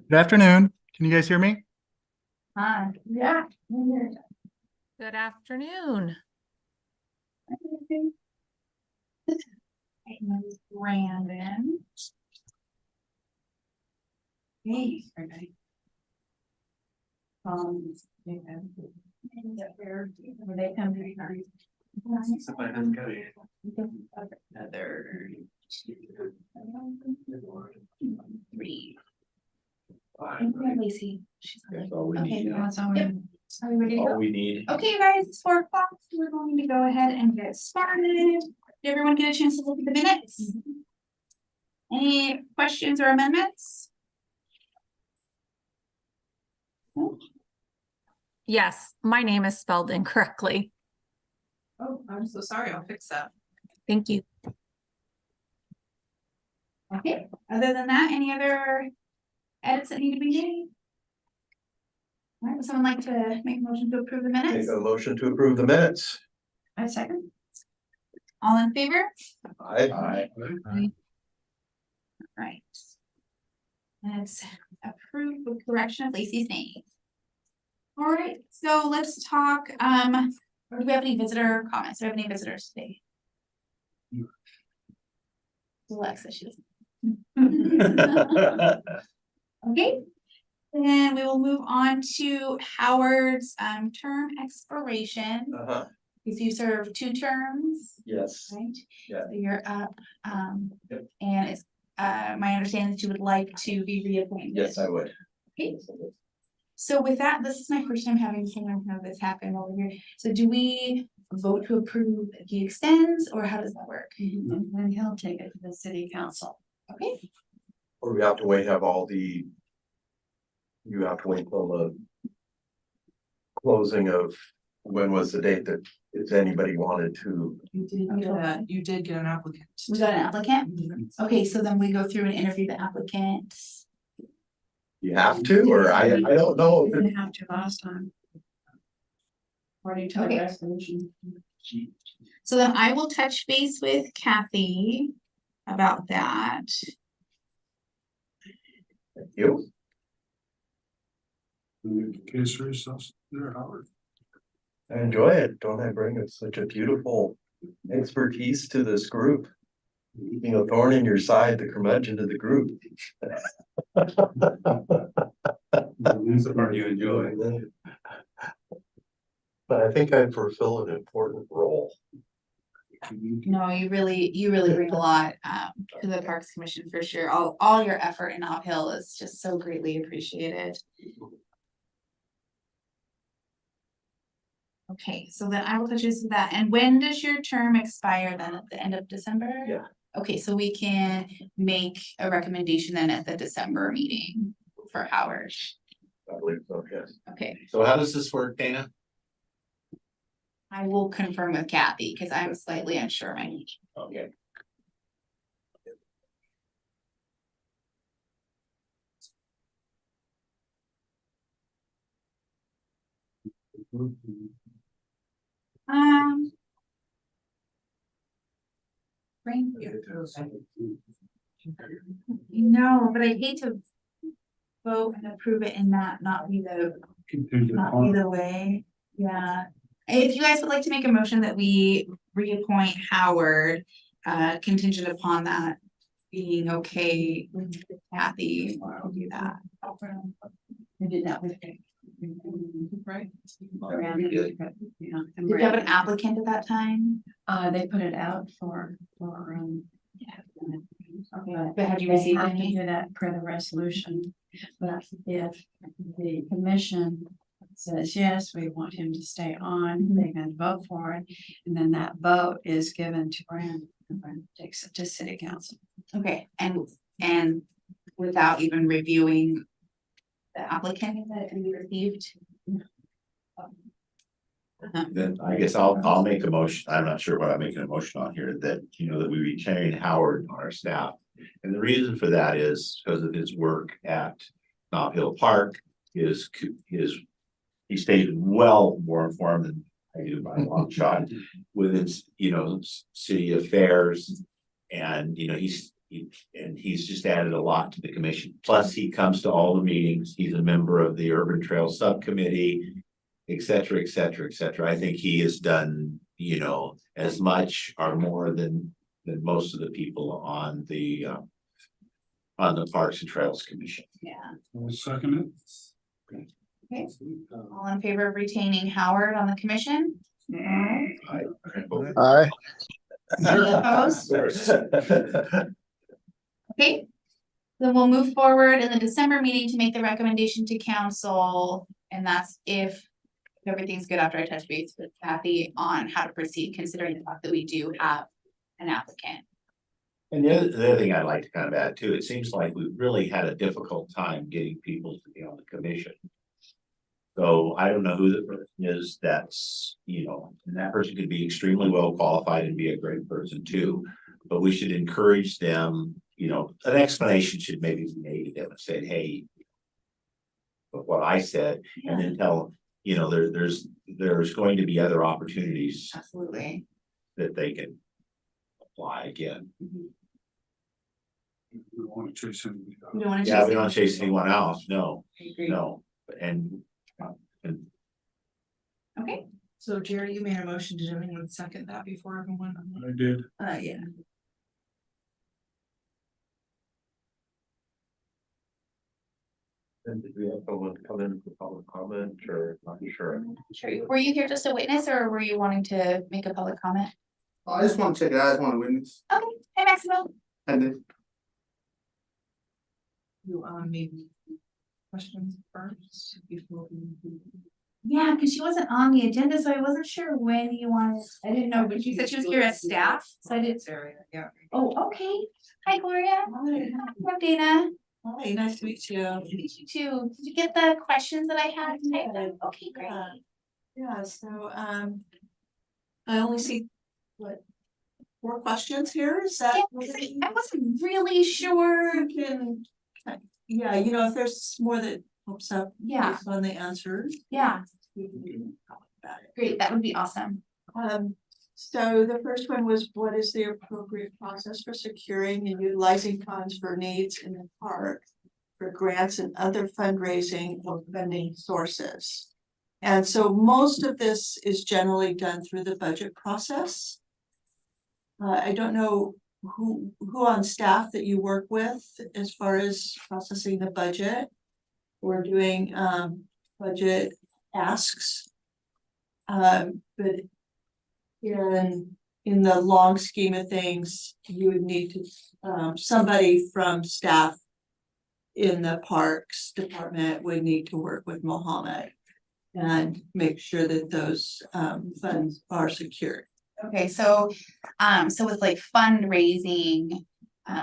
Good afternoon. Can you guys hear me? Yeah. Good afternoon. Brandon. Hey. They come to another 3. Lacey. That's all we Okay, need. that's all we need. Are we ready to All go? we need. Okay, guys, it's 4 o'clock, so we're going to go ahead and get started. Did everyone get a chance to look at the minutes? Any questions or amendments? Yes, my name is spelled incorrectly. Oh, I'm so sorry. I'll fix that. Thank you. Okay, other than that, any other edits that need to be made? All right, would someone like to make a motion to approve the Make minutes? a motion to approve the minutes. I second. All in favor? Aye. Right. And it's approved with correction of Lacey's name. All right, so let's talk, do we have any visitor comments? Do we have any visitors today? Alexa, she's. Okay, then we will move on to Howard's term expiration. If you serve 2 terms, Yes. right? Yeah. So you're up, Yep. and it's my understanding that you would like to be reappointed. Yes, I would. Okay. So with that, this is my first time having someone have this happen over here. So do we vote to approve if he extends, or how does that work? And then he'll take it to the city council. Okay, Or we have to wait, have all the. You have to wait till the. Closing of, when was the date that, if anybody wanted to, You did get an applicant. we got an applicant? Okay, so then we go through and interview the applicant. you have to, or I don't know. You didn't have to last time. According to the Okay. resolution. So then I will touch base with Kathy about that. You, Case for yourself there, Howard. I enjoy it, don't I bring such a beautiful expertise to this group? Being a thorn in your side, the curmudgeon to the group. That's the part you enjoy. But I think I fulfill an important role. No, you really bring a lot to the Parks Commission for sure. All your effort in uphill is just so greatly appreciated. Okay, so then I will touch base with that. And when does your term expire then, at the end of December? Yeah. Okay, so we can make a recommendation then at the December meeting for Howard. I believe so, yes. Okay, So how does this work, Dana? I will confirm with Kathy because I'm slightly unsure. Okay. Brain. No, but I hate to vote and approve it and not be the way, yeah. If you guys would like to make a motion that we reappoint Howard, contingent upon that being okay with Kathy, I'll do that. We did that with. Right. Yeah. Did you have an applicant at that time? They put it out for. Okay, but have you received They have to any? do that per the resolution, but if the commission says, yes, we want him to stay on, they can vote for it. And then that vote is given to Brandon, and Brandon takes it to city council. Okay, and without even reviewing the applicant that we received? Then I guess I'll make a motion. I'm not sure what I'm making a motion on here, that, that we retain Howard on our staff. And the reason for that is because of his work at Knott Hill Park, he stays well more informed than I do by a long shot with its, city affairs. And, he's just added a lot to the commission. Plus, he comes to all the meetings. He's a member of the Urban Trail Subcommittee, et cetera, et cetera, et cetera. I think he has done, as much or more than most of the people on the Parks and Trails Commission. Yeah. I'll second Okay. All in favor of retaining Howard on the commission? I- Aye. Any opposed? Okay. Then we'll move forward in the December meeting to make the recommendation to council, and that's if everything's good after I touch base with Kathy on how to proceed, considering the fact that we do have an applicant. And the other thing I'd like to kind of add too, it seems like we've really had a difficult time getting people to be on the commission. So I don't know who the person is that's, and that person could be extremely well qualified and be a great person too. But we should encourage them, an explanation should maybe be made to them and say, hey, but what I said, and then tell them, there's going to be other opportunities Absolutely. that they can apply again. it. We don't want to chase anybody down. We don't want to. Yeah, we don't chase anyone else, no, I agree. no, and Okay, So Jerry, you made a motion, did anyone second that before everyone? I did. Yeah. And did we have someone come in for public comment or not sure? sure. Were you here just to witness, or were you wanting to make a public comment? I just want to check it out. I just want to witness. Okay, hi Maximo. And then You maybe questions first before we. Yeah, because she wasn't on the agenda, so I wasn't sure when you wanted, I didn't know, but she said she was here as staff, so I didn't. Yeah. Oh, okay. Hi, Gloria. I'm Dana. Hi, nice to meet you. Nice to meet you too. Did you get the questions that I had typed up? Okay, great. Yeah, so, I only see, what, 4 questions here, is that? Yeah, 'cause I wasn't really sure. You can, yeah, if there's more that pops up. Yeah. based on the answers. Yeah, we can talk about it. great. That would be awesome. So the first one was, what is the appropriate process for securing and utilizing funds for needs in the park? For grants and other fundraising or funding sources? And so most of this is generally done through the budget process. I don't know who on staff that you work with as far as processing the budget. Or doing budget asks. But in the long scheme of things, you would need to, somebody from staff in the parks department would need to work with Mohammed and make sure that those funds are secured. Okay, so with like fundraising,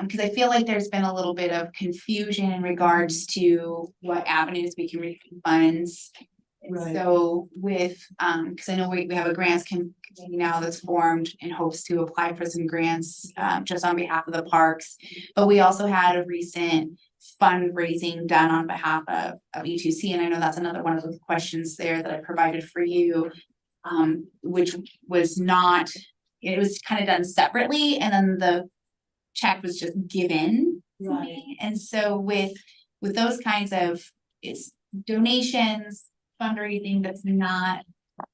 because I feel like there's been a little bit of confusion in regards to what avenues we can receive funds. And Right. so with, because I know we have a grants committee now that's formed in hopes to apply for some grants, just on behalf of the parks. But we also had a recent fundraising done on behalf of E2C, and I know that's another one of the questions there that I provided for you. Which was not, it was kind of done separately, and then the check was just given to me. And so with those kinds of donations, fundraising that's not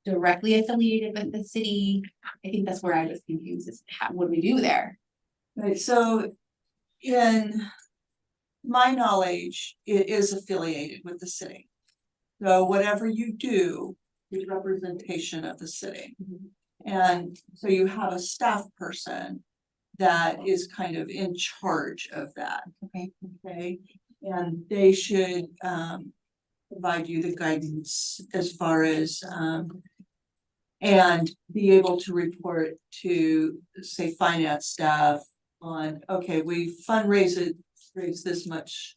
directly affiliated with the city, I think that's where I was confused, is what do we do there? Right, so in my knowledge, it is affiliated with the city. So whatever you do is representation of the city. And so you have a staff person that is kind of in charge of that. Okay. Okay, and they should provide you the guidance as far as and be able to report to, say, finance staff on, okay, we raise this much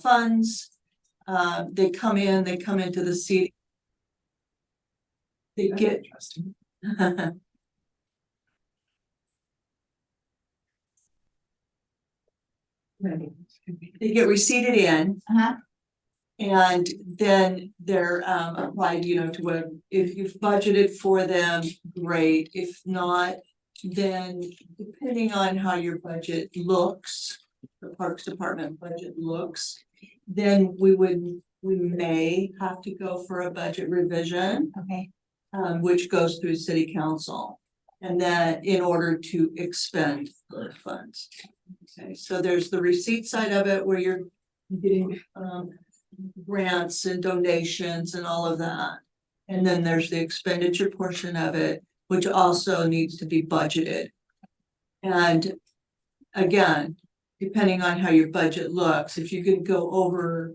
funds. They come into the city They get. They get receipted in. Uh-huh. And then they're applied, to what, if you've budgeted for them, great, if not, then depending on how your budget looks, the Parks Department budget looks, then we may have to go for a budget revision, Okay, which goes through city council. And that in order to expend the funds. Okay, so there's the receipt side of it where you're getting grants and donations and all of that. And then there's the expenditure portion of it, which also needs to be budgeted. And again, depending on how your budget looks, if you can go over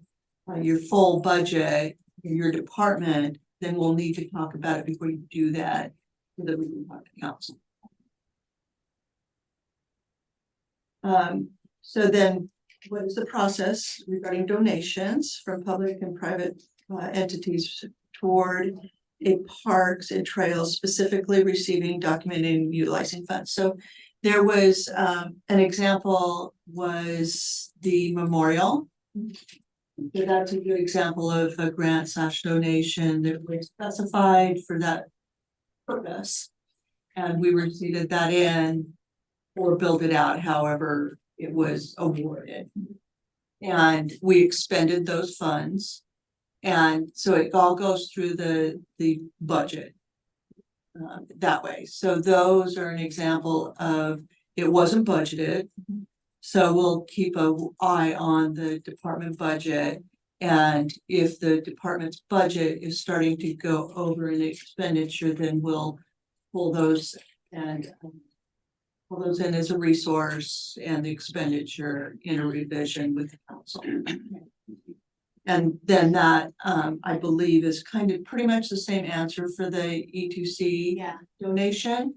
your full budget in your department, then we'll need to talk about it before you do that, so that we can talk to council. So then what is the process regarding donations from public and private entities toward a parks and trails, specifically receiving, documenting, and utilizing funds? So there was an example was the memorial. So that's a good example of a grant / donation that was specified for that purpose. And we received that in or build it out, however it was awarded. And we expended those funds. And so it all goes through the budget that way. So those are an example of it wasn't budgeted. So we'll keep an eye on the department budget. And if the department's budget is starting to go over an expenditure, then we'll pull those and pull those in as a resource and the expenditure in a revision with the council. And then that, I believe, is kind of pretty much the same answer for the E2C yeah, donation.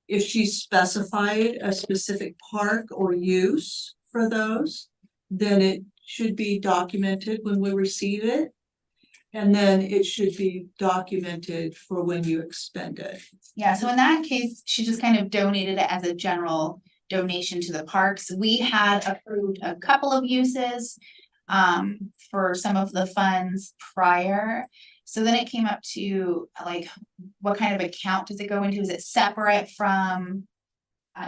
If she specified a specific park or use for those, then it should be documented when we receive it. And then it should be documented for when you expend it. yeah, so in that case, she just kind of donated it as a general donation to the parks. We had approved a couple of uses for some of the funds prior. So then it came up to like, what kind of account does it go into? Is it separate from,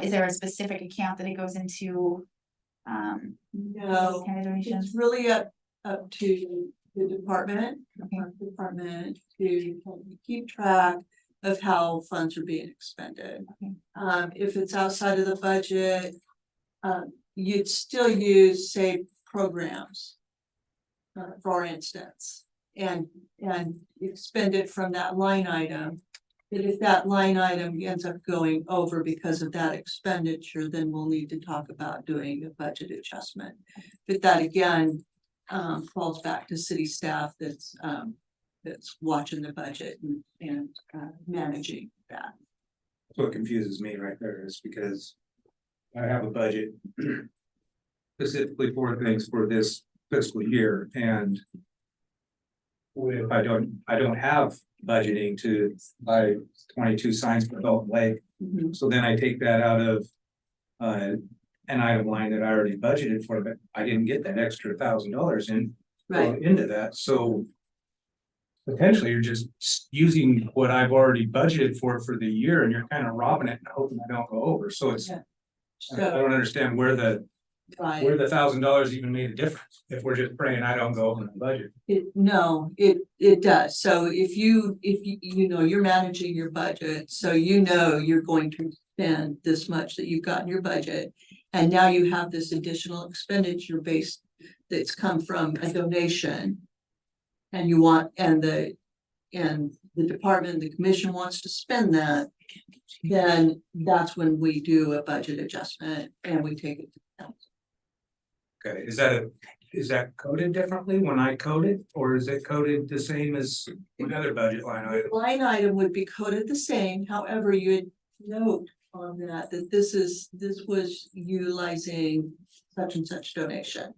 is there a specific account that it goes into? No, These kind of donations? it's really up to the department, Okay. department to keep track of how funds are being expended. Okay. If it's outside of the budget, you'd still use, say, programs. For instance, and expend it from that line item. But if that line item ends up going over because of that expenditure, then we'll need to talk about doing a budget adjustment. But that again, falls back to city staff that's watching the budget and managing that. What confuses me right there is because I have a budget specifically for things for this fiscal year, and if I don't have budgeting to buy 22 signs for Dalton Lake, so then I take that out of an item line that I already budgeted for, but I didn't get that extra $1,000 into that, so potentially you're just using what I've already budgeted for the year, and you're kind of robbing it and hoping I don't go over. So it's, Yeah. I don't understand where the $1,000 even made a difference if we're just praying I don't go over the budget. It does. So if you know, you're managing your budget, so you know you're going to spend this much that you've got in your budget. And now you have this additional expenditure base that's come from a donation. And you want, and the department, the commission wants to spend that, then that's when we do a budget adjustment and we take it to council. Okay, is that coded differently when I code it, or is it coded the same as another budget line item? Line item would be coded the same, however, you'd note on that this was utilizing such and such donation.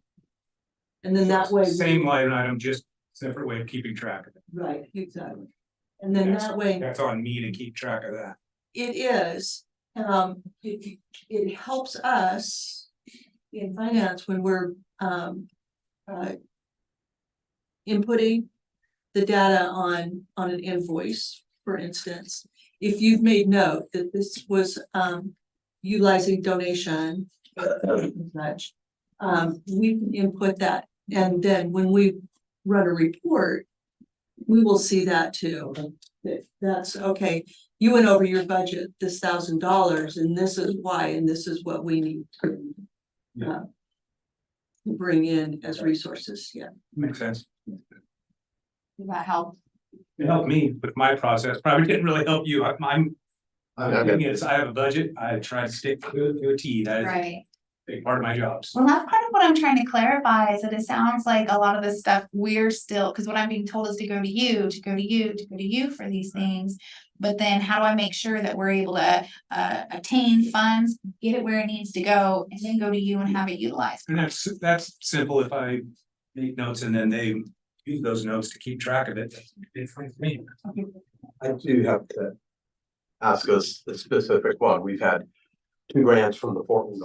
And then that way. Same line item, just separate way of keeping track of it. Right, exactly. And then that way. That's on me to keep track of that. It is, it helps us in finance when we're, inputting the data on an invoice, for instance. If you've made note that this was, utilizing donation, such, we can input that, and then when we run a report, we will see that too. That's okay, you went over your budget, this $1,000, and this is why, and this is what we need to bring in as resources, yeah. Makes sense. Does that help? It helped me with my process, probably didn't really help you. I'm the thing is, I have a budget, I try to stick to it to a T, that is Right. a big part of my job. So Well, that's part of what I'm trying to clarify is that it sounds like a lot of this stuff we're still, because what I'm being told is to go to you, to go to you, to go to you for these things. But then how do I make sure that we're able to attain funds, get it where it needs to go, and then go to you and have it utilized? And that's simple, if I make notes and then they use those notes to keep track of it, it's fine for me. I do have to ask us the specific one. We've had 2 grants from the Portland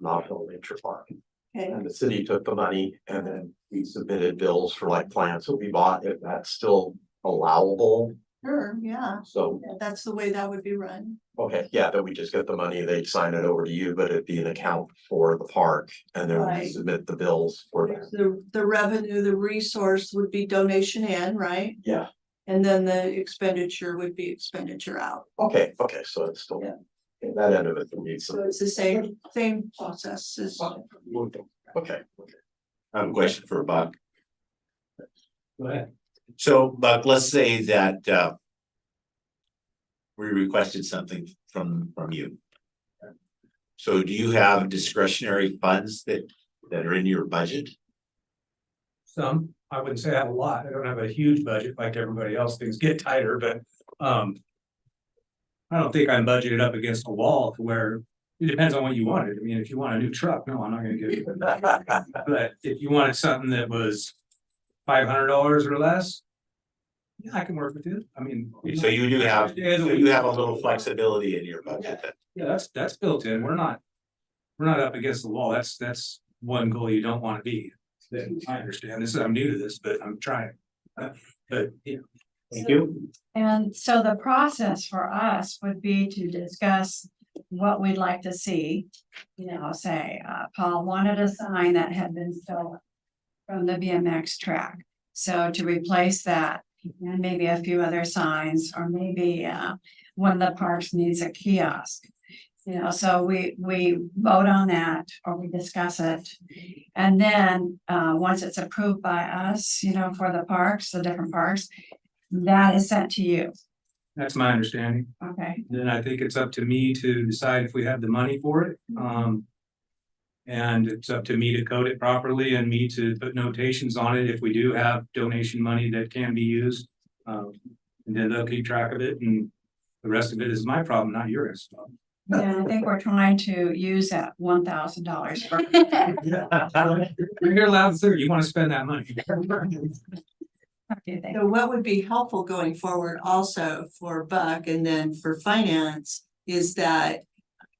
National Nature Park. Okay, And the city took the money and then we submitted bills for like plants that we bought, if that's still allowable. sure, yeah, So, that's the way that would be run. okay, yeah, that we just get the money, they'd sign it over to you, but it'd be an account for the park. And then we Right. submit the bills for that. The revenue, the resource would be donation in, right? Yeah, And then the expenditure would be expenditure out. okay, so it's still, Yeah. okay, that end of it needs So some. it's the same process as. Okay. I have a question for Buck. Go ahead. So, Buck, let's say that we requested something from you. So do you have discretionary funds that are in your budget? Some, I wouldn't say I have a lot, I don't have a huge budget like everybody else, things get tighter, but, I don't think I'm budgeted up against a wall to where, it depends on what you wanted, I mean, if you want a new truck, no, I'm not gonna give you that. But if you wanted something that was $500 or less, yeah, I can work with you, I mean. So you do have, so you have a little flexibility in your budget then. Yeah, that's built in, we're not up against the wall, that's one goal you don't wanna be. I understand, I'm new to this, but I'm trying, but, yeah. Thank you. And so the process for us would be to discuss what we'd like to see. You know, say, Paul wanted a sign that had been stolen from the BMX track. So to replace that, and maybe a few other signs, or maybe one of the parks needs a kiosk. You know, so we vote on that or we discuss it. And then once it's approved by us, you know, for the parks, the different parks, that is sent to you. That's my understanding. Okay, Then I think it's up to me to decide if we have the money for it. And it's up to me to code it properly and me to put notations on it if we do have donation money that can be used. And then they'll keep track of it, and the rest of it is my problem, not yours. yeah, I think we're trying to use that $1,000 for. You're here loud and clear, you wanna spend that money. Okay, So what would be helpful going forward also for Buck and then for finance is that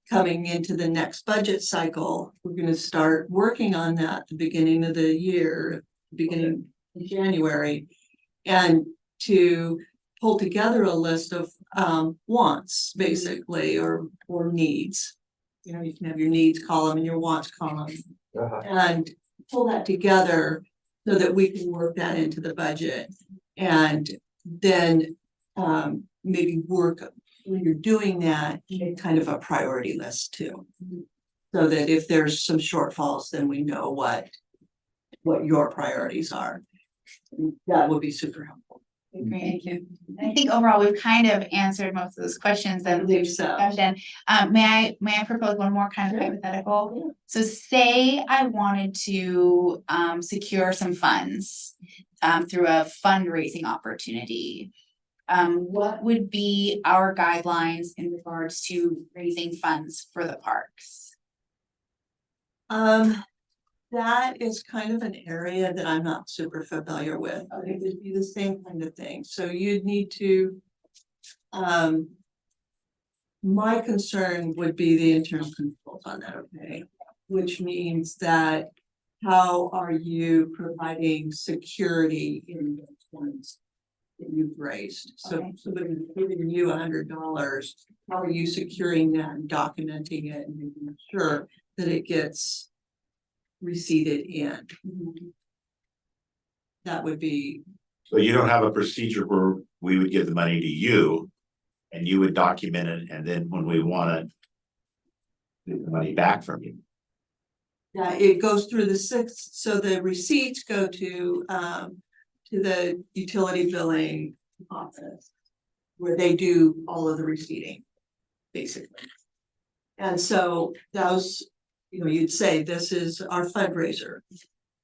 coming into the next budget cycle, we're gonna start working on that at the beginning of the year, beginning of January. And to pull together a list of wants basically, or needs. You know, you can have your needs column and your wants column. And pull that together so that we can work that into the budget. And then maybe work, when you're doing that, make kind of a priority list too. So that if there's some shortfalls, then we know what your priorities are. That would be super helpful. Thank you. I think overall, we've kind of answered most of those questions I that believe we've so. discussed. May I propose one more kind of Sure. hypothetical? So say I wanted to secure some funds through a fundraising opportunity. What would be our guidelines in regards to raising funds for the parks? that is kind of an area that I'm not super familiar with. It would be the same kind of thing, so you'd need to. My concern would be the internal controls on that, okay? Which means that how are you providing security in those funds that you've raised? So Okay. somebody giving you $100, how are you securing that and documenting it and making sure that it gets receipted in? That would be, So you don't have a procedure where we would give the money to you and you would document it, and then when we want to get the money back from you. yeah, it goes through the six, so the receipts go to the utility billing office. Where they do all of the receipting, basically. And so those, you'd say, this is our fundraiser.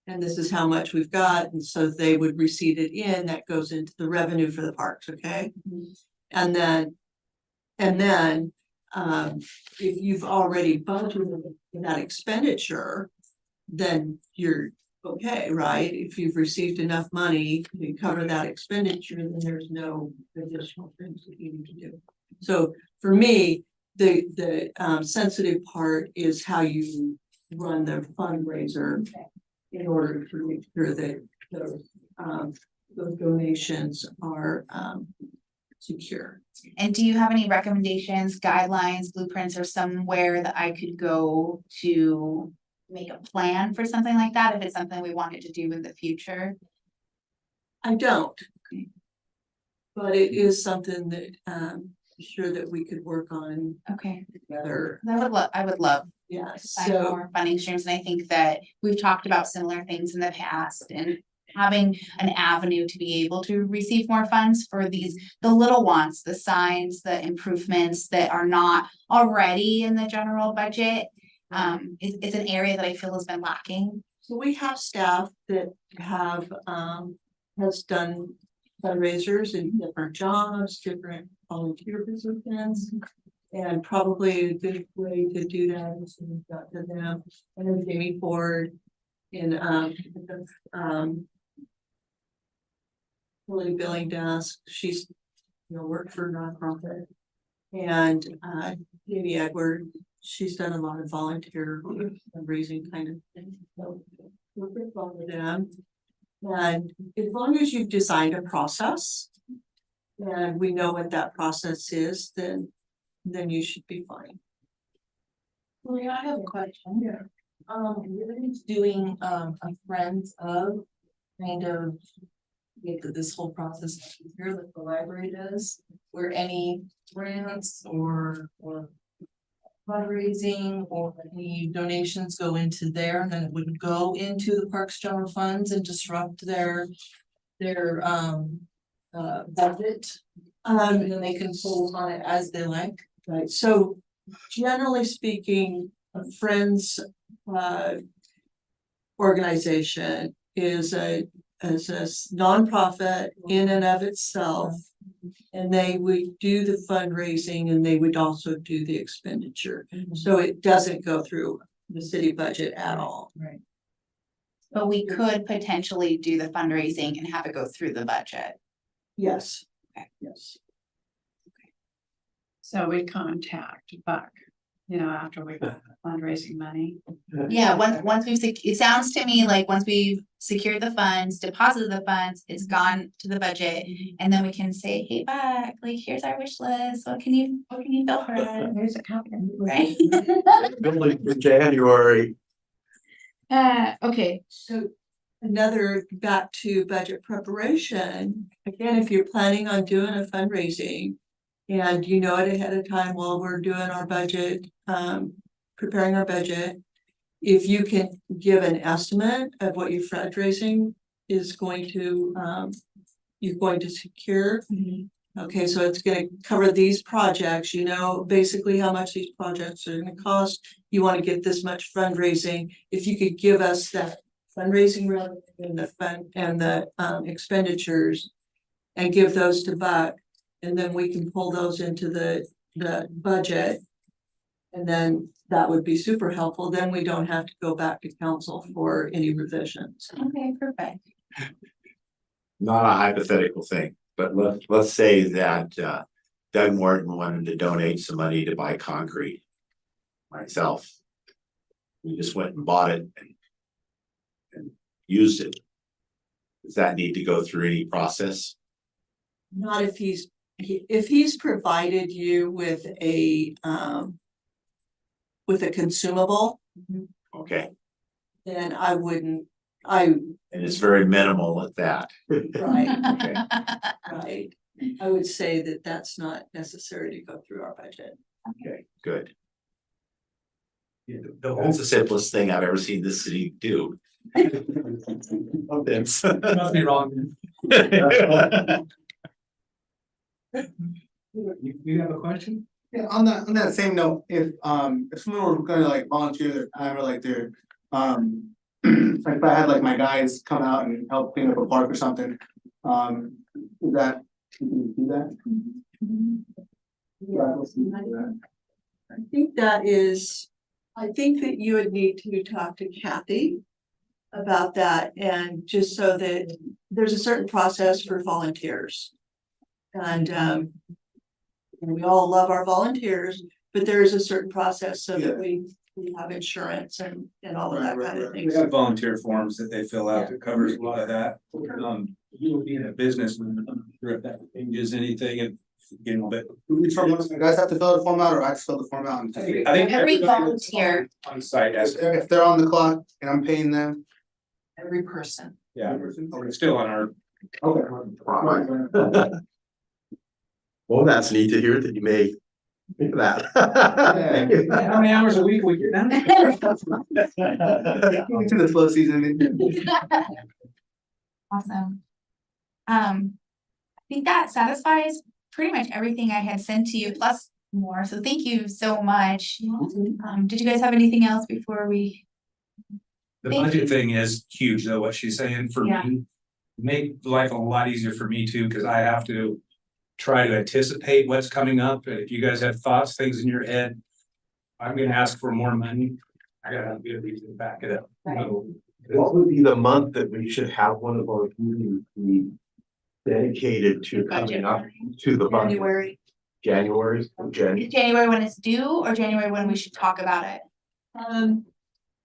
And this is how much we've got, and so they would receipt it in, that goes into the revenue for the parks, okay? And then, if you've already budgeted that expenditure, then you're okay, right? If you've received enough money to cover that expenditure, then there's no additional things that you need to do. So for me, the sensitive part is how you run the fundraiser in order to make sure that those donations are secure. And do you have any recommendations, guidelines, blueprints, or somewhere that I could go to make a plan for something like that, if it's something we wanted to do in the future? I don't. But it is something that sure that we could work on Okay, together. I would love Yeah, to find so more funding streams, and I think that we've talked about similar things in the past, and having an avenue to be able to receive more funds for the little ones, the signs, the improvements that are not already in the general budget. It's an area that I feel has been lacking. so we have staff that have has done fundraisers in different jobs, different volunteer positions. And probably a good way to do that is to reach out to them. And then Jamie Ford in Lily Billing Desk, she's worked for a nonprofit. And Jamie Edward, she's done a lot of volunteer fundraising kind of thing. So we're good with them. And as long as you've designed a process and we know what that process is, then you should be fine. Maria, I have a question. Yeah. We're doing a friends of kind of make this whole process easier that the library does, where any grants or fundraising or any donations go into there, and then it would go into the Parks General Funds and disrupt their budget. And then they can pull on it as they like. Right, so generally speaking, a Friends organization is a nonprofit in and of itself. And they would do the fundraising and they would also do the expenditure. So it doesn't go through the city budget at all. Right. But we could potentially do the fundraising and have it go through the budget. Yes. Okay. Yes. So we contact Buck, after we got the fundraising money. Yeah, once we've, it sounds to me like once we've secured the funds, deposited the funds, it's gone to the budget. And then we can say, hey, Buck, like, here's our wish list. What can you fill for us? There's a copy. Right? Building in January. Okay. So another back to budget preparation, again, if you're planning on doing a fundraising. And you know it ahead of time while we're doing our budget, preparing our budget. If you can give an estimate of what your fundraising is going to, you're going to secure. Okay, so it's gonna cover these projects, basically how much these projects are gonna cost. You wanna get this much fundraising. If you could give us that fundraising revenue and the fund and the expenditures and give those to Buck. And then we can pull those into the budget. And then that would be super helpful. Then we don't have to go back to council for any revisions. Okay, perfect. Not a hypothetical thing, but let's say that Doug Morton wanted to donate some money to buy concrete. Myself. We just went and bought it and used it. Does that need to go through any process? Not if he's provided you with a consumable, Okay, then I wouldn't, and it's very minimal at that. right, Okay, right. I would say that that's not necessary to go through our budget. okay, good. The That's whole, the simplest thing I've ever seen this city do. Thanks. must be wrong. You have a question? Yeah, on that same note, if someone were gonna like volunteer their time or like their, like if I had like my guys come out and help clean up a park or something, is that, you can do that? Yeah, let's do that. I think that you would need to talk to Kathy about that, and just so that there's a certain process for volunteers. And we all love our volunteers, but there is a certain process so that we have insurance and all of that kind of thing. We have volunteer forms that they fill out that covers a lot of that. You will be in a business, I'm not sure if that changes anything, and you know, but Which one, you guys have to fill the form out or I just fill the form out? And I think Every everybody volunteer. on site has, if they're on the clock and I'm paying them? Every person. yeah, we're still on our. Okay. Well, that's neat to hear that you may think of that. Thank you. How many hours a week we get now? To the flow season. Awesome. I think that satisfies pretty much everything I had sent to you, plus more, so thank you so much. Did you guys have anything else before we? The Thank budget thing is huge, though, what she's saying for Yeah. me. Make life a lot easier for me too, because I have to try to anticipate what's coming up, and if you guys have thoughts, things in your head. I'm gonna ask for more money, I gotta have a good reason to back it up. So, What would be the month that we should have one of our meetings be dedicated to coming up to the budget? January. January, Is January when it's due or January when we should talk about it?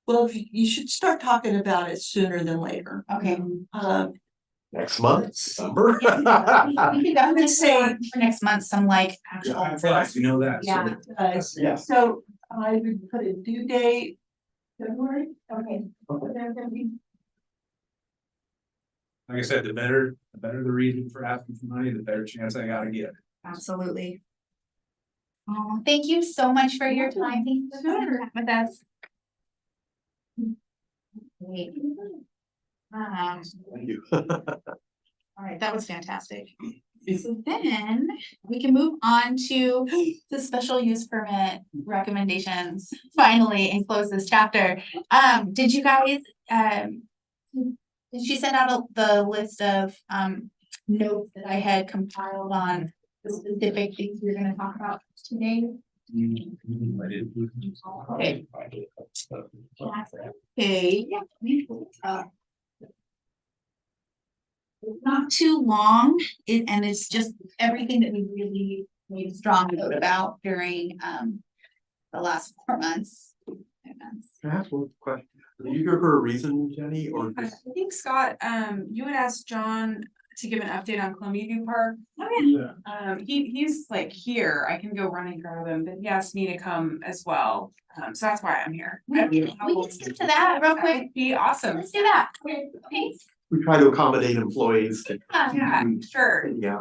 Well, you should start talking about it sooner than later. Okay. next month, December. We could definitely say for next month, some like actual. I'm fast, you know that. so- Yeah. Yeah. So I would put a due date, February. Okay. Like I said, the better the reason for asking for money, the better chance I gotta get. Absolutely. Oh, thank you so much for your time. Thank you for being with us. Great. Thank you. All right, that was fantastic. So then we can move on to the special use permit recommendations finally and close this chapter. Did you guys, did she send out the list of notes that I had compiled on the specific things we're gonna talk about today? Okay. Okay, yeah. It's not too long, and it's just everything that we really made a strong note about during the last 4 months. Can I ask one question? Did you give her a reason, Jenny, or I just? think Scott, you had asked John to give an update on Columbia View Park. Yeah. He's like here, I can go run and grab him, but he asked me to come as well. So that's why I'm here. We can skip to that real quick. That'd be awesome. Let's do that. Okay. We try to accommodate employees. Yeah, sure. Yeah, I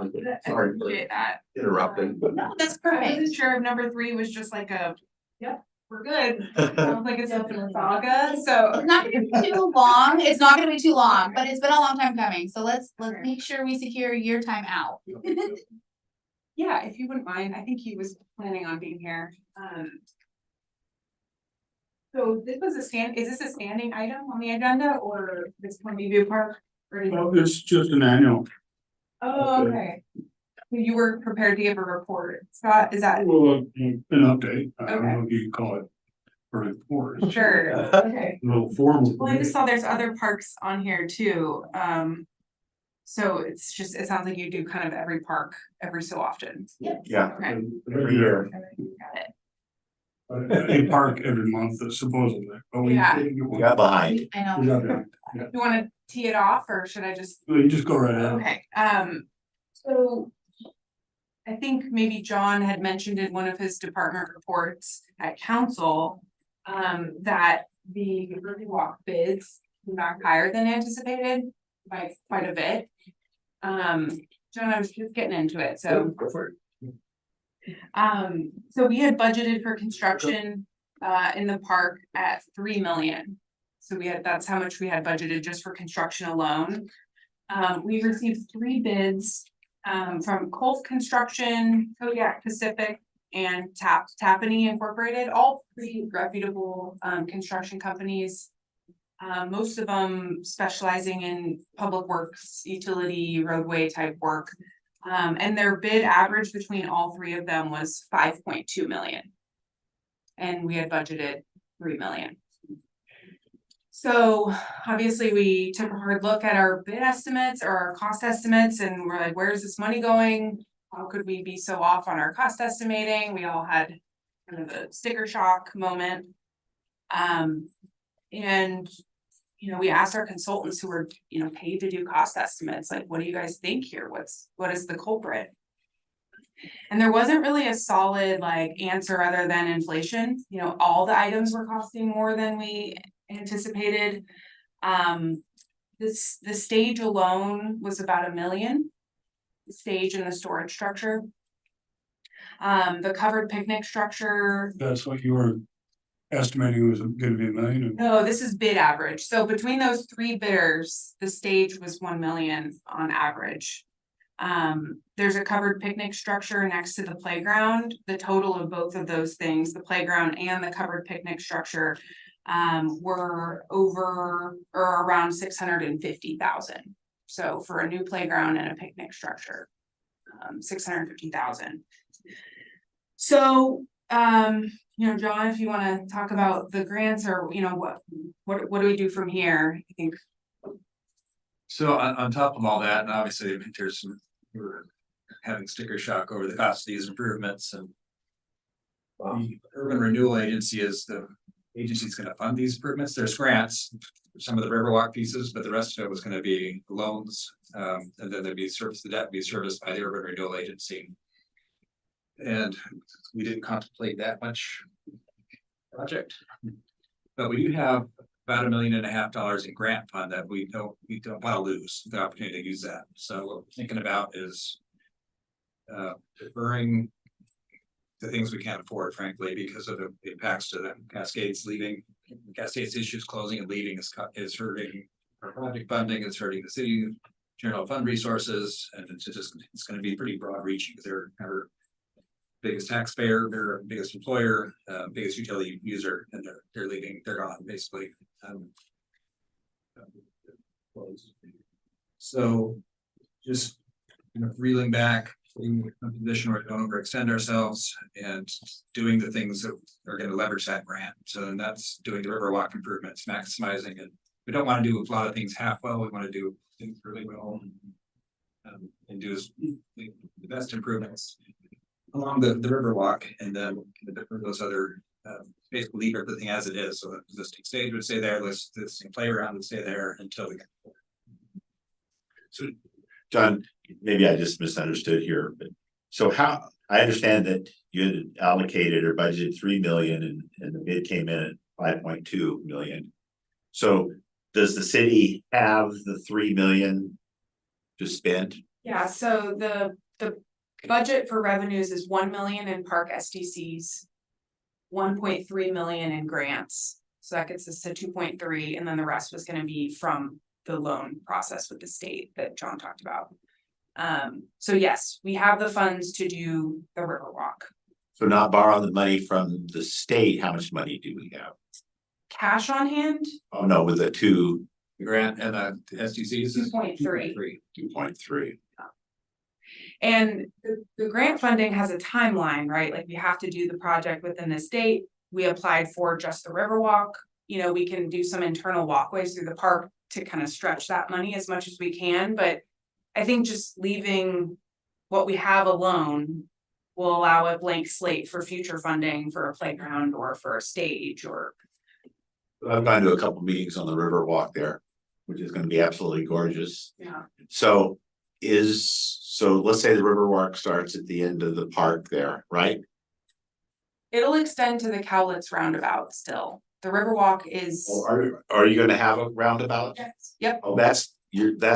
sorry for appreciate that. interrupting, but. No, that's I perfect. wasn't sure if number 3 was just like a, yep, we're good. Sounds like it's a saga, so. It's not gonna be too long. It's not gonna be too long, but it's been a long time coming. So let's make sure we secure your time out. Yeah, if you wouldn't mind, I think he was planning on being here. So this was is this a standing item on the agenda or this Columbia View Park? Or anything? Well, it's just an annual. Oh, okay. You were prepared to give a report, Scott, is that? Well, an update, I don't know if you call it a report. Sure, okay. A little formal. Well, I just saw there's other parks on here too, so it's just, it sounds like you do kind of every park every so often. Yeah, Okay, every year. got it. A park every month supposedly, but we. Yeah. We got behind. I We know. got that, yeah. You wanna tee it off, or should I just? Well, you just go right ahead. Okay, so. I think maybe John had mentioned in one of his department reports at council. That the Riverwalk bids came back higher than anticipated by quite a bit. John, I was just getting into it, so. Go for it. So we had budgeted for construction in the park at 3 million. So that's how much we had budgeted just for construction alone. We received 3 bids from Colf Construction, Kodiak Pacific, and Tapani Incorporated, all pretty reputable construction companies. Most of them specializing in public works, utility, roadway type work. And their bid average between all 3 of them was 5.2 million. And we had budgeted 3 million. So obviously we took a hard look at our bid estimates or our cost estimates, and we're like, where's this money going? How could we be so off on our cost estimating? We all had kind of a sticker shock moment. And we asked our consultants who were, paid to do cost estimates, like, what do you guys think here? What is the culprit? And there wasn't really a solid answer other than inflation. All the items were costing more than we anticipated. The stage alone was about $1 million. The stage and the storage structure. The covered picnic structure. That's what you were estimating was gonna be $1 million. No, this is bid average. So between those 3 bidders, the stage was 1 million on average. There's a covered picnic structure next to the playground. The total of both of those things, the playground and the covered picnic structure, were over or around 650,000. So for a new playground and a picnic structure, 650,000. So, John, if you want to talk about the grants or, what do we do from here? I think. So on top of all that, and obviously we're having sticker shock over the cost of these improvements, and the Urban Renewal Agency is the agency that's gonna fund these improvements. There's grants, some of the Riverwalk pieces, but the rest of it was gonna be loans. And then there'd be the debt be serviced by the Urban Renewal Agency. And we didn't contemplate that much project. But we do have about $1.5 million in grant fund that we don't want to lose the opportunity to use that. So what we're thinking about is deferring the things we can't afford, frankly, because of the impacts to the Cascades leaving. Cascades issues closing and leaving is hurting our project funding, it's hurting the city general fund resources, and it's going to be pretty broad reaching because they're our biggest taxpayer, their biggest employer, biggest utility user, and they're leaving, they're gone basically. So just reeling back, being in a position where we don't overextend ourselves and doing the things that are going to leverage that grant. So then that's doing the Riverwalk improvements, maximizing it. We don't want to do a lot of things half well. We want to do things really well and do the best improvements along the Riverwalk, and then those other basically leave everything as it is. So the existing stage would stay there, the existing playground would stay there until we. So, John, maybe I just misunderstood here, but so how, I understand that you had allocated or budgeted 3 million and the bid came in at 5.2 million. So does the city have the 3 million to spend? Yeah, so the budget for revenues is 1 million in park SDCs, 1.3 million in grants. So that gets us to 2.3, and then the rest was gonna be from the loan process with the state that John talked about. So yes, we have the funds to do the Riverwalk. So not borrow the money from the state, how much money do we have? Cash on hand, Oh, no, with the Grant and the SDCs. 2.3. 2.3. And the grant funding has a timeline, right? Like we have to do the project within this date. We applied for just the Riverwalk. You know, we can do some internal walkways through the park to kind of stretch that money as much as we can, but I think just leaving what we have alone will allow a blank slate for future funding for a playground or for a stage or. I've gone to a couple meetings on the Riverwalk there, which is gonna be absolutely gorgeous. Yeah. So let's say the Riverwalk starts at the end of the park there, right? It'll extend to the Cowlitz roundabout still. The Riverwalk is. Are you gonna have a roundabout? Yep. Oh, that's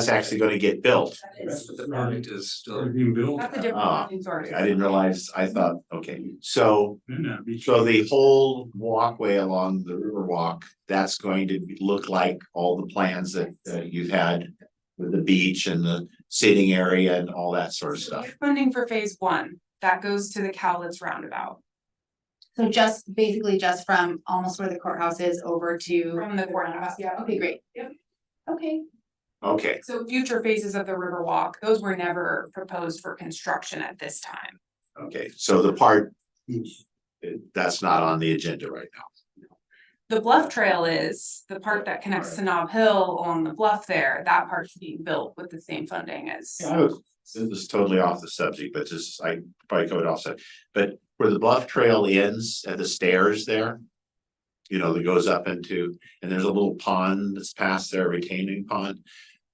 actually gonna get built. The project is still. Being built. That's a different Ah, funding source. I didn't realize, I thought, okay, so Yeah, beach. so the whole walkway along the Riverwalk, that's going to look like all the plans that you've had with the beach and the sitting area and all that sort of stuff. Funding for phase one, that goes to the Cowlitz roundabout. So just basically just from almost where the courthouse is over to. From the courthouse, yeah. Okay, great. Yep. Okay. Okay, So future phases of the Riverwalk, those were never proposed for construction at this time. okay, so the part that's not on the agenda right now. The Bluff Trail is the part that connects to Nob Hill along the bluff there, that part's being built with the same funding as. This is totally off the subject, but just, I probably covered off subject, but where the bluff trail ends at the stairs there. You know, that goes up into, and there's a little pond that's past there, retaining pond.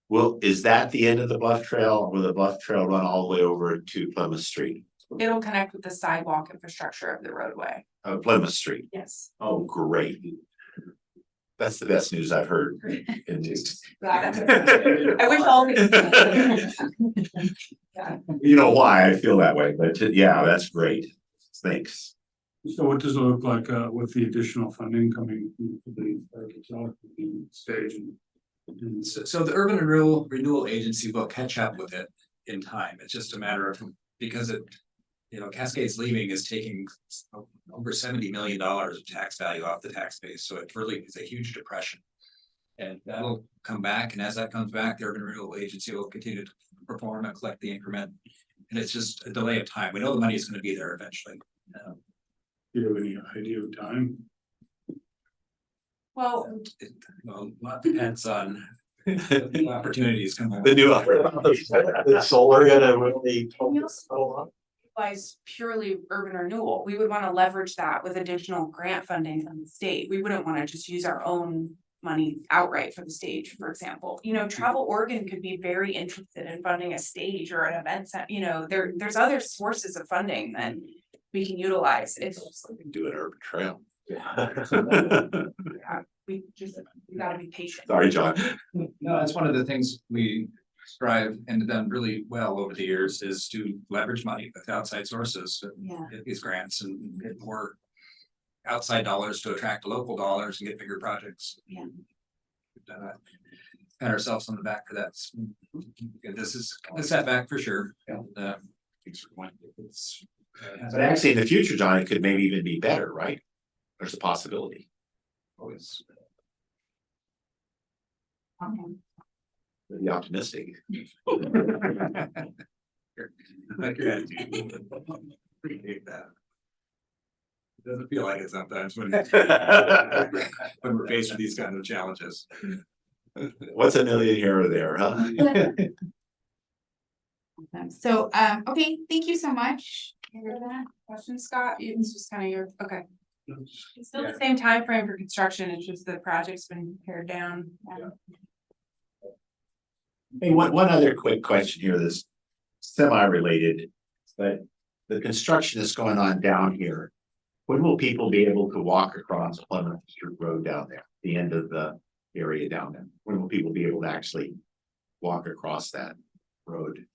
Well, is that the end of the bluff trail, or will the bluff trail run all the way over to Plymouth Street? It'll connect with the sidewalk infrastructure of the roadway. Plymouth Street, Yes. oh, great. That's the best news I've heard. in just- I wish all. You know why I feel that way, but yeah, that's great, thanks. So what does it look like with the additional funding coming from the park itself, the stage and So the Urban Renewal Agency will catch up with it in time. It's just a matter of, because it, you know, Cascades leaving is taking over $70 million of tax value off the tax base, so it really is a huge depression. And that'll come back, and as that comes back, the Urban Renewal Agency will continue to perform and collect the increment. And it's just a delay of time. We know the money is gonna be there eventually. do you have any idea of time? Well, A lot depends on the opportunities come along. The new, the solar gonna really. Utilize purely urban renewal, we would want to leverage that with additional grant funding from the state. We wouldn't want to just use our own money outright for the stage, for example. You know, Travel Oregon could be very interested in funding a stage or an event center. You know, there's other sources of funding that we can utilize. It's just, Do an urban trail. we gotta be patient. Sorry, John. No, that's one of the things we strive and done really well over the years is to leverage money with outside sources. Yeah. Get these grants and get more outside dollars to attract local dollars and get bigger projects. Yeah. We've done that. Pat ourselves on the back for that. This is a setback for sure. It's. But actually, in the future, John, it could maybe even be better, right? There's a possibility. Always. Be optimistic. Like your attitude. Appreciate that. It doesn't feel like it sometimes when when we're faced with these kind of challenges. What's a million here or there, huh? So, okay, thank you so much. Question, Scott? It's just kind of your, okay. It's- It's still the same time frame for construction, it's just the project's been pared down. Hey, one other quick question here that's semi-related, but the construction that's going on down here. When will people be able to walk across Plymouth Street Road down there, the end of the area down there? When will people be able to actually walk across that road?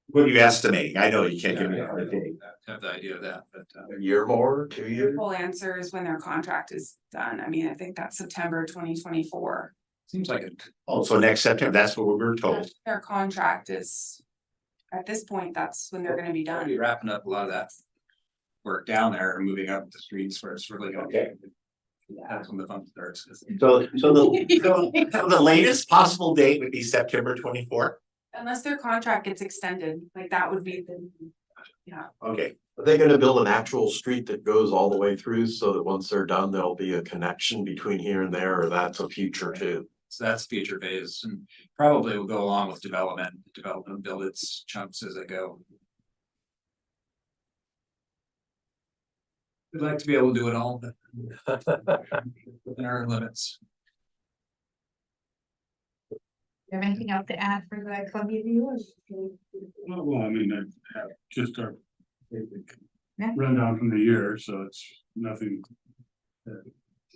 What are you estimating? I know you can't give me a hard date. Have the idea of that, but A year more, 2 The years? full answer is when their contract is done. I mean, I think that's September 2024. seems like it. Oh, so next September, that's what we were told. Their contract is, at this point, that's when they're gonna be Be done. wrapping up a lot of that work down there and moving up the streets where it's really gonna. Okay. That's when the fun starts. So the latest possible date would be September 24th. Unless their contract gets extended, like that would be the, yeah. Okay, Are they gonna build an actual street that goes all the way through so that once they're done, there'll be a connection between here and there, or that's a future too? So that's future phase and probably will go along with development, build its chunks as they go. We'd like to be able to do it all, but within our limits. You have anything else to add for the Columbia View? Well, I mean, I have just our basic Yeah. rundown from the year, so it's nothing that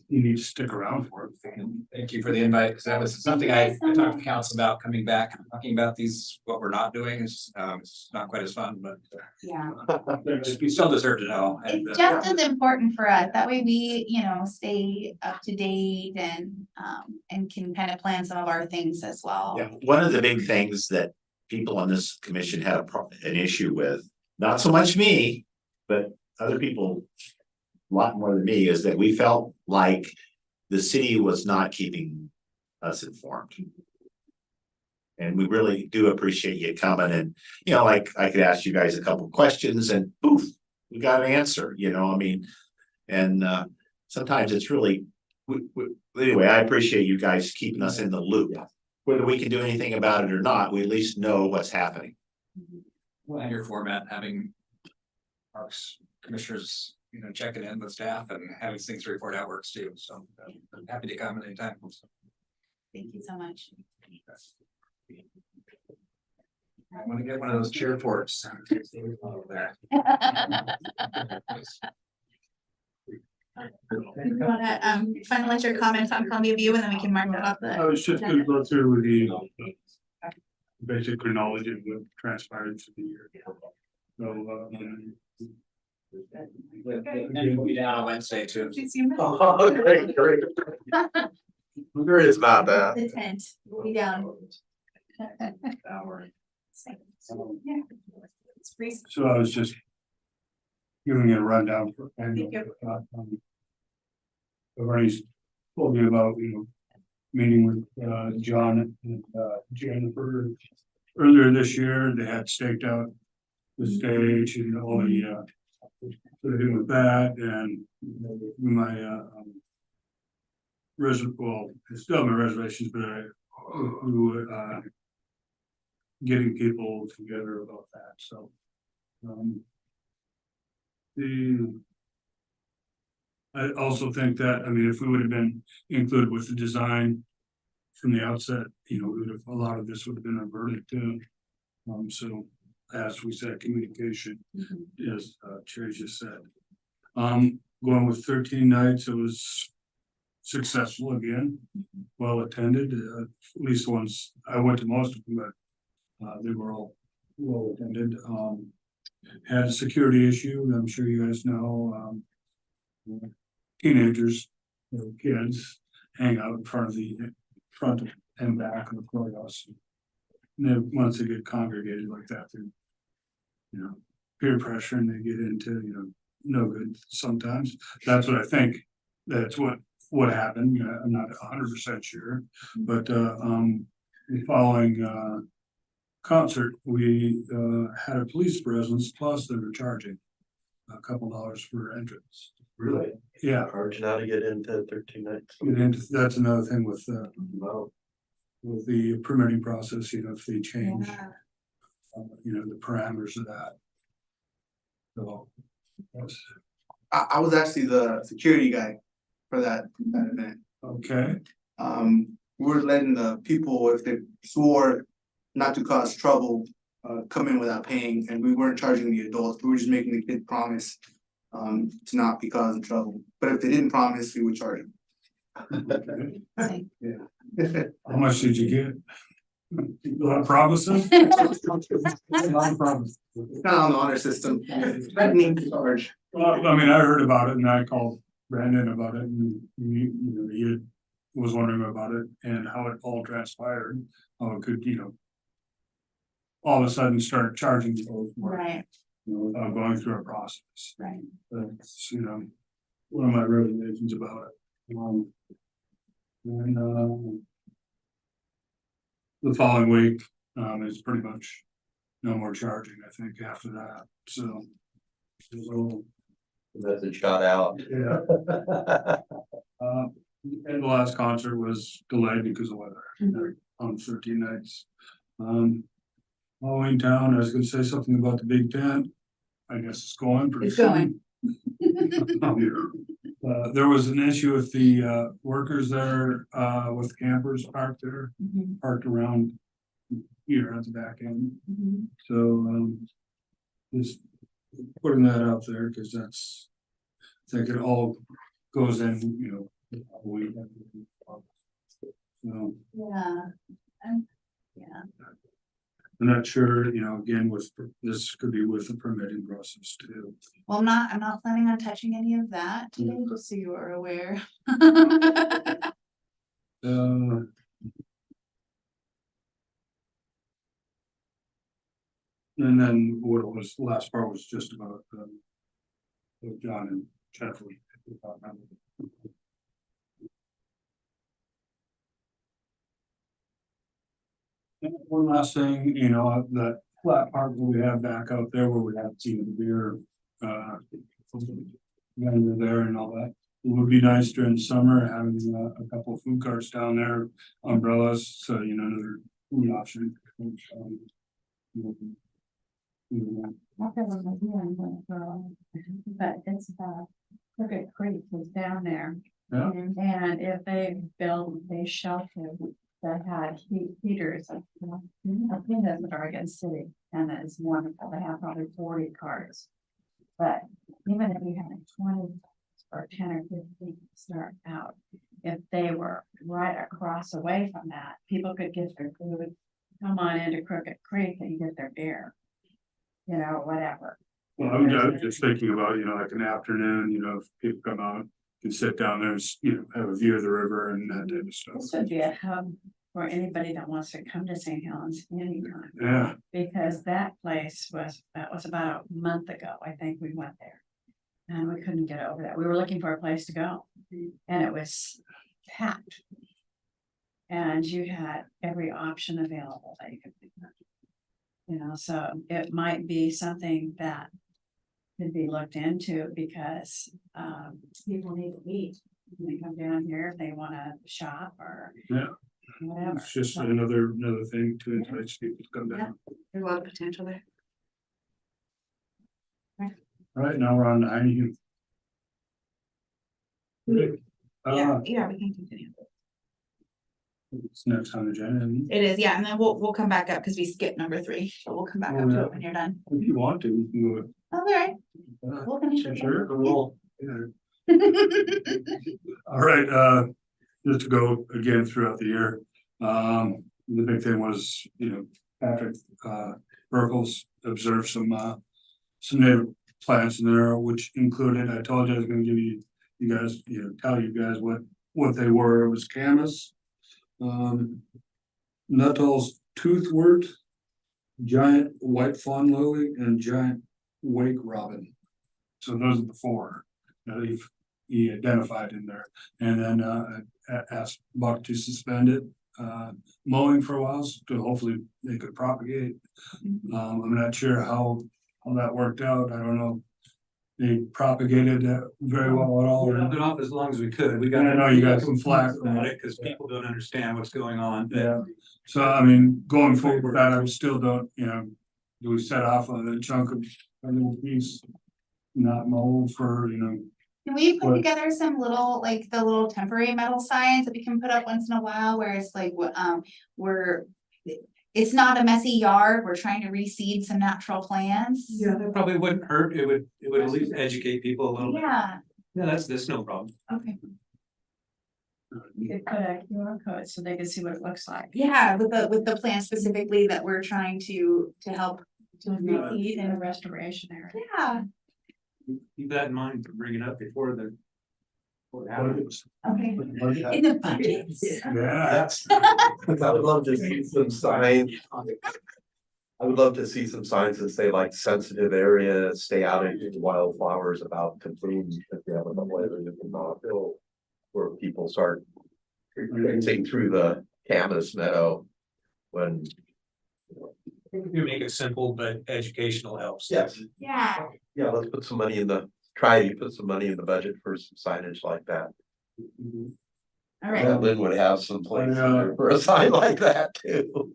you need to stick around for. Thank you for the invite, because that was something I talked to council about coming back, and talking about these, what we're not doing is, it's not quite as fun, but. Yeah. We still deserve to know. and, It's just as important for us. That way we, stay up to date and can kind of plan some of our things as well. yeah, one of the big things that people on this commission had an issue with, not so much me, but other people. A lot more than me, is that we felt like the city was not keeping us informed. And we really do appreciate you coming and, like I could ask you guys a couple questions and poof, we got an answer, I mean. And sometimes it's really, anyway, I appreciate you guys keeping us in the loop. Whether we can do anything about it or not, we at least know what's happening. Well, and your format, having parks commissioners, checking in with staff and having things to report out works too, so I'm happy to come at any time. Thank you so much. I want to get one of those cheer reports. There. You wanna finalize your comments on Columbia View and then we can mark it off I the. was just gonna go through with the basic chronology of what transpired through the year. So, And we'll be down on Wednesday too. Oh, great. I'm curious about that. The tent will be down. Yeah. It's free. so I was just giving you a rundown for. Thank you. I've already told you about, meeting with John and Jennifer earlier this year. They had staked out the stage and all the they're doing with that, and my still my reservations, but getting people together about that, so I also think that, if we would have been included with the design from the outset, a lot of this would have been averted too. So as we said, communication, as Chair just said. Going with 13 nights, it was successful again, well attended, at least once. I went to most of them, but they were all well attended. Had a security issue, I'm sure you guys know. Teenagers, kids hang out in front and back of the courthouse. And then once they get congregated like that, they're, peer pressure, and they get into, no good sometimes. That's what I think. That's what happened. I'm not 100% sure, but the following concert, we had a police presence, plus they were charging a couple dollars for entrance. Really? Yeah. Hard now to get into 13 nights. And that's another thing with the permitting process, if they change, the parameters of that. So. That's I was actually the security guy for that event. okay. We were letting the people, if they swore not to cause trouble, come in without paying, and we weren't charging the adults. We were just making the kids promise to not be causing trouble. But if they didn't promise, we would charge them. Yeah. How much did you get? A lot of promises? A lot of promises. It's kind of on the honor system. Threatening to charge. Well, I heard about it and I called Brandon about it, and he was wondering about it and how it all transpired. How it could, all of a sudden start charging people more. Right. Without going through a process. Right. That's, one of my reservations about it. And the following week, It's pretty much no more charging, I think, after that, so. So, Message got out. yeah, and the last concert was delayed because of weather on 13 nights. Halloween Town, I was gonna say something about the big tent. I guess it's going pretty It's soon. going. There was an issue with the workers there, with campers parked there, Mhm, parked around here at the back end. mhm. So, just putting that out there, cause that's, I think it all goes in, we. So, Yeah. Yeah, I'm not sure, again, with, this could be with the permitting process too. well, I'm not planning on touching any of that today, just so you are aware. Uh. And then what it was, the last part was just about, with John and Jennifer. And one last thing, that flat part that we have back out there where we have seen the beer, vendor there and all that. It would be nice during the summer having a couple of food carts down there, umbrellas, so another food option. Not that I'm again, but it's Crooked Creek was down there. Yeah. And if they build a shelter that had heaters, I think that's in Oregon City, and it's wonderful, they have probably 40 cars. But even if you had 20 or 10 or 15 start out, if they were right across away from that, people could get their food, come on into Crooked Creek and get their beer. Whatever. Well, I'm just thinking about, like an afternoon, if people come out, can sit down there, have a view of the river and that type of This stuff. would be a hub for anybody that wants to come to St. Helens anytime. Yeah, Because that was about a month ago, I think we went there. And we couldn't get over that. We were looking for a place to go. And it was packed. And you had every option available that you could pick up. So it might be something that could be looked into because people need to eat. They come down here if they wanna shop or yeah, whatever. it's just So- another thing to entice people to come down. there's a lot of potential there. All right, now we're on to Heineken. Okay, Yeah, we can continue. it's next on the agenda, and It is, yeah, and then we'll come back up because we skipped number 3, but we'll come back Oh, up to yeah. it when you're done. if you want to, we can go. Oh, all right, with- we'll finish it. Sure, we'll, yeah. All right, just to go again throughout the year. The big thing was, Patrick, Burkles observed some native plants in there, which included, I told you I was gonna give you guys, tell you guys what they were. It was camas, Nuttall's toothwort, giant white fawn lily, and giant wake robin. So those are the 4 that he identified in there, and then asked Buck to suspend it, mowing for a while, to hopefully they could propagate. I'm not sure how that worked out. I don't know. They propagated very well at all. We held it off as long as we could. We I know you got some flack about it because people don't understand what's going on. but- Yeah, so I mean, going forward with that, I still don't, do we set off a chunk of a little piece? Not mold for, Can we put What? together some little, like the little temporary metal signs that we can put up once in a while where it's like, it's not a messy yard, we're trying to reseed some natural plants. Yeah, that probably wouldn't hurt. It would at least educate people a little bit. Yeah, Yeah, that's no problem. okay, You could put a QR code so they can see what it looks like. yeah, with the plan specifically that we're trying to help. To reseed In a and, restoration area. yeah, Keep that in mind to bring it up before it happens. okay, in the budgets. yeah. I would love to see some signs. I would love to see some signs that say like sensitive area, stay out of the wildflowers about to bloom. If you have enough weather, you can not build. Where people start racing through the Camas meadow when You make it simple, but educational helps. Yes, Yeah. yeah, let's put some money in the, try to put some money in the budget for some signage like that. All right. Lynn would have some place Yeah. for a sign like that too.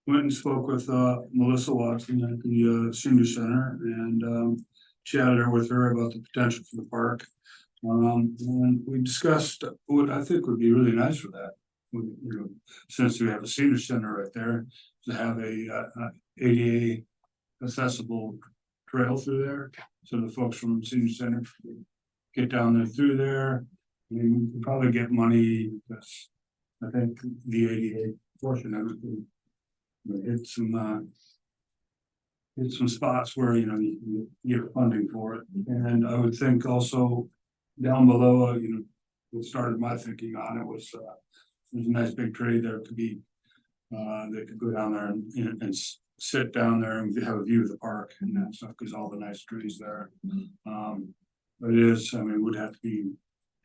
Went and spoke with Melissa Watson at the senior center and chatted with her about the potential for the park. And we discussed what I think would be really nice for that. You know, since we have a senior center right there, to have a ADA accessible trail through there. So the folks from the senior center get down there through there. I mean, we could probably get money because I think the ADA portion of it would hit some spots where, you know, you get funding for it. And I would think also down below, you know, what started my thinking on it was, there's a nice big tree there could be, they could go down there and sit down there and have a view of the park and that stuff, because all the nice trees there. But it is, I mean, it would have to be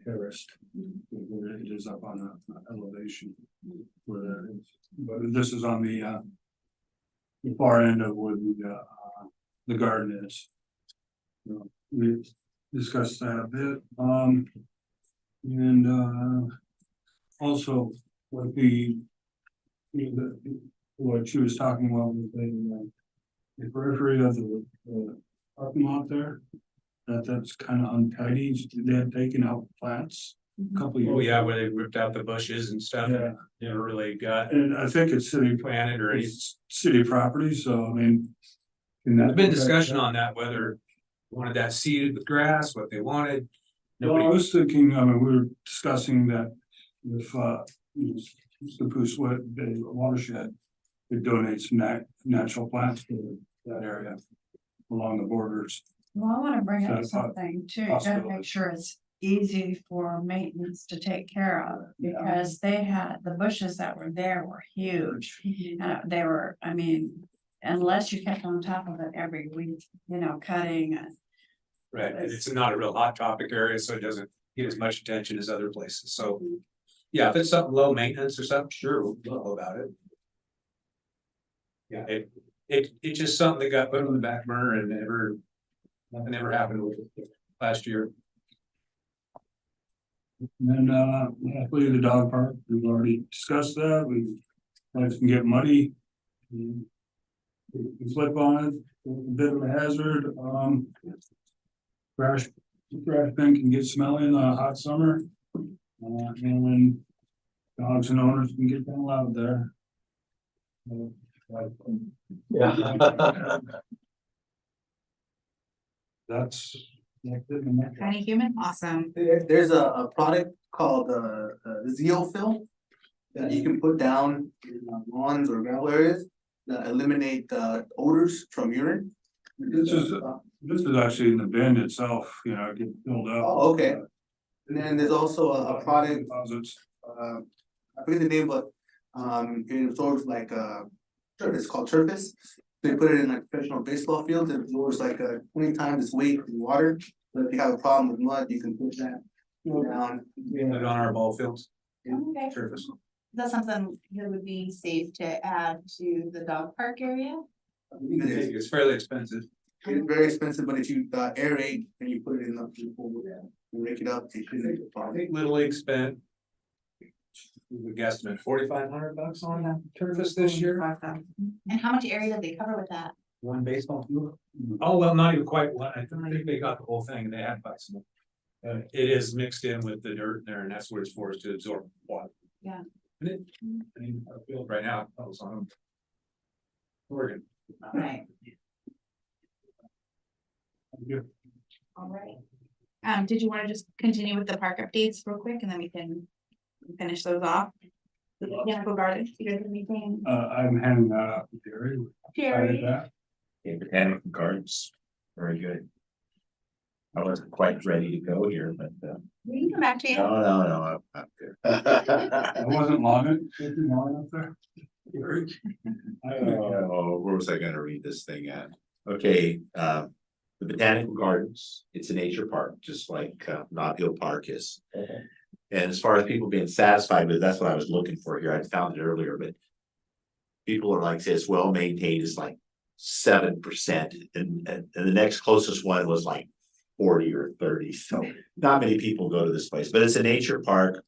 terraced. It is up on an elevation where that is, but this is on the far end of where the garden is. So we discussed that a bit, and also what what she was talking about was the periphery of the parking lot there. That's kind of untidy. They had taken out plants a couple years. Oh, yeah, where they ripped out the bushes and stuff. Yeah. Never really got And I think it's city planted or any. It's city property, so I mean. There's been discussion on that, whether wanted that seeded with grass, what they wanted. Well, I was thinking, I mean, we were discussing that if the Spruce Bay watershed could donate some natural plants to that area along the borders. Well, I wanna bring up So, something too, you gotta possibility. make sure it's easy for maintenance to take care of. Yeah. Because they had, the bushes that were there were huge, they were, I mean, unless you kept on top of it every week, you know, cutting and. Right, and it's not a real hot topic area, so it doesn't get as much attention as other places, so. Yeah, if it's something low maintenance or something, sure, we'll know about it. Yeah, it's just something that got put on the back burner and nothing ever happened with it last year. And then, luckily the dog park, we've already discussed that, can get muddy. We flip on it, a bit of a hazard, trash bin can get smelly in the hot summer. And when dogs and owners can get down loud there. Yeah. That's. Tiny human, awesome. There's a product called Zeofill that you can put down in lawns or gravel areas that eliminate odors from urine. This is actually in the bin itself, you know, it gets filled up. Oh, okay. And then there's also a product, Deposits. I forget the name, but it absorbs like it's called Turpus. They put it in like professional baseball fields, it absorbs like 20 times its weight in water. So if you have a problem with mud, you can put that down. Put it on our ball fields. Okay. Surface. That's something that would be safe to add to the dog park area. It's fairly expensive. It's very expensive, but if you aerate and you put it in the pool, and rake it up, it shouldn't make a I problem. think Little League spent. We guesstimate $4,500 on that turf this year. And how much area did they cover with that? One baseball field? Oh, well, not even quite one. I think they got the whole thing. They had like some. It is mixed in with the dirt there and that's where it's forced to absorb water. Yeah. And I mean, our field right now, I was on Oregon. Right. All right. Did you want to just continue with the park updates real quick and then we can finish those off? The Botanical Gardens, you guys have anything? I'm handing that out to Jerry. Jerry? Botanical Gardens, very good. I wasn't quite ready to go here, but We can come back to you. no, I'm good. It wasn't long up there. Jerry? Oh, where was I gonna read this thing at? Okay, the Botanical Gardens, it's a nature park, just like Nob Hill Park is. And as far as people being satisfied with, that's what I was looking for here. I found it earlier, but people are like, it's well maintained, is like 7%, and the next closest one was like 40 or 30. So not many people go to this place, but it's a nature park.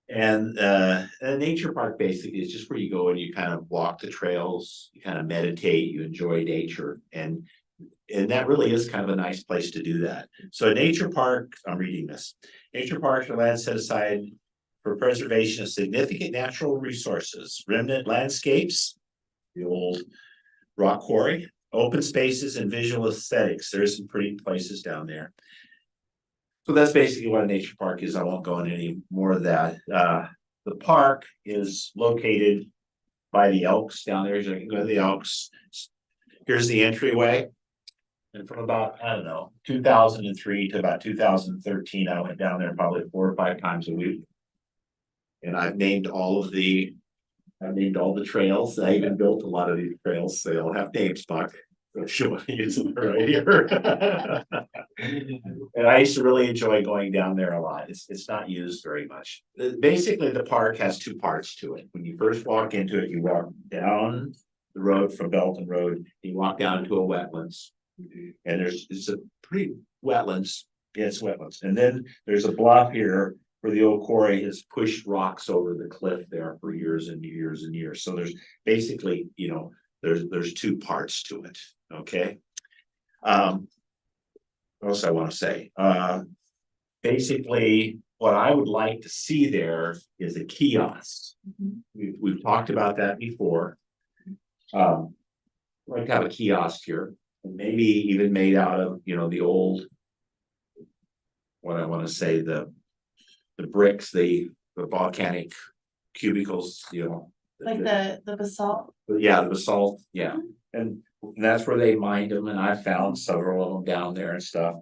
And a nature park basically is just where you go and you kind of walk the trails, you kind of meditate, you enjoy nature, and that really is kind of a nice place to do that. So a nature park, I'm reading this. Nature parks are land set aside for preservation of significant natural resources, remnant landscapes, the old rock quarry, open spaces, and visual aesthetics. There's some pretty places down there. So that's basically what a nature park is. I won't go into any more of that. The park is located by the Elks down there. You can go to the Elks. Here's the entryway. And from about, I don't know, 2003 to about 2013, I went down there probably 4 or 5 times a week. And I've named all the trails. I even built a lot of these trails, so they'll have names, Buck. I'm sure I use them right here. And I used to really enjoy going down there a lot. It's not used very much. Basically, the park has 2 parts to it. When you first walk into it, you walk down the road from Belton Road, you walk down into a wetlands. And it's a pretty wetlands. Yeah, it's wetlands. And then there's a bluff here where the old quarry has pushed rocks over the cliff there for years and years and years. So there's basically, there's 2 parts to it. Okay. What else I want to say? Basically, what I would like to see there is a kiosk. We've talked about that before. I'd like to have a kiosk here, and maybe even made out of, the old, what I want to say, the bricks, the volcanic cubicles, Like the basalt. Yeah, the basalt, yeah. And that's where they mined them, and I found several of them down there and stuff.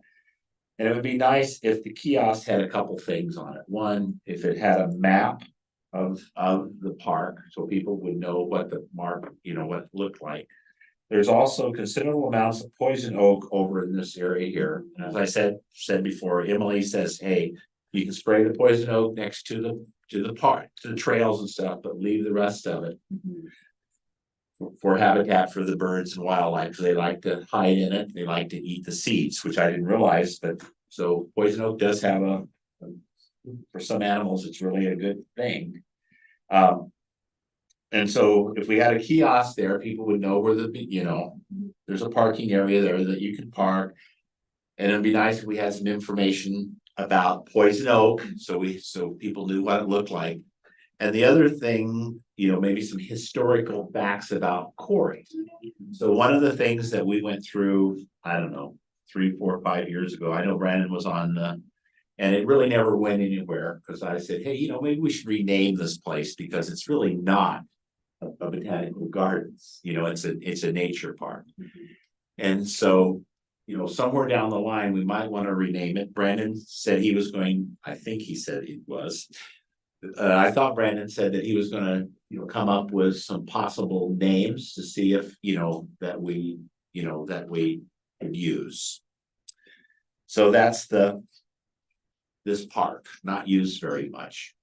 And it would be nice if the kiosk had a couple things on it. One, if it had a map of the park, so people would know what the mark, what it looked like. There's also considerable amounts of poison oak over in this area here. And as I said before, Emily says, hey, you can spray the poison oak next to the park, to the trails and stuff, but leave the rest of it for habitat for the birds and wildlife. They like to hide in it. They like to eat the seeds, which I didn't realize, but so poison oak does have for some animals, it's really a good thing. And so if we had a kiosk there, people would know where there's a parking area there that you can park. And it'd be nice if we had some information about poison oak, so people knew what it looked like. And the other thing, maybe some historical facts about quarry. So one of the things that we went through, I don't know, 3, 4, 5 years ago, I know Brandon was on and it really never went anywhere, because I said, hey, maybe we should rename this place, because it's really not a botanical gardens, it's a nature park. And so, somewhere down the line, we might want to rename it. Brandon said he was going, I think he said he was. I thought Brandon said that he was going to, come up with some possible names to see if, that we could use. So that's this park, not used very much.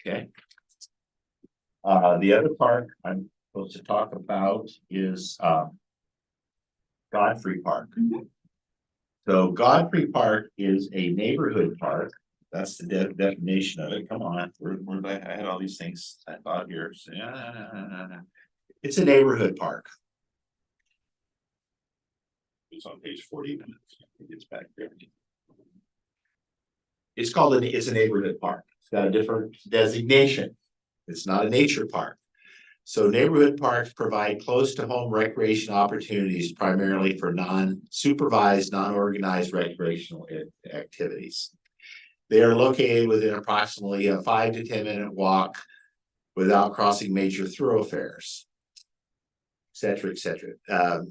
Okay. The other park I'm supposed to talk about is Godfrey Park. So Godfrey Park is a neighborhood park. That's the definition of it. Come on, I had all these things I thought here. So, it's a neighborhood park. It's on page 40 minutes. It's back there. It's called it's a neighborhood park. It's got a different designation. It's not a nature park. So neighborhood parks provide close to home recreation opportunities primarily for non-supervised, non-organized recreational activities. They are located within approximately a 5 to 10 minute walk without crossing major thoroughfares, et cetera, et cetera.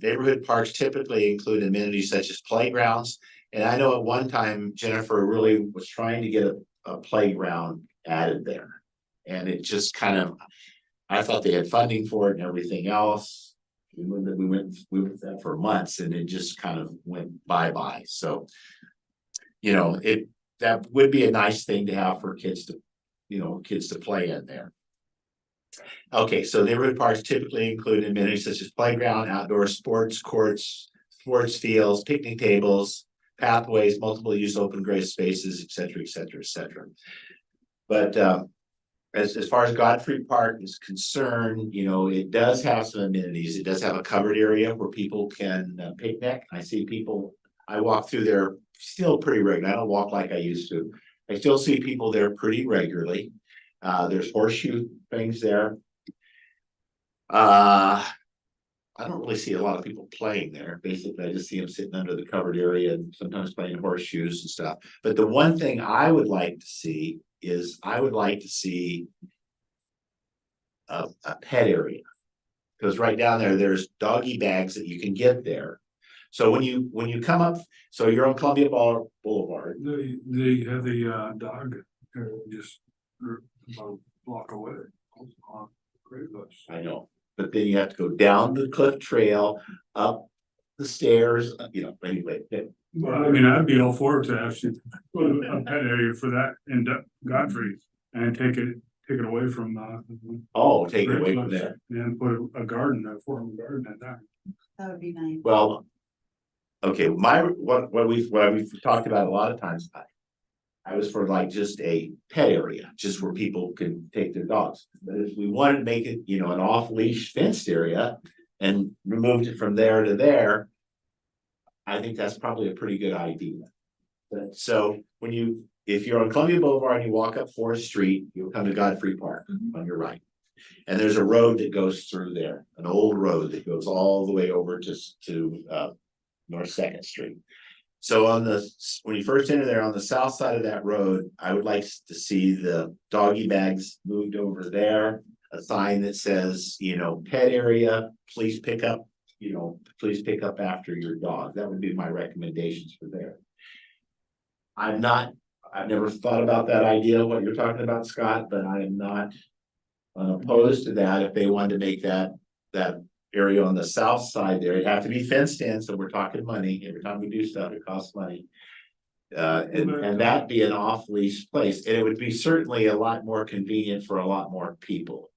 Neighborhood parks typically include amenities such as playgrounds. And I know at one time, Jennifer really was trying to get a playground added there. And it just kind of, I thought they had funding for it and everything else. We went with that for months, and it just kind of went bye-bye. So, that would be a nice thing to have for kids to play in there. Okay, so neighborhood parks typically include amenities such as playground, outdoor sports courts, sports fields, picnic tables, pathways, multiple use open grace spaces, et cetera, et cetera, et cetera. But as far as Godfrey Park is concerned, you know, it does have some amenities. It does have a covered area where people can picnic. I see people, I walk through there still pretty regularly. I don't walk like I used to. I still see people there pretty regularly. There's horseshoe things there. I don't really see a lot of people playing there. Basically, I just see them sitting under the covered area and sometimes playing horseshoes and stuff. But the one thing I would like to see is I would like to see a pet area. Because right down there, there's doggy bags that you can get there. So when you come up, so you're on Columbia Boulevard. They have the dog just about a block away. Great bus. I know, but then you have to go down the cliff trail, up the stairs, you know, anyway. Well, I mean, I'd be all for it to actually put a pet area for that in Godfrey and take it away from Oh, take it away from there. and put a garden, a formal garden at that. That would be nice. Well, okay, what we've talked about a lot of times. I was for like just a pet area, just where people can take their dogs. But if we wanted to make it, you know, an off leash fenced area and removed it from there to there. I think that's probably a pretty good idea. But so if you're on Columbia Boulevard and you walk up Forest Street, you'll come to Godfrey Park on your right. And there's a road that goes through there, an old road that goes all the way over to North Second Street. So when you first enter there on the south side of that road, I would like to see the doggy bags moved over there. A sign that says, you know, pet area, please pick up after your dog. That would be my recommendations for there. I've never thought about that idea, what you're talking about, Scott, but I am not opposed to that. If they wanted to make that area on the south side there, it'd have to be fenced in, so we're talking money. Every time we do stuff, it costs money. And that'd be an off-leash place, and it would be certainly a lot more convenient for a lot more people.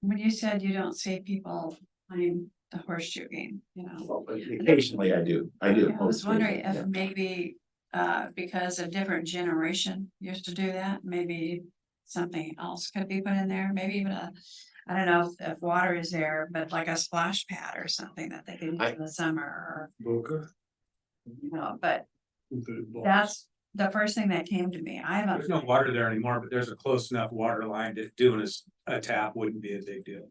When you said you don't see people playing the horseshoe game, you know. Well, occasionally I do. I was wondering if maybe, because a different generation used to do that, maybe something else could be put in there, maybe even I don't know if water is there, but like a splash pad or something that they could use in the summer or. You know, but that's the first thing that came to me. There's no water there anymore, but there's a close enough water line that doing a tap wouldn't be a big deal.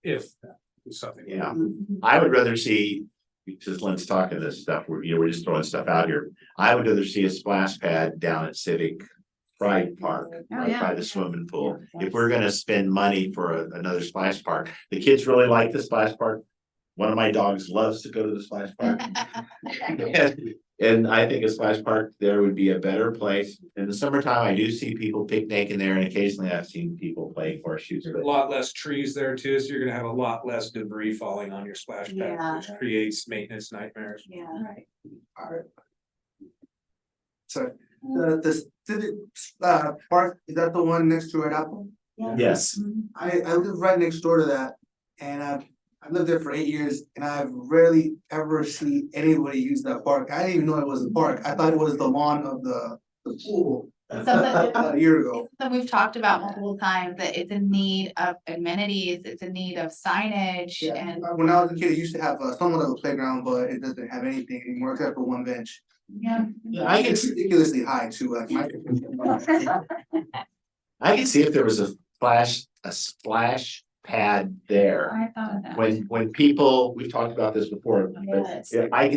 If that was something. Yeah, I would rather see, because Lynn's talking this stuff, we're just throwing stuff out here. I would rather see a splash pad down at Civic Pride Park, right by the swimming pool. If we're gonna spend money for another splash park, the kids really like the splash park. One of my dogs loves to go to the splash park. And I think a splash park there would be a better place. In the summertime, I do see people picnicking there, and occasionally I've seen people playing horseshoes. There's a lot less trees there too, so you're gonna have a lot less debris falling on your splash pad, Yeah. which creates maintenance nightmares. Yeah. Right. Alright. So the civic park, is that the one next to Red Apple? Yes, I live right next door to that, and I've lived there for 8 years, and I've rarely ever seen anybody use that park. I didn't even know it was a park. I thought it was the lawn of the pool a year ago. Something we've talked about multiple times, that it's in need of amenities, it's in need of signage and. When I was a kid, it used to have somewhat of a playground, but it doesn't have anything anymore except for one bench. Yeah. yeah, I It's ridiculously high too, like my. can see if there was a splash pad there. I thought of that. When people, we've talked about this before, but Yes. yeah, I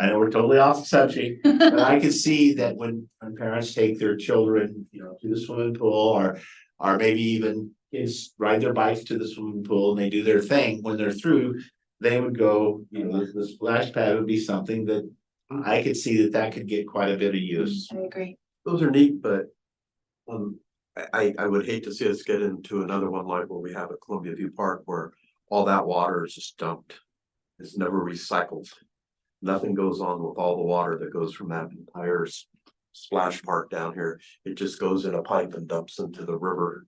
know we're totally off the subject, but I can see that when parents take their children, you know, to the swimming pool, or maybe even kids ride their bikes to the swimming pool and they do their thing, when they're through, they would go, you know, the splash pad would be something that I could see that could get quite a bit of use. I agree. Those are neat, but I would hate to see us get into another one like what we have at Columbia View Park, where all that water is just dumped. It's never recycled. Nothing goes on with all the water that goes from that entire splash park down here. It just goes in a pipe and dumps into the river.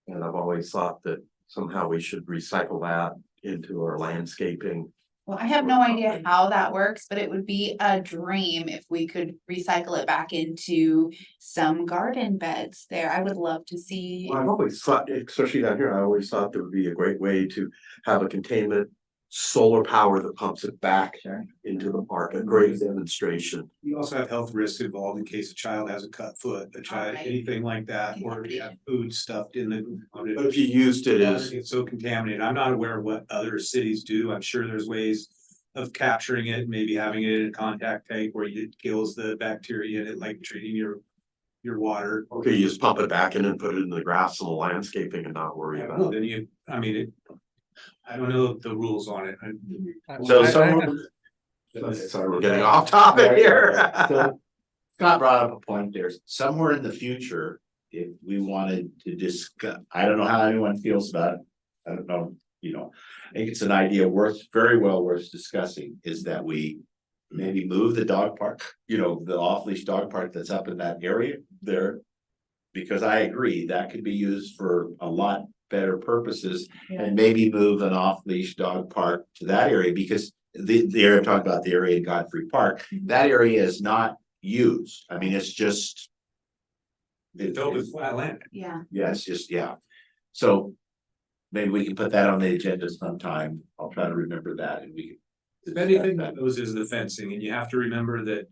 And I've always thought that somehow we should recycle that into our landscaping. Well, I have no idea how that works, but it would be a dream if we could recycle it back into some garden beds there. I would love to see. I've always thought, especially down here, I always thought there would be a great way to have a containment solar power that pumps it back into the park, a great demonstration. You also have health risks involved in case a child has a cut foot, a child, Right. anything like that, or you have food stuffed in the. But if you used it as, It's so contaminated. I'm not aware of what other cities do. I'm sure there's ways of capturing it, maybe having it in a contact tank where it kills the bacteria in it, like treating your water. okay, you just pump it back in and put it in the grass and the landscaping and not worry about Well, it. then you, I mean, I don't know the rules on it. So someone. Sorry, we're getting off topic here. So Scott brought up a point there, somewhere in the future, if we wanted to discuss, I don't know how anyone feels about it. I don't know, I think it's an idea very well worth discussing, is that we maybe move the dog park, the off-leash dog park that's up in that area there. Because I agree, that could be used for a lot better purposes, and maybe move an off-leash dog park to that area, because the area I'm talking about, the area in Godfrey Park, that area is not used. I mean, it's just. It's filled with flat land. Yeah. Yeah, it's just, yeah. So maybe we can put that on the agenda sometime. I'll try to remember that, and we can. If anything that goes is the fencing, and you have to remember that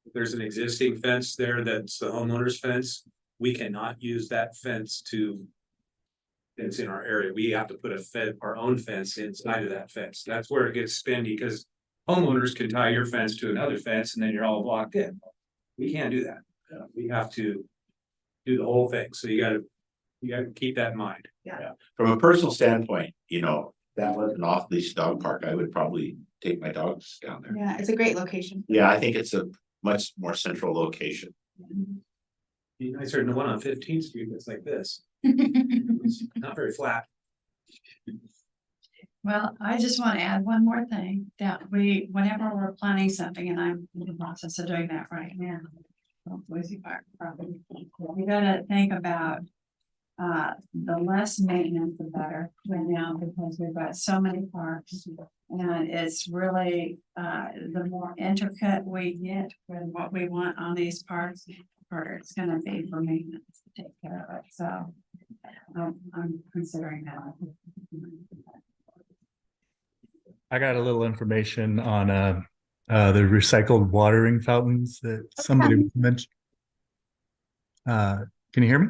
if there's an existing fence there, that's the homeowner's fence. We cannot use that fence to fence in our area. We have to put our own fence inside of that fence. That's where it gets spendy, because homeowners can tie your fence to another fence and then you're all blocked in. We can't do that. We have to do the whole thing. So you gotta keep that in mind. From a personal standpoint, that was an off-leash dog park. I would probably take my dogs down there. Yeah, it's a great location. Yeah, I think it's a much more central location. Be nicer than the one on 15th Street that's like this. It's not very flat. Well, I just want to add one more thing, that whenever we're planning something, and I'm in the process of doing that right now. Boise Park property, we gotta think about the less maintenance, the better right now, because we've got so many parks. And it's really, the more intricate we get with what we want on these parks, harder it's gonna be for maintenance to take care of it, so. I'm considering that. I got a little information on the recycled watering fountains that somebody mentioned. Can you hear me?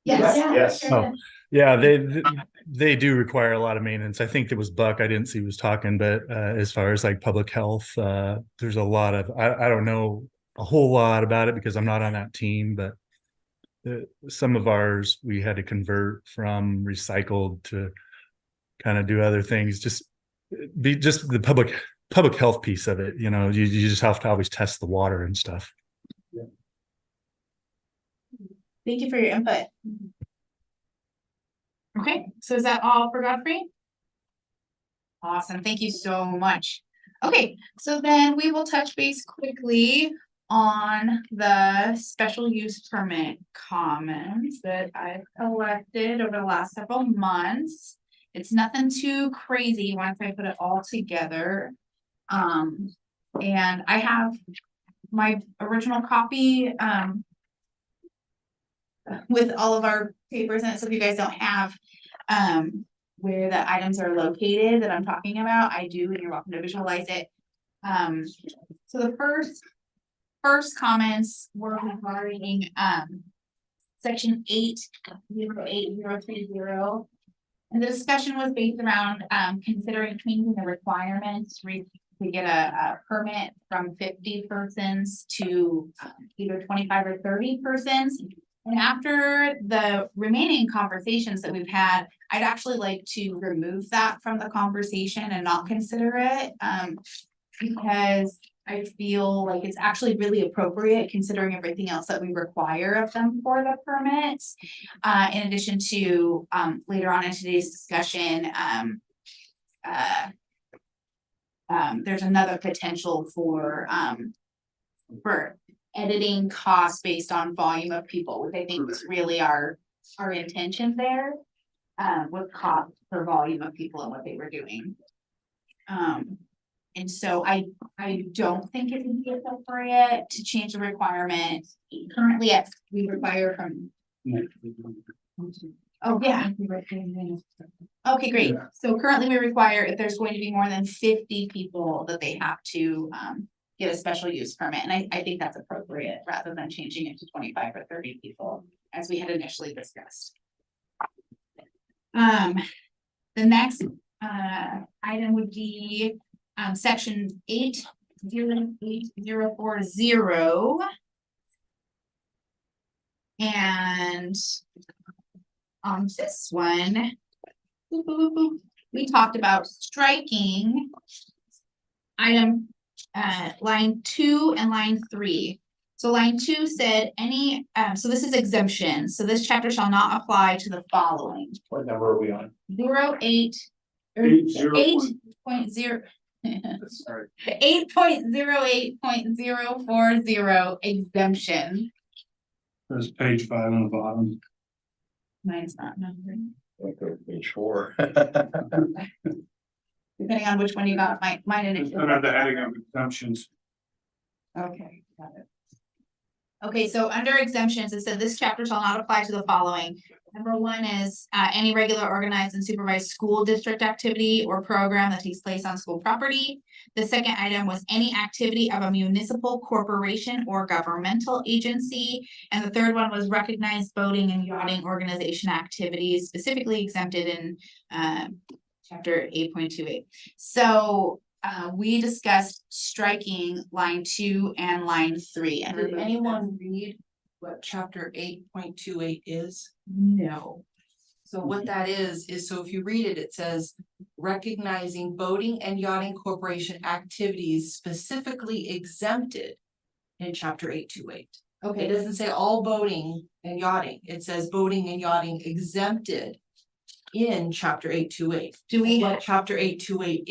Yes. Oh, yeah, they do require a lot of maintenance. I think it was Buck. I didn't see who was talking, but as far as like public health, there's a lot of, I don't know a whole lot about it because I'm not on that team, but some of ours we had to convert from recycled to kind of do other things. Just the public health piece of it. You just have to always test the water and stuff. Thank you for your input. Okay, so is that all for Godfrey? Awesome, thank you so much. Okay, so then we will touch base quickly on the special use permit comments that I've collected over the last several months. It's nothing too crazy once I put it all together. And I have my original copy, with all of our papers in it, so if you guys don't have where the items are located that I'm talking about, I do, and you're welcome to visualize it. So the first comments were regarding section 80830, and the discussion was based around considering changing the requirements to get a permit from 50 persons to either 25 or 30 persons. And after the remaining conversations that we've had, I'd actually like to remove that from the conversation and not consider it. Because I feel like it's actually really appropriate considering everything else that we require of them for the permits. In addition to later on in today's discussion, there's another potential for editing costs based on volume of people, which I think was really our our intention there. With cost per volume of people and what they were doing. And so I don't think it would be appropriate to change the requirement. Currently, we require from, oh, yeah. Okay, great. So currently we require if there's going to be more than 50 people that they have to get a special use permit. And I think that's appropriate rather than changing it to 25 or 30 people as we had initially discussed. The next item would be section 80840. And on this one, we talked about striking item line 2 and line 3. So line 2 said any, so this is exemption. So this chapter shall not apply to the following. What number are we on? 08 or 8.0. Sorry. 8.08.040 exemption. There's page 5 on the bottom. Mine's not numbered. Okay, page 4. Depending on which one you got, mine initially. Under the heading of exemptions. Okay, got it. Okay, so under exemptions, it said this chapter shall not apply to the following. Number 1 is any regular organized and supervised school district activity or program that takes place on school property. The second item was any activity of a municipal corporation or governmental agency. And the third one was recognized boating and yachting organization activities specifically exempted in chapter 8.28. So we discussed striking line 2 and line 3. And Did anyone read what chapter 8.28 is? No. So what that is so if you read it, it says recognizing boating and yachting corporation activities specifically exempted in chapter 828. It Okay, doesn't say all boating and yachting. It says boating and yachting exempted in chapter 828. do we, What chapter 828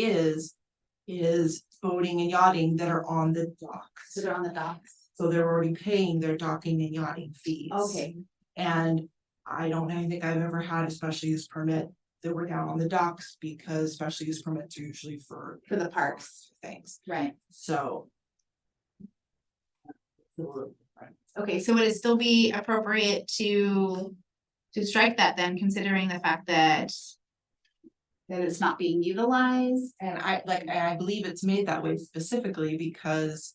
is boating and yachting that are on the docks. so they're on the docks? So they're already paying their docking and yachting fees. Okay, And I don't think I've ever had a special use permit that were down on the docks because special use permits are usually for for the parks, things. right? So. Okay, so would it still be appropriate to strike that then, considering the fact that it's not being utilized? And I believe it's made that way specifically because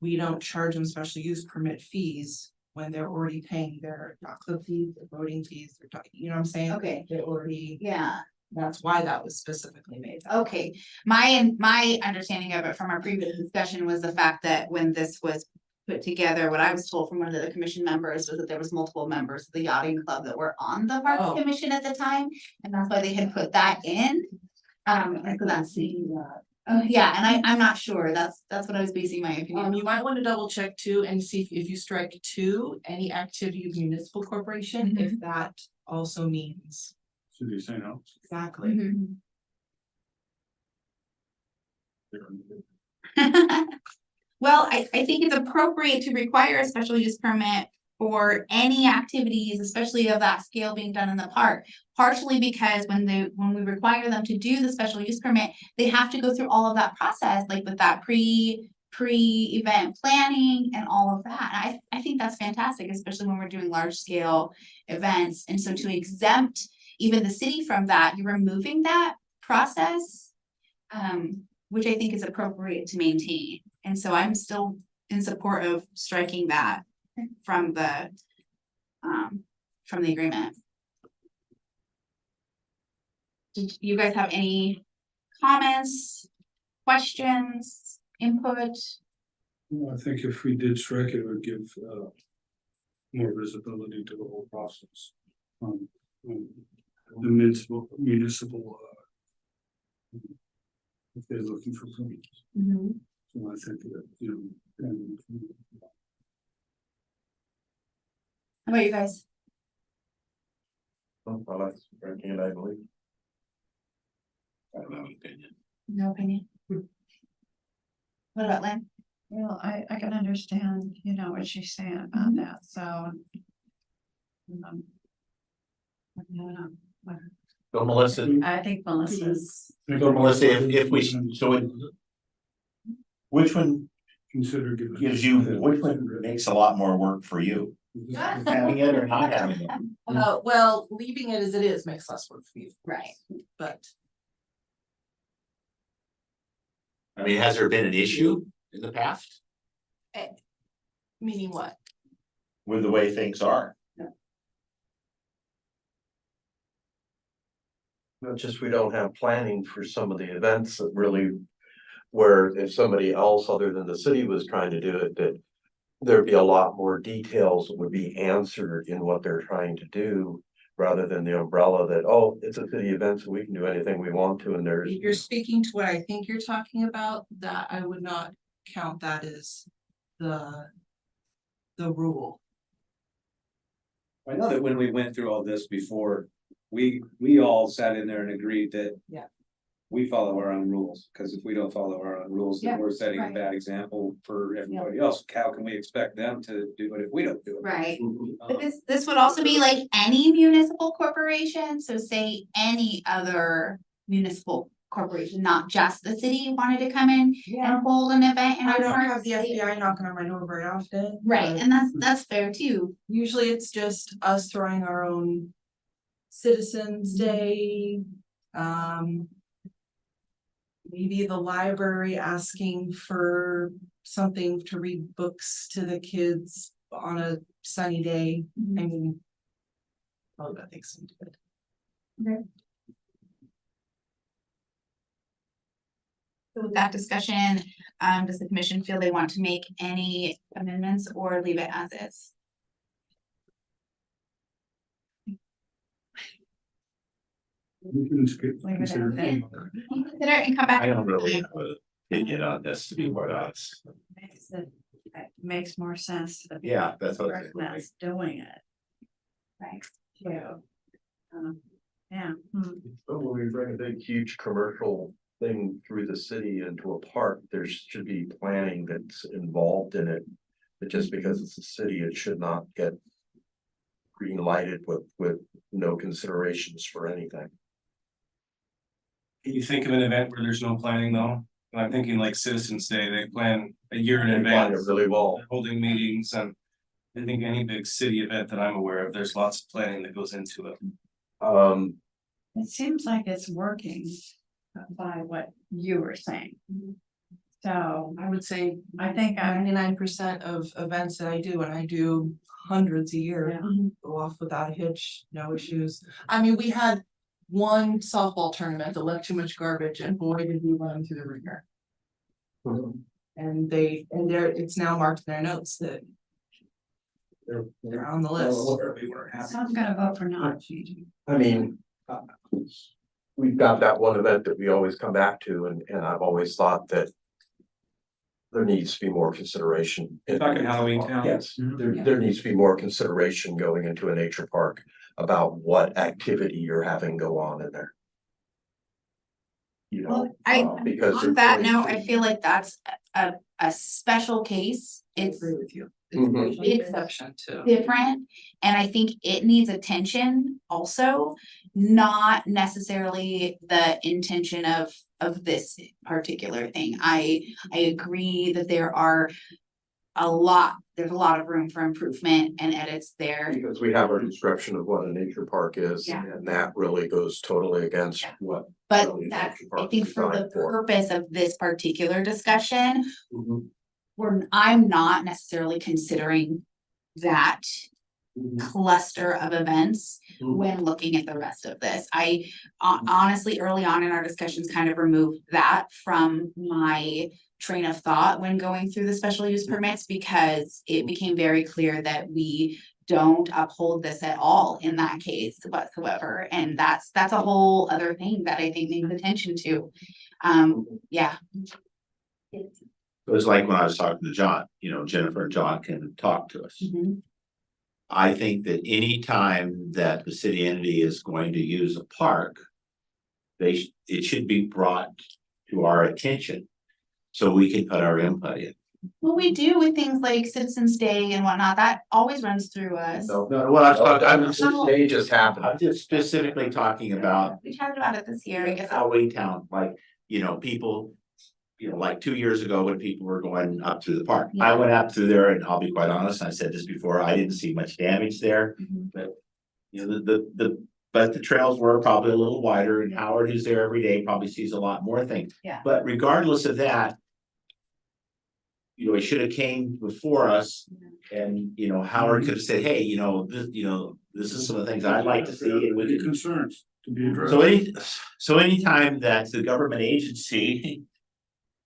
we don't charge them special use permit fees when they're already paying their dock club fees, their boating fees, you know what I'm saying? Okay, They're already, yeah, that's why that was specifically made. okay. My understanding of it from our previous discussion was the fact that when this was put together, what I was told from one of the commission members was that there was multiple members of the yachting club that were on the park Oh. commission at the time, and that's why they had put that in. And so that's yeah, and I'm not sure, that's what I was basing my opinion. You might want to double check too and see if you strike 2, any activity of municipal corporation, if that also means. Should you say no? Exactly. Mhm. Well, I think it's appropriate to require a special use permit for any activities, especially of that scale being done in the park. Partially because when we require them to do the special use permit, they have to go through all of that process, like with that pre-event planning and all of that. And I think that's fantastic, especially when we're doing large scale events. And so to exempt even the city from that, you're removing that process, which I think is appropriate to maintain. And so I'm still in support of striking that from the agreement. Did you guys have any comments, questions, input? Well, I think if we did strike it, it would give more visibility to the whole process. The municipal if they're looking for permits. So I think that, you know. How about you guys? I like drinking it, I believe. I don't have an opinion. No opinion. What about Lynn? Well, I can understand, what she's saying about that, so. So Melissa, I think Melissa's. so Melissa, if we, so it, which one Consider giving. gives you, which one makes a lot more work for you? Having it or not having it? Well, leaving it as it is makes less work for you. Right. But I mean, has there been an issue in the past meaning what? with the way things are? Not just we don't have planning for some of the events that really. Where if somebody else other than the city was trying to do it, that. There'd be a lot more details that would be answered in what they're trying to do. Rather than the umbrella that, oh, it's a city event, so we can do anything we want to, and there's. If you're speaking to what I think you're talking about, that I would not count that as the rule. I know that when we went through all this before, we all sat in there and agreed that. Yeah. We follow our own rules, because if we don't follow our own rules, then Yeah, we're setting a right. bad example for everybody else. How can we expect them to do it if we don't do it? Right. Um, But this would also be like any municipal corporation, so say any other municipal corporation, not just the city wanted to come in and hold an event in I our don't park. have the FBI knocking on my door very often. Right, but and that's fair too. Usually it's just us throwing our own Citizens Day, maybe the library asking for something to read books to the kids on a sunny day. I mean. All that things seem good. So with that discussion, does the commission feel they want to make any amendments or leave it as is? We can Leave it as consider. is. Consider it and come back. I don't really have an opinion on this, to be quite honest. It makes more sense to the. Yeah, that's what. person that's doing it. Right. Too. Yeah. But when we bring a big, huge commercial thing through the city into a park, there should be planning that's involved in it. But just because it's a city, it should not get green lighted with no considerations for anything. Can you think of an event where there's no planning though? And I'm thinking like Citizens Day, they plan a year in They plan it advance. really well. They're holding meetings, and I think any big city event that I'm aware of, there's lots of planning that goes into it. It seems like it's working by what you were saying. So I would say I think I, 99% of events that I do, and I do hundreds a year, yeah, go off without a hitch, no issues. I mean, we had one softball tournament that left too much garbage, and boy, did we run them through the ringer. And it's now marked in their notes that they're on the list. so I'm gonna vote for not changing. I mean, we've got that one event that we always come back to, and I've always thought that there needs to be more consideration. Talking Halloween Town. Yes, there needs to be more consideration going into a nature park about what activity you're having go on in there. You know, Well, I, because on it's that really- note, I feel like that's a special case. It's Agree with you. Mhm. It's an exception too. different, and I think it needs attention also, not necessarily the intention of this particular thing. I agree that there's a lot of room for improvement and edits there. Because we have our description of what a nature park is, Yeah. and that really goes totally against Yeah. what. But really that's, nature I parks think are for the designed for. purpose of this particular discussion, Mhm. I'm not necessarily considering that Mhm. cluster of events Mhm. when looking at the rest of this. I honestly, early on in our discussions, kind of removed that from my train of thought when going through the special use permits, because it became very clear that we don't uphold this at all in that case whatsoever, and that's a whole other thing that I think needs attention to. Yeah. It was like when I was talking to John, you know, Jennifer and John can talk to us. Mhm. I think that any time that the city entity is going to use a park, it should be brought to our attention so we can put our input in. What we do with things like Citizens Day and whatnot, that always runs through us. No, No, what I'm They just happened. I'm just specifically talking about We talked about it this year, I guess. how Waytown, like, you know, people. You know, like 2 years ago when people were going up through the park, I went out through there and I'll be quite honest, I said this before, I didn't see much damage there. Mhm. But, you know, but the trails were probably a little wider and Howard, who's there every day, probably sees a lot more things. Yeah. But regardless of that. You know, he should have came before us and, you know, Howard could have said, hey, you know, this is some of the things I'd like to see and we Any could. concerns to be addressed. So anytime that the government agency.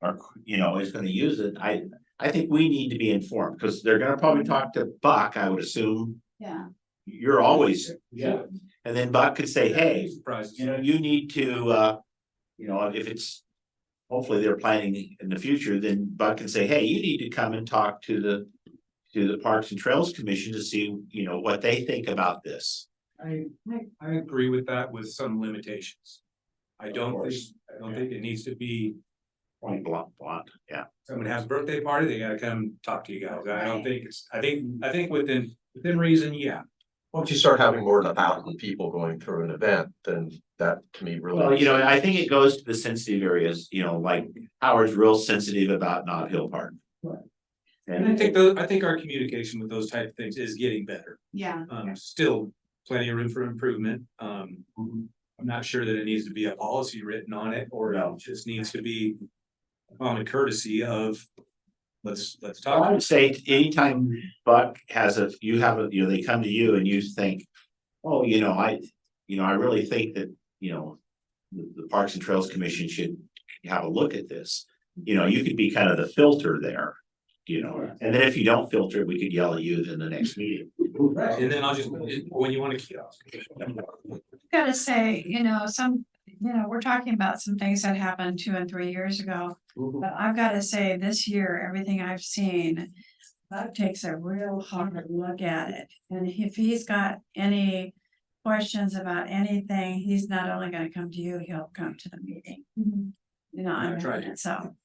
Or, you know, is gonna use it, I think we need to be informed, because they're gonna probably talk to Buck, I would assume. Yeah. You're always, yeah, and then Buck could say, hey, Surprises. you know, you need to, you know, if it's. Hopefully they're planning in the future, then Buck can say, hey, you need to come and talk to the Parks and Trails Commission to see, you know, what they think about this. I agree with that with some limitations. I don't think it needs to be, Point blank, yeah. someone has a birthday party, they gotta come talk to you guys. I don't think it's, I think within reason, yeah. Once you start having more than 1,000 people going through an event, then that to me really. Well, you know, I think it goes to the sensitive areas, you know, like Howard's real sensitive about Knott Hill Park. And I think our communication with those type of things is getting better. Yeah. Still plenty of room for improvement. I'm not sure that it needs to be a policy written on it, or it just needs to be common courtesy of, let's talk. I would say anytime Buck has you know, they come to you and you think, oh, you know, I really think that, you know, the Parks and Trails Commission should have a look at this. You know, you could be kind of the filter there, you know, and then if you don't filter it, we could yell at you in the next meeting. Right, and then I'll just, when you want to kiosk. Gotta say, you know, we're talking about some things that happened 2 and 3 years ago. But I've gotta say, this year, everything I've seen, Buck takes a real hard look at it. And if he's got any questions about anything, he's not only gonna come to you, he'll come to the meeting. You know, I That's right. mean, so.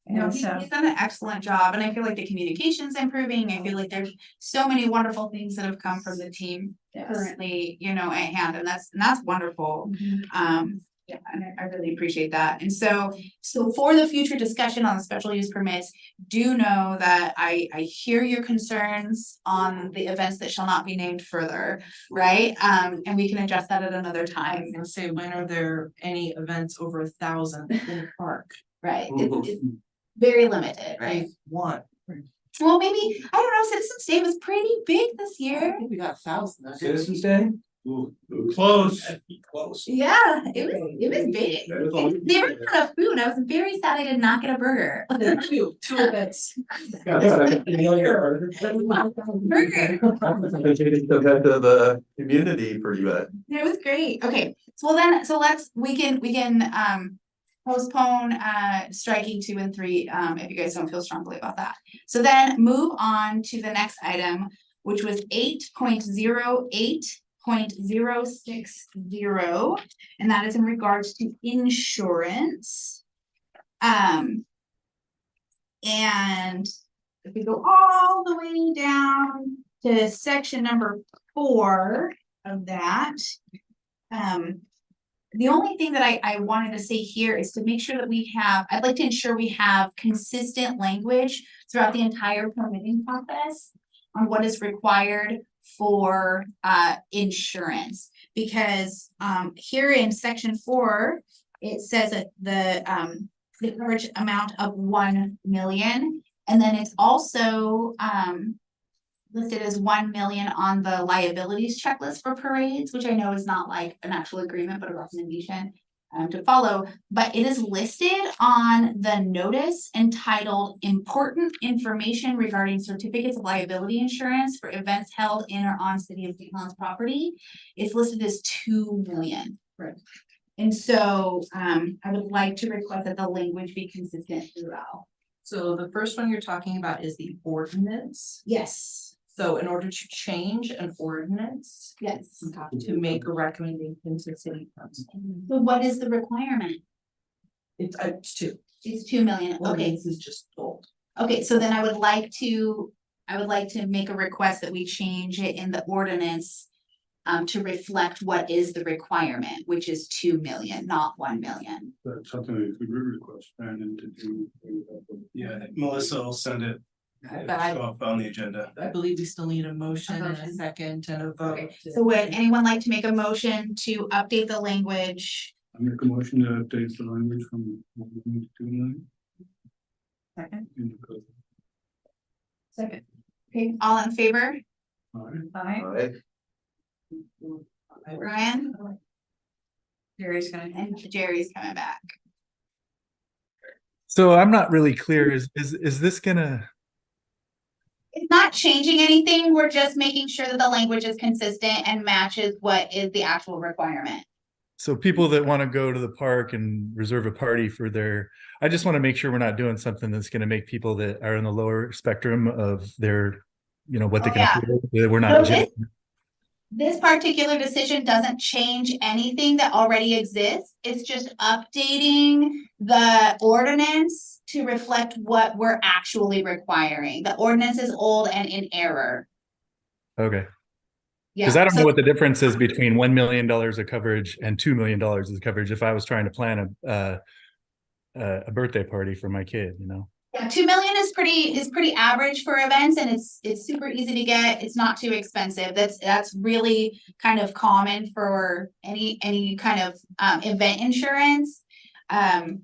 No, And he's so, done an excellent job, and I feel like the communication's improving. I feel like there's so many wonderful things that have come from the team yes. currently, you know, at hand, and that's wonderful. Yeah, and I really appreciate that. And so for the future discussion on the special use permits, do know that I hear your concerns on the events that shall not be named further, right? And we can address that at another time. gonna say, when are there any events over 1,000 in the park? Right, it's very limited, right? One. Well, maybe, I don't know, Citizens Day was pretty big this I year. think we got 1,000. Citizens Day? Ooh, close. Close. Yeah, it was big. And they ran out of food. I was very sad I did not get a burger. Two events. Burger. The community for you. It was great. Okay, so we can postpone striking 2 and 3 if you guys don't feel strongly about that. So then move on to the next item, which was 8.08.060, and that is in regards to insurance. And if we go all the way down to section number 4 of that, the only thing that I wanted to say here is to make sure that I'd like to ensure we have consistent language throughout the entire permitting process on what is required for insurance. Because here in section 4, it says that the coverage amount of 1 million, and then it's also listed as 1 million on the liabilities checklist for parades, which I know is not like an actual agreement, but a recommendation to follow. But it is listed on the notice entitled "Important Information Regarding Certificates of Liability Insurance for Events Held in or on City of St. Helens property." It's listed as 2 million. Right. And so I would like to request that the language be consistent throughout. So the first one you're talking about is the ordinance. Yes. So in order to change an ordinance, Yes. you have to make a recommendation to city council. So what is the requirement? It's 2. It's 2 million. Okay. Ordinance is just told. Okay, so then I would like to make a request that we change it in the ordinance. To reflect what is the requirement, which is 2 million, not 1 million. That's something we could request Brandon to do. Yeah, Melissa will send it. But I- Show up on the agenda. I believe we still need a motion and a motion. second and a vote. So would anyone like to make a motion to update the language? I make a motion to update the language from 1 million to 2 million. Second. in the code. Second. Okay, all in favor? All right. Aye. Ryan? Jerry's gonna. And Jerry's coming back. So I'm not really clear, is this gonna, It's not changing anything, we're just making sure that the language is consistent and matches what is the actual requirement. so people that want to go to the park and reserve a party for their, I just want to make sure we're not doing something that's gonna make people that are in the lower spectrum of their, you know, what they Oh, can yeah. afford, that we're not. So this particular decision doesn't change anything that already exists. It's just updating the ordinance to reflect what we're actually requiring. The ordinance is old and in error. Okay, Yeah, because I don't know so- what the difference is between $1 million of coverage and $2 million of coverage if I was trying to plan a birthday party for my kid, you know? Yeah, 2 million is pretty average for events and it's super easy to get. It's not too expensive. That's really kind of common for any kind of event insurance. And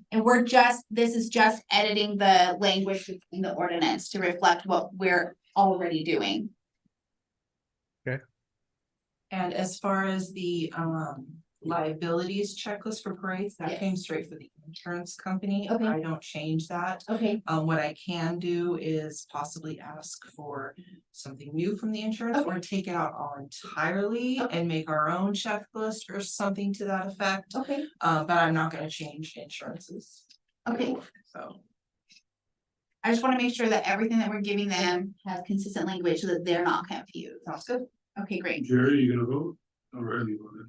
this is just editing the language in the ordinance to reflect what we're already doing. And as far as the liabilities checklist for parades, that Yes. came straight from the insurance company. Okay. I don't change that. Okay. What I can do is possibly ask for something new from the insurance or take it out all entirely Okay. and make our own checklist or something to that effect. Okay. But I'm not gonna change insurances. Okay. So. I just want to make sure that everything that we're giving them has consistent language so that they're not confused. Sounds good. Okay, great. Jerry, you gonna vote? Already voted.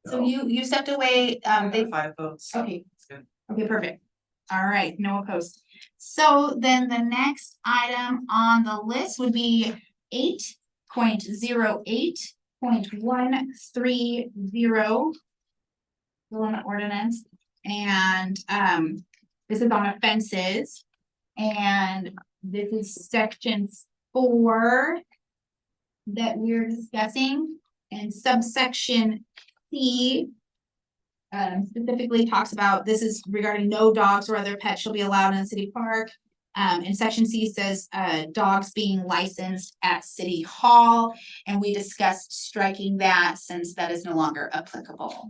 So you stepped away, they 5 votes. Okay. That's good. Okay, perfect. All right, no opposed. So then the next item on the list would be 8.08.130. Ordinance, and this is on offenses. And this is section 4 that we're discussing, and subsection C specifically talks about, this is regarding no dogs or other pets shall be allowed in a city park. And section C says, dogs being licensed at City Hall, and we discussed striking that since that is no longer applicable.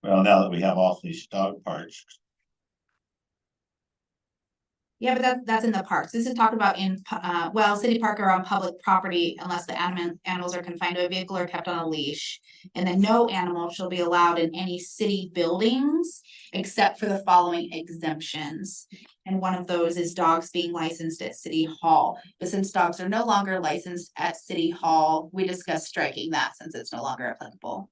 Well, now that we have off these dog parks, Yeah, but that's in the parks. This is talked about in, city park or on public property unless the animals are confined to a vehicle or kept on a leash. And then no animal shall be allowed in any city buildings except for the following exemptions. And one of those is dogs being licensed at City Hall. But since dogs are no longer licensed at City Hall, we discussed striking that since it's no longer applicable.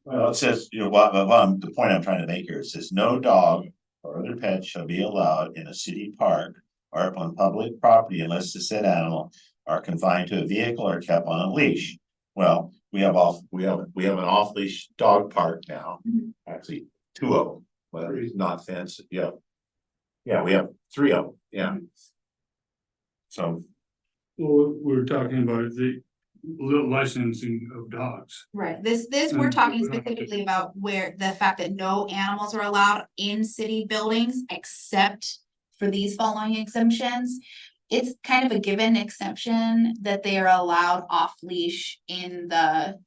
well, it says, you know, the point I'm trying to make here, it says no dog or other pet shall be allowed in a city park or upon public property unless the said animal are confined to a vehicle or kept on a leash. Well, we have an off leash dog park now, actually 2 of them, whether it's not fenced, yeah. Yeah, we have 3 of them, yeah. So, Well, we're talking about the licensing of dogs. Right, this we're talking specifically about where the fact that no animals are allowed in city buildings except for these following exemptions. It's kind of a given exception that they are allowed off leash in the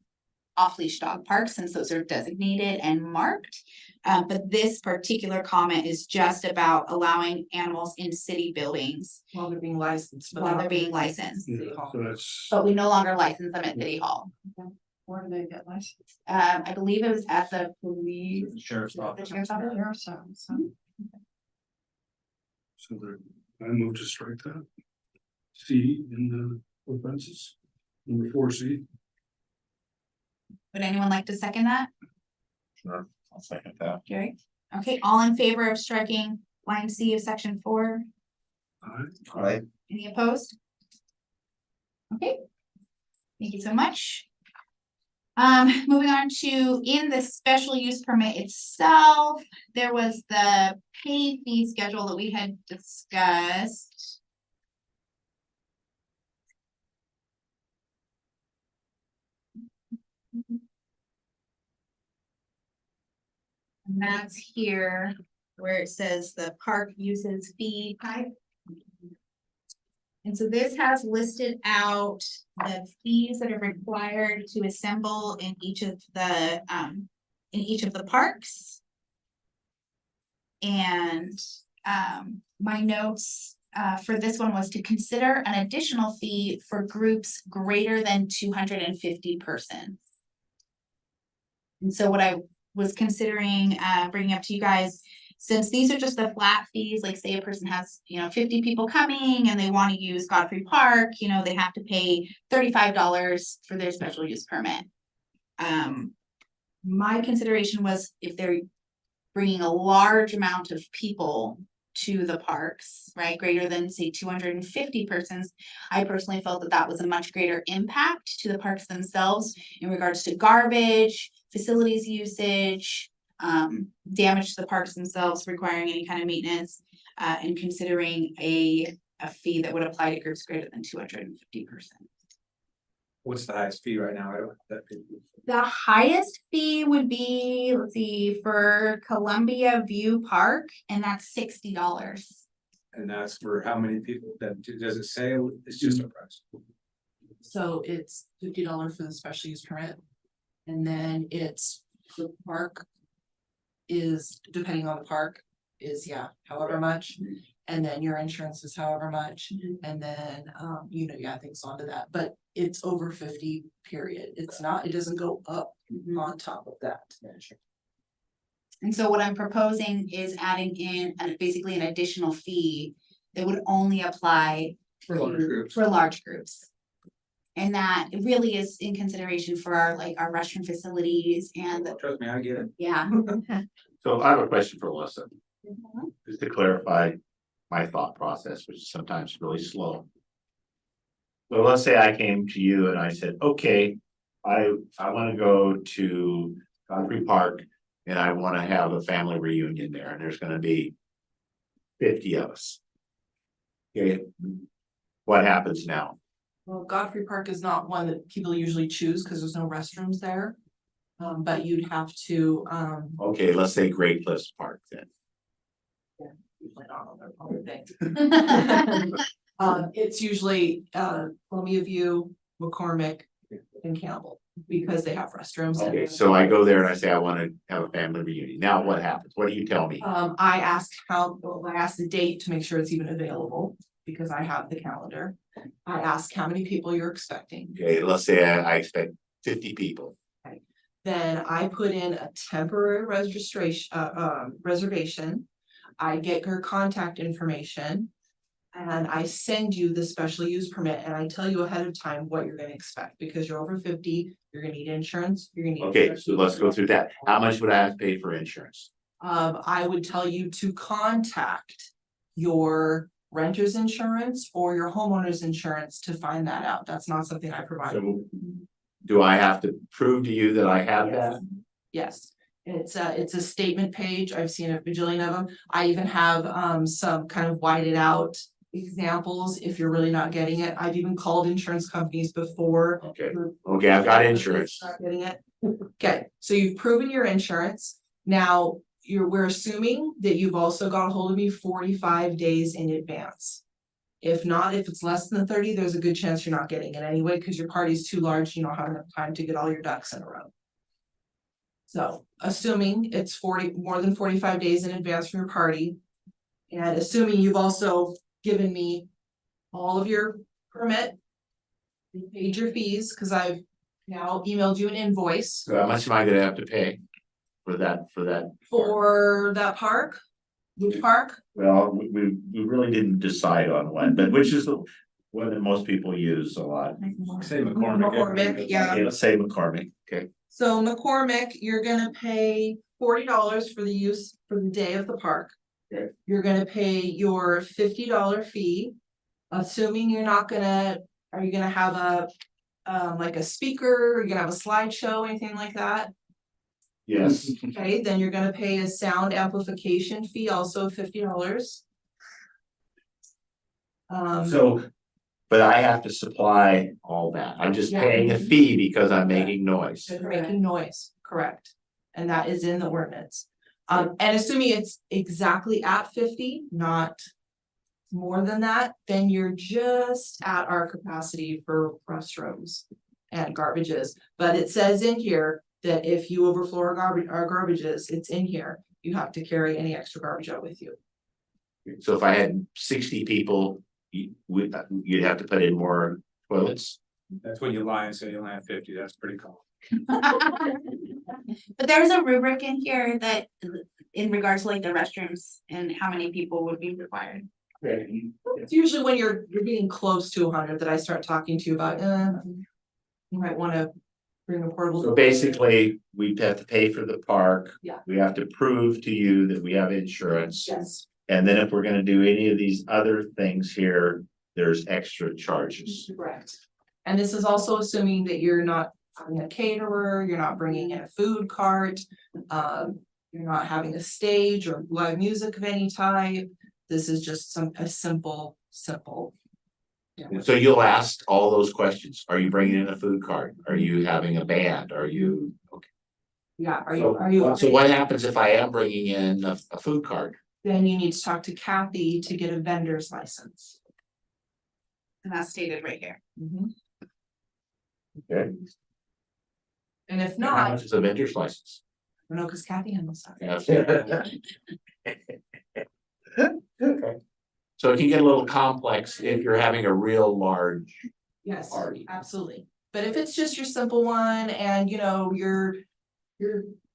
off leash dog parks since those are designated and marked. But this particular comment is just about allowing animals in city buildings While they're being licensed. but while not they're being being licensed. Yeah, so that's, But we no longer license them at City Hall. Where do they get licensed? I believe it was at the police. Sheriff's office. The sheriff's office? Sheriff's office, huh? so there, I move to strike that. C in the offenses, number 4C. Would anyone like to second that? sure, I'll second that. Jerry? Okay, all in favor of striking line C of section 4? All right. Any opposed? Okay. Thank you so much. Moving on to, in the special use permit itself, there was the pay fee schedule that we had discussed. And that's here where it says the park uses fee type. And so this has listed out the fees that are required to assemble in each of the parks. And my notes for this one was to consider an additional fee for groups greater than 250 persons. And so what I was considering bringing up to you guys, since these are just the flat fees, like say a person has, 50 people coming and they want to use Godfrey Park, they have to pay $35 for their special use permit. My consideration was if they're bringing a large amount of people to the parks, right, greater than say 250 persons, I personally felt that that was a much greater impact to the parks themselves in regards to garbage, facilities usage, damage to the parks themselves requiring any kind of maintenance, and considering a fee that would apply to groups greater than 250 persons. What's the highest fee right now? I don't have that. The highest fee would be, let's see, for Columbia View Park, and that's $60. And that's for how many people? That does it say? It's just a price. So it's $50 for the special use permit. And then it's the park is, depending on the park, is however much. And then your insurance is however much. And then things onto that, but it's over 50 period. It's not, it doesn't go up on top of that. And so what I'm proposing is adding in basically an additional fee that would only apply For large groups. for large groups. And that it really is in consideration for our restroom facilities and Trust me, I get it. yeah. So I have a question for Melissa, just to clarify my thought process, which is sometimes really slow. So let's say I came to you and I said, okay, I want to go to Godfrey Park and I want to have a family reunion there, and there's going to be 50 of us. Okay, what happens now? Well, Godfrey Park is not one that people usually choose because there's no restrooms there. But you'd have to, Okay, let's say Great Cliffs Park then. usually not on their other things. It's usually, Columbia View, McCormick, and Campbell, because they have restrooms. Okay, so I go there and I say, I want to have a family reunion. Now what happens? What do you tell me? I ask the date to make sure it's even available, because I have the calendar. I ask how many people you're expecting. Okay, let's say I expect 50 people. Then I put in a temporary reservation. I get her contact information. And I send you the special use permit, and I tell you ahead of time what you're gonna expect, because you're over 50, you're gonna need insurance, you're gonna need. Okay, so let's go through that. How much would I have to pay for insurance? I would tell you to contact your renter's insurance or your homeowner's insurance to find that out. That's not something I provide. So do I have to prove to you that I have that? Yes, it's a statement page. I've seen a bajillion of them. I even have some kind of whited out examples if you're really not getting it. I've even called insurance companies before. Okay, I've got insurance. Not getting it. Okay, so you've proven your insurance. Now we're assuming that you've also got a hold of me 45 days in advance. If not, if it's less than 30, there's a good chance you're not getting it anyway, because your party's too large, you don't have enough time to get all your ducks in a row. So assuming it's more than 45 days in advance from your party, and assuming you've also given me all of your permit, you paid your fees, because I've now emailed you an invoice So how much am I gonna have to pay for that? for that park, which park? Well, we really didn't decide on one, but which is the one that most people use a lot. Say McCormick. McCormick, yeah. Okay, let's say McCormick, okay. So McCormick, you're gonna pay $40 for the use for the day of the park. You're gonna pay your $50 fee, assuming you're not gonna, are you gonna have a, like a speaker, you're gonna have a slideshow, anything like that? Yes, Okay, then you're gonna pay a sound amplification fee, also $50. so, but I have to supply all that. I'm just Yeah. paying a fee because I'm making noise. They're making noise, correct, and that is in the ordinance. And assuming it's exactly at 50, not more than that, then you're just at our capacity for restrooms and garbages. But it says in here that if you overflow our garbages, it's in here, you have to carry any extra garbage out with you. So if I had 60 people, you'd have to put in more toilets. That's when you lie and say you only have 50, that's pretty cool. But there's a rubric in here that in regards to like the restrooms and how many people would be required. It's usually when you're getting close to 100 that I start talking to you about, you might wanna bring a portable. So basically, we have to pay for the park. Yeah. We have to prove to you that we have insurance. Yes, And then if we're gonna do any of these other things here, there's extra charges. correct. And this is also assuming that you're not having a caterer, you're not bringing in a food cart, you're not having a stage or live music of any type. This is just a simple. So you'll ask all those questions. Are you bringing in a food cart? Are you having a band? Are you? Okay. Yeah, are So you? so what happens if I am bringing in a food cart? Then you need to talk to Kathy to get a vendor's license. And that's stated right here. Okay. And if How not, much is a vendor's license? I know, cause Kathy handles that. Yeah. Okay. So it can get a little complex if you're having a real large Yes, party. absolutely. But if it's just your simple one and you know, your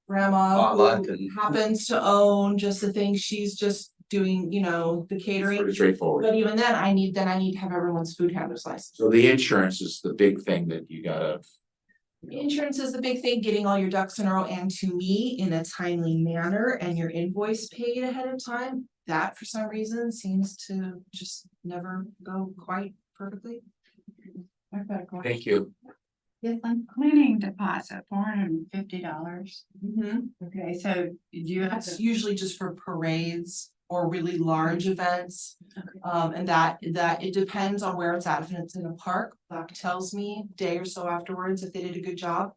grandma Potluck who and- happens to own just the thing, she's just doing, you know, the catering. Pretty straightforward. But even then, I need to have everyone's food handler's license. So the insurance is the big thing that you gotta, Insurance is the big thing, getting all your ducks in a row and to me in a timely manner and your invoice paid ahead of time. That for some reason seems to just never go quite perfectly. I've got a question. thank you. Yes, Lynn? Cleaning deposit, $450. Mhm. Okay, so do you have That's to? usually just for parades or really large events. And that it depends on where it's at. If it's in a park, Black tells me a day or so afterwards if they did a good job.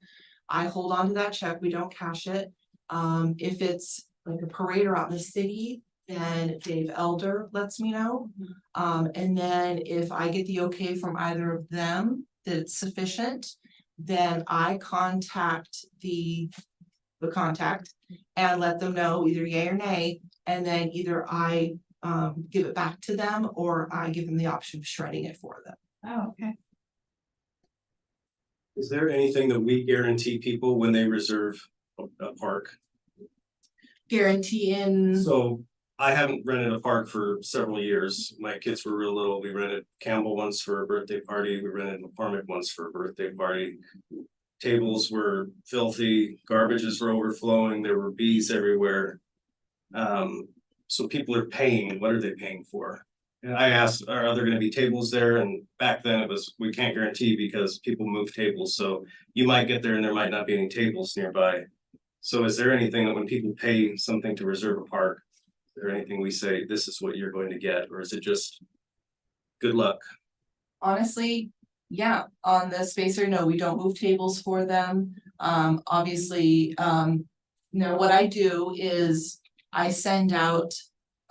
I hold on to that check, we don't cash it. If it's like a parade or out in the city, then Dave Elder lets me know. And then if I get the okay from either of them that it's sufficient, then I contact the contact and let them know either yay or nay. And then either I give it back to them or I give them the option of shredding it for them. Oh, okay. Is there anything that we guarantee people when they reserve a park? Guarantee in, So I haven't rented a park for several years. My kids were real little. We rented Campbell once for a birthday party. We rented McCormick once for a birthday party. Tables were filthy, garbages were overflowing, there were bees everywhere. So people are paying, what are they paying for? And I asked, are there gonna be tables there? And back then it was, we can't guarantee because people move tables, so you might get there and there might not be any tables nearby. So is there anything that when people pay something to reserve a park, is there anything we say, this is what you're going to get, or is it just good luck? honestly, yeah, on the spacer, no, we don't move tables for them. Obviously, no, what I do is I send out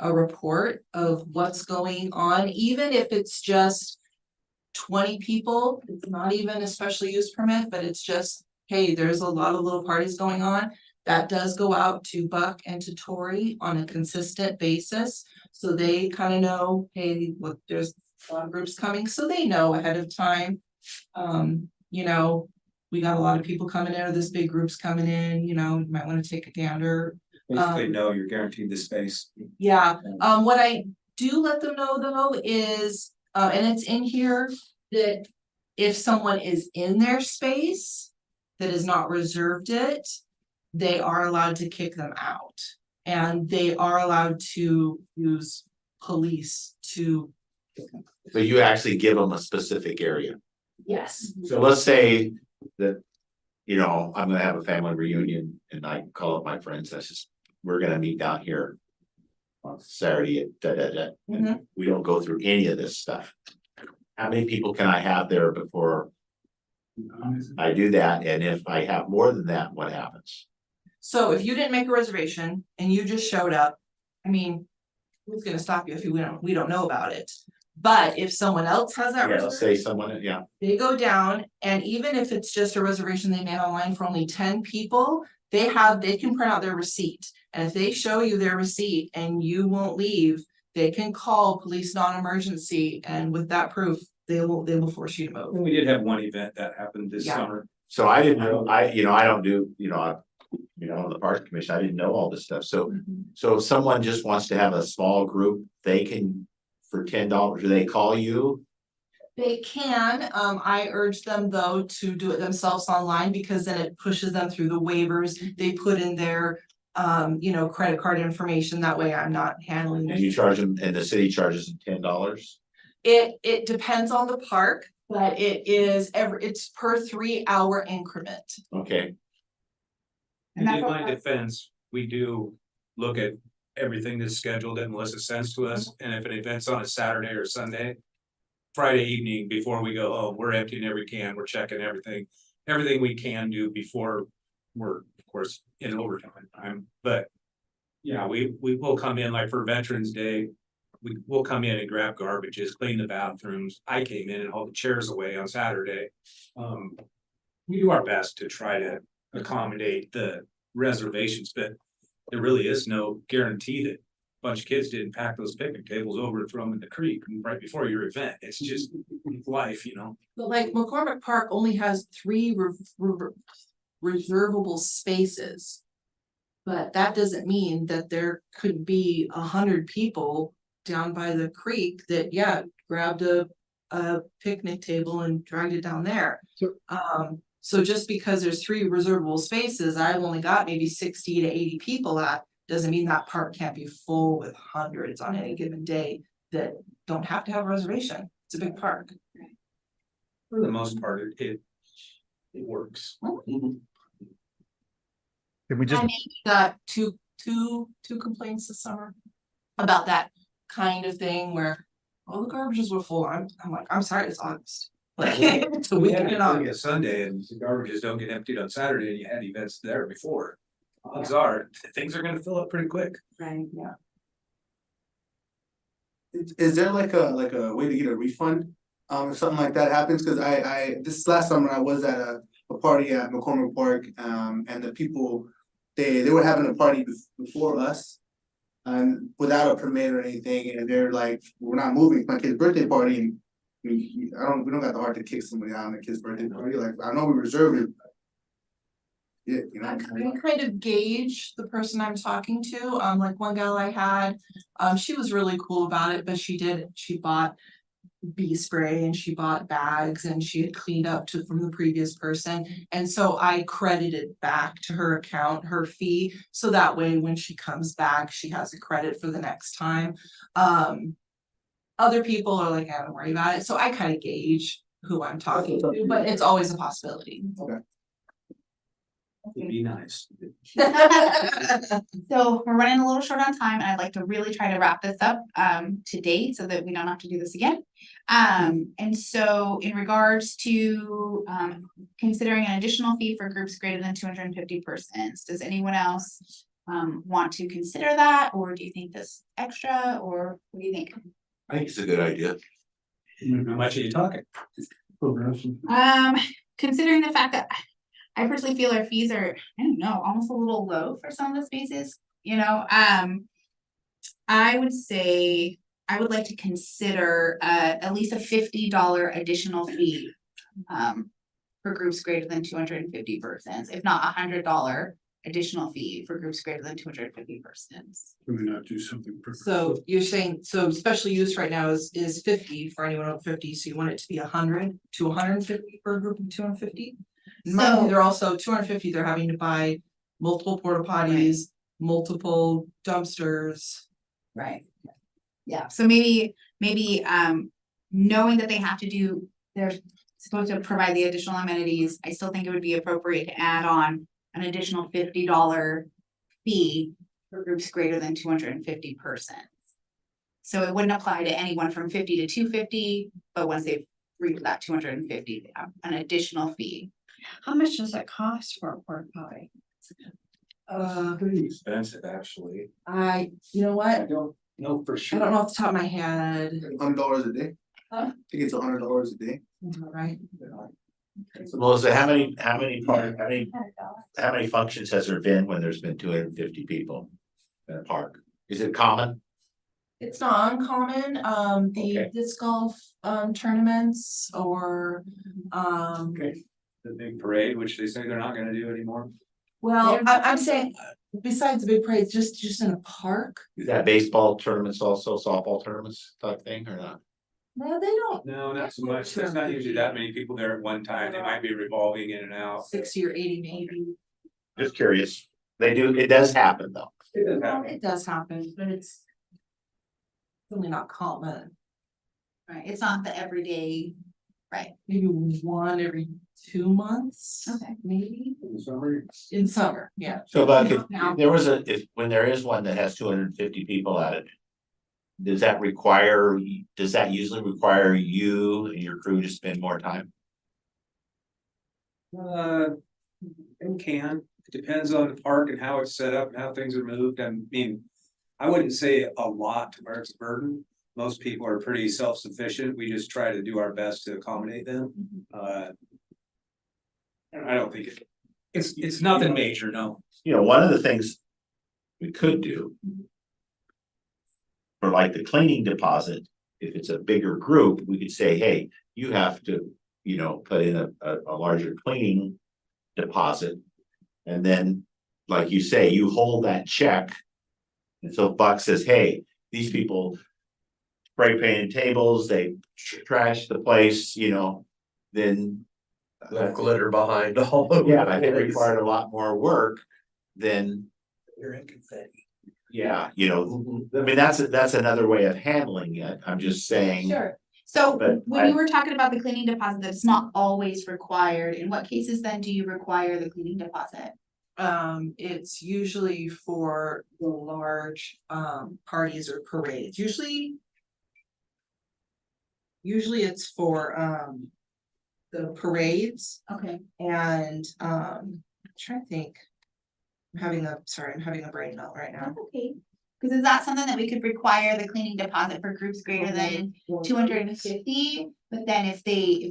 a report of what's going on, even if it's just 20 people, it's not even a special use permit, but it's just, hey, there's a lot of little parties going on. That does go out to Buck and to Tori on a consistent basis, so they kind of know, hey, look, there's a lot of groups coming, so they know ahead of time. You know, we got a lot of people coming in, or this big group's coming in, you know, you might want to take a gander. Basically, no, you're guaranteed the space. Yeah, what I do let them know though is, and it's in here, that if someone is in their space that is not reserved it, they are allowed to kick them out. And they are allowed to use police to, But you actually give them a specific area. yes. So let's say that, you know, I'm gonna have a family reunion and I call up my friends, that's just, we're gonna meet down here. On Saturday at and Mhm. we don't go through any of this stuff. How many people can I have there before I do that? And if I have more than that, what happens? So if you didn't make a reservation and you just showed up, I mean, who's gonna stop you if we don't know about it? But if someone else has that Yeah, let's say reservation, someone, yeah, they go down, and even if it's just a reservation they made online for only 10 people, they can print out their receipt. And if they show you their receipt and you won't leave, they can call police non-emergency, and with that proof, they will force you to move. We did have one event that happened this Yeah. summer. so I didn't know, I don't do, on the park commission, I didn't know all this stuff, so. So if someone just wants to have a small group, they can, for $10, do they call you? They can, I urge them though to do it themselves online, because then it pushes them through the waivers, they put in their credit card information, that way I'm not handling And it. you charge them, and the city charges them $10? It depends on the park, but it's per 3-hour increment. Okay, And in my defense, we do look at everything that's scheduled and unless it sends to us, and if an event's on a Saturday or Sunday. Friday evening before we go, oh, we're emptying every can, we're checking everything we can do before we're, of course, in overtime time, but. Yeah, we will come in, like for Veterans Day, we'll come in and grab garbages, clean the bathrooms. I came in and hauled the chairs away on Saturday. We do our best to try to accommodate the reservations, but there really is no guarantee that a bunch of kids didn't pack those picnic tables over and throw them in the creek right before your event. It's just life, you know? But like McCormick Park only has 3 reservable spaces. But that doesn't mean that there could be 100 people down by the creek that, grabbed a picnic table and dragged it down there. So just because there's 3 reservable spaces, I've only got maybe 60 to 80 people at, doesn't mean that park can't be full with hundreds on any given day that don't have to have a reservation. It's a big park. For the most part, it works. Can we just, I maybe got two complaints this summer about that kind of thing where, the garbages were full. I'm like, I'm sorry, it's August. Like, it's a We had weekend it in be a August. Sunday and the garbages don't get emptied on Saturday and you had events there before. Odds are, things are gonna fill up pretty quick. Right, yeah. Is there like a way to get a refund? If something like that happens, cause this last summer I was at a party at McCormick Park, and the people, they were having a party before us. And without a permit or anything, and they're like, we're not moving, it's my kid's birthday party, and we don't got the heart to kick somebody out on a kid's birthday party, like, I know we reserved it. Yeah, you know. I can kind of gauge the person I'm talking to, like one gal I had, she was really cool about it, but she bought bee spray and she bought bags and she had cleaned up from the previous person. And so I credited back to her account, her fee, so that way when she comes back, she has a credit for the next time. Other people are like, I don't worry about it, so I kind of gauge who I'm talking to, but it's always a possibility. Okay. It'd be nice. So we're running a little short on time and I'd like to really try to wrap this up today so that we don't have to do this again. And so in regards to considering an additional fee for groups greater than 250 persons, does anyone else want to consider that, or do you think this extra, or what do you think? I think it's a good idea. How much are you talking? Considering the fact that I personally feel our fees are, I don't know, almost a little low for some of the spaces, you know, I would say I would like to consider at least a $50 additional fee for groups greater than 250 persons, if not $100 additional fee for groups greater than 250 persons. Can we not do something? So you're saying, so special use right now is 50 for anyone over 50, so you want it to be 100 to 150 for a group of 250? Mind you, they're also 250, they're having to buy multiple porta potties, multiple dumpsters. Right. Yeah, so maybe, knowing that they have to do, they're supposed to provide the additional amenities, I still think it would be appropriate to add on an additional $50 fee for groups greater than 250 persons. So it wouldn't apply to anyone from 50 to 250, but once they've reached that 250, they have an additional fee. How much does it cost for a porta potty? Pretty expensive, actually. You know what? Don't know for I sure. don't know off the top of my head. $100 a day. Huh? I think it's $100 a day. Right? Melissa, how many functions has there been when there's been 250 people in a park? Is it common? It's not uncommon, the Okay. disc golf, tournaments or, Okay. The big parade, which they say they're not gonna do anymore. well, I'm saying, besides the big parades, just in a park. Is that baseball tournaments also, softball tournaments type thing or not? No, they don't. No, not so much. There's not usually that many people there at one time. They might be revolving in and out. 60 or 80 maybe. Just curious. They do, it does happen though. It does Well, happen. it does happen, but it's really not common. Right, it's not the everyday, right? Maybe one every 2 months. Okay. Maybe In the summer. in summer, yeah. So Buck, if Now- there was when there is one that has 250 people at it. Does that usually require you and your crew to spend more time? It can. It depends on the park and how it's set up and how things are moved. I mean, I wouldn't say a lot to where it's a burden. Most people are pretty self-sufficient. We just try to do our best to accommodate them. I don't think it's nothing major, no. You know, one of the things we could do. For like the cleaning deposit, if it's a bigger group, we could say, hey, you have to, put in a larger cleaning deposit. And then, like you say, you hold that check. And so Buck says, hey, these people spray painted tables, they trash the place, then. Left glitter behind all over. Yeah, the I think it place. required a lot more work than. You're in confetti. Yeah, I mean, that's another way of handling it. I'm just saying. Sure. So But when you were talking about the cleaning deposit, that's not always required. In what cases then do you require the cleaning deposit? It's usually for the large parties or parades. Usually it's for the parades Okay. and I'm trying to think. I'm having a brain melt right now. That's okay. Because is that something that we could require the cleaning deposit for groups greater than 250? But then if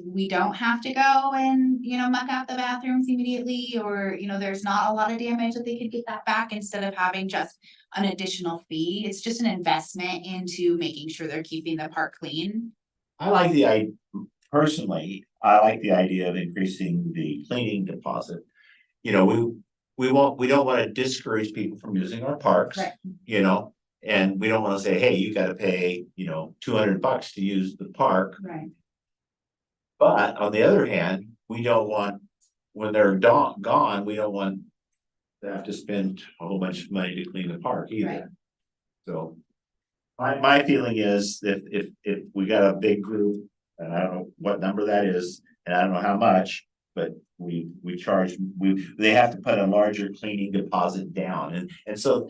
we don't have to go and, muck out the bathrooms immediately, or, there's not a lot of damage, that they could get that back instead of having just an additional fee. It's just an investment into making sure they're keeping the park clean. Personally, I like the idea of increasing the cleaning deposit. We don't want to discourage people from using our parks. Right. And we don't want to say, hey, you gotta pay, $200 to use the park. Right. But on the other hand, we don't want, when they're gone, we don't want to have to spend a whole bunch of money to clean the park Right. either. So my feeling is that if we got a big group, and I don't know what number that is, and I don't know how much, but we charge, they have to put a larger cleaning deposit down. And so,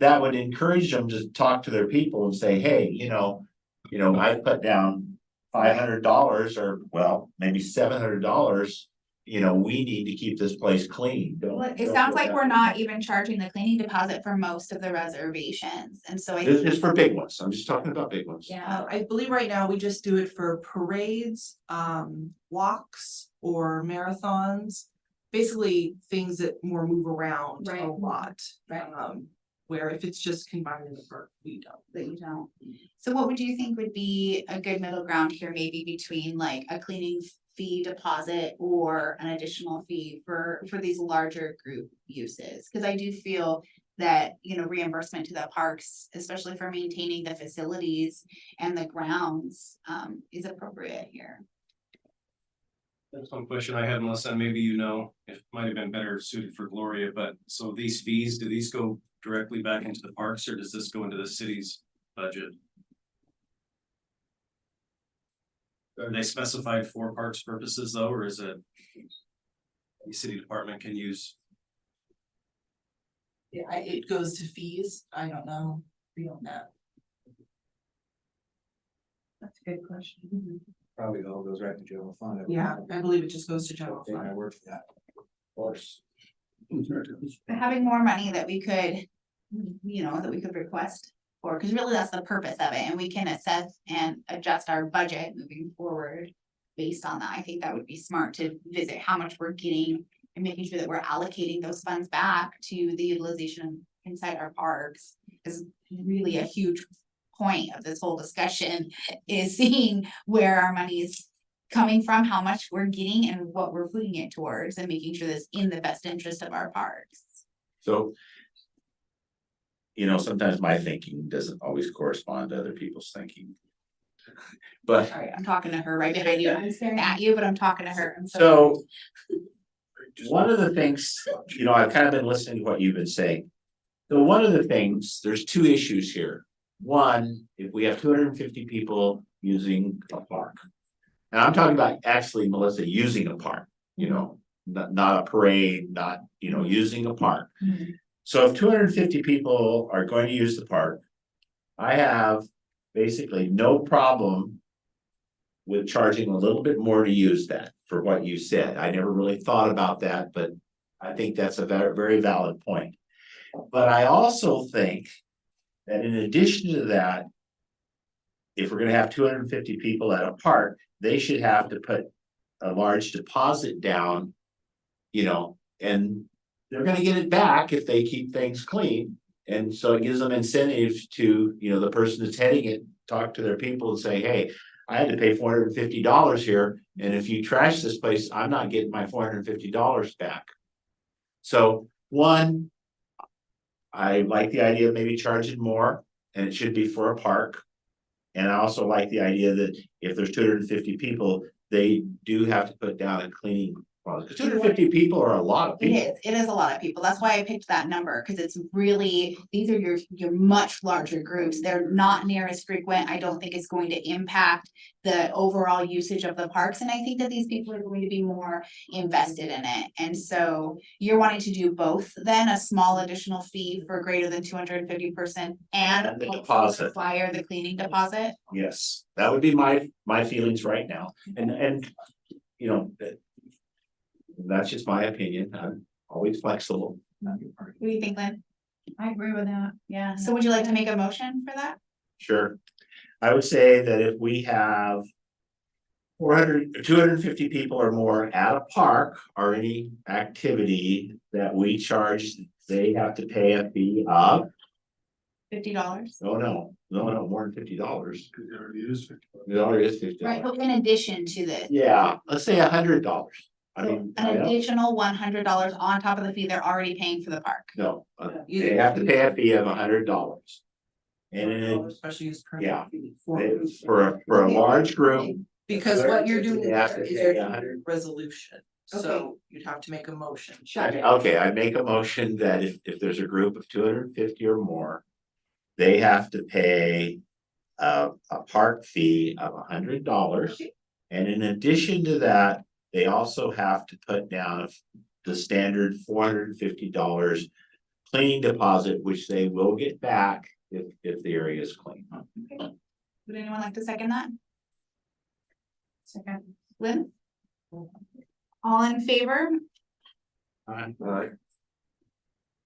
that would encourage them to talk to their people and say, hey, I put down $500 or, well, maybe $700. We need to keep this place clean. It sounds like we're not even charging the cleaning deposit for most of the reservations. And so I. This is for big ones. I'm just talking about big ones. Yeah. I believe right now we just do it for parades, walks or marathons. Basically things that more move around Right. a lot. Right. Where if it's just confined in the park, we don't. That you don't. So what would you think would be a good middle ground here, maybe between like a cleaning fee deposit or an additional fee for these larger group uses? Because I do feel that, reimbursement to the parks, especially for maintaining the facilities and the grounds, is appropriate here. That's one question I had, Melissa, and maybe you know, it might have been better suited for Gloria, but so these fees, do these go directly back into the parks or does this go into the city's budget? Are they specified for parks purposes though, or is it? The city department can use? Yeah, it goes to fees. I don't know. We don't know. That's a good question. Probably all goes right to general fund. Yeah, I believe it just goes to general I fund. work for that. Of course. Having more money that we could, that we could request for, because really that's the purpose of it, and we can assess and adjust our budget moving forward. Based on that, I think that would be smart to visit how much we're getting and making sure that we're allocating those funds back to the utilization inside our parks is really a huge point of this whole discussion, is seeing where our money is coming from, how much we're getting and what we're putting it towards, and making sure that's in the best interest of our parks. So. Sometimes my thinking doesn't always correspond to other people's thinking. But Sorry, I'm talking to her right behind you. I'm staring at you, but I'm talking to her. I'm so. One of the things, I've kind of been listening to what you've been saying. So one of the things, there's two issues here. One, if we have 250 people using a park. And I'm talking about actually, Melissa, using a park, not a parade, not, using a park. So if 250 people are going to use the park, I have basically no problem with charging a little bit more to use that for what you said. I never really thought about that, but I think that's a very, very valid point. But I also think that in addition to that, if we're gonna have 250 people at a park, they should have to put a large deposit down, and they're gonna get it back if they keep things clean. And so it gives them incentive to, the person that's heading it, talk to their people and say, hey, I had to pay $450 here. And if you trash this place, I'm not getting my $450 back. So one, I like the idea of maybe charging more, and it should be for a park. And I also like the idea that if there's 250 people, they do have to put down a cleaning process. Because 250 people are a lot of people. It is a lot of people. That's why I picked that number, because it's really, these are your much larger groups. They're not near as frequent. I don't think it's going to impact the overall usage of the parks. And I think that these people are going to be more invested in it. And so you're wanting to do both then, a small additional fee for greater than 250% and the deposit. Require the cleaning deposit. Yes, that would be my feelings right now. And that's just my opinion. I'm always flexible. What do you think, Lynn? I agree with that. Yeah, so would you like to make a motion for that? Sure. I would say that if we have 250 people or more at a park or any activity that we charge, they have to pay a fee of $50. no, more than $50. Cause it already is 50. It already is $50. Right, but in addition to this. Yeah, let's say $100. I So mean, an additional $100 on top of the fee they're already paying for the park. no, they have to pay a fee of $100. And then, Special use permit. yeah, for a large group. Because what you're doing They have to is pay you're 100. doing resolution, so you'd have to make a motion. Okay, I make a motion that if there's a group of 250 or more, they have to pay a park fee of $100. And in addition to that, they also have to put down the standard $450 cleaning deposit, which they will get back if the area is clean. Okay. Would anyone like to second that? Second. Lynn? All in favor?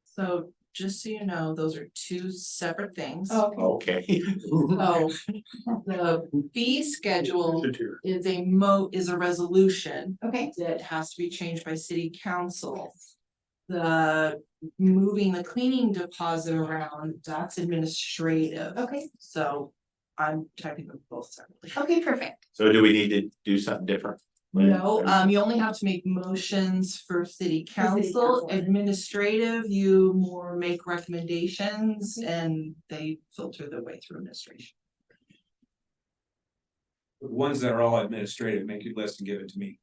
So just so you know, those are two separate things. Okay. So the fee schedule is a resolution Okay. that has to be changed by city council. The moving the cleaning deposit around, that's administrative. Okay. So I'm typing them both separately. Okay, perfect. So do we need to do something different? No, you only have to make motions for city council. council. Administrative, you more make recommendations and they filter their way through administration. The ones that are all administrative, make your list and give it to me.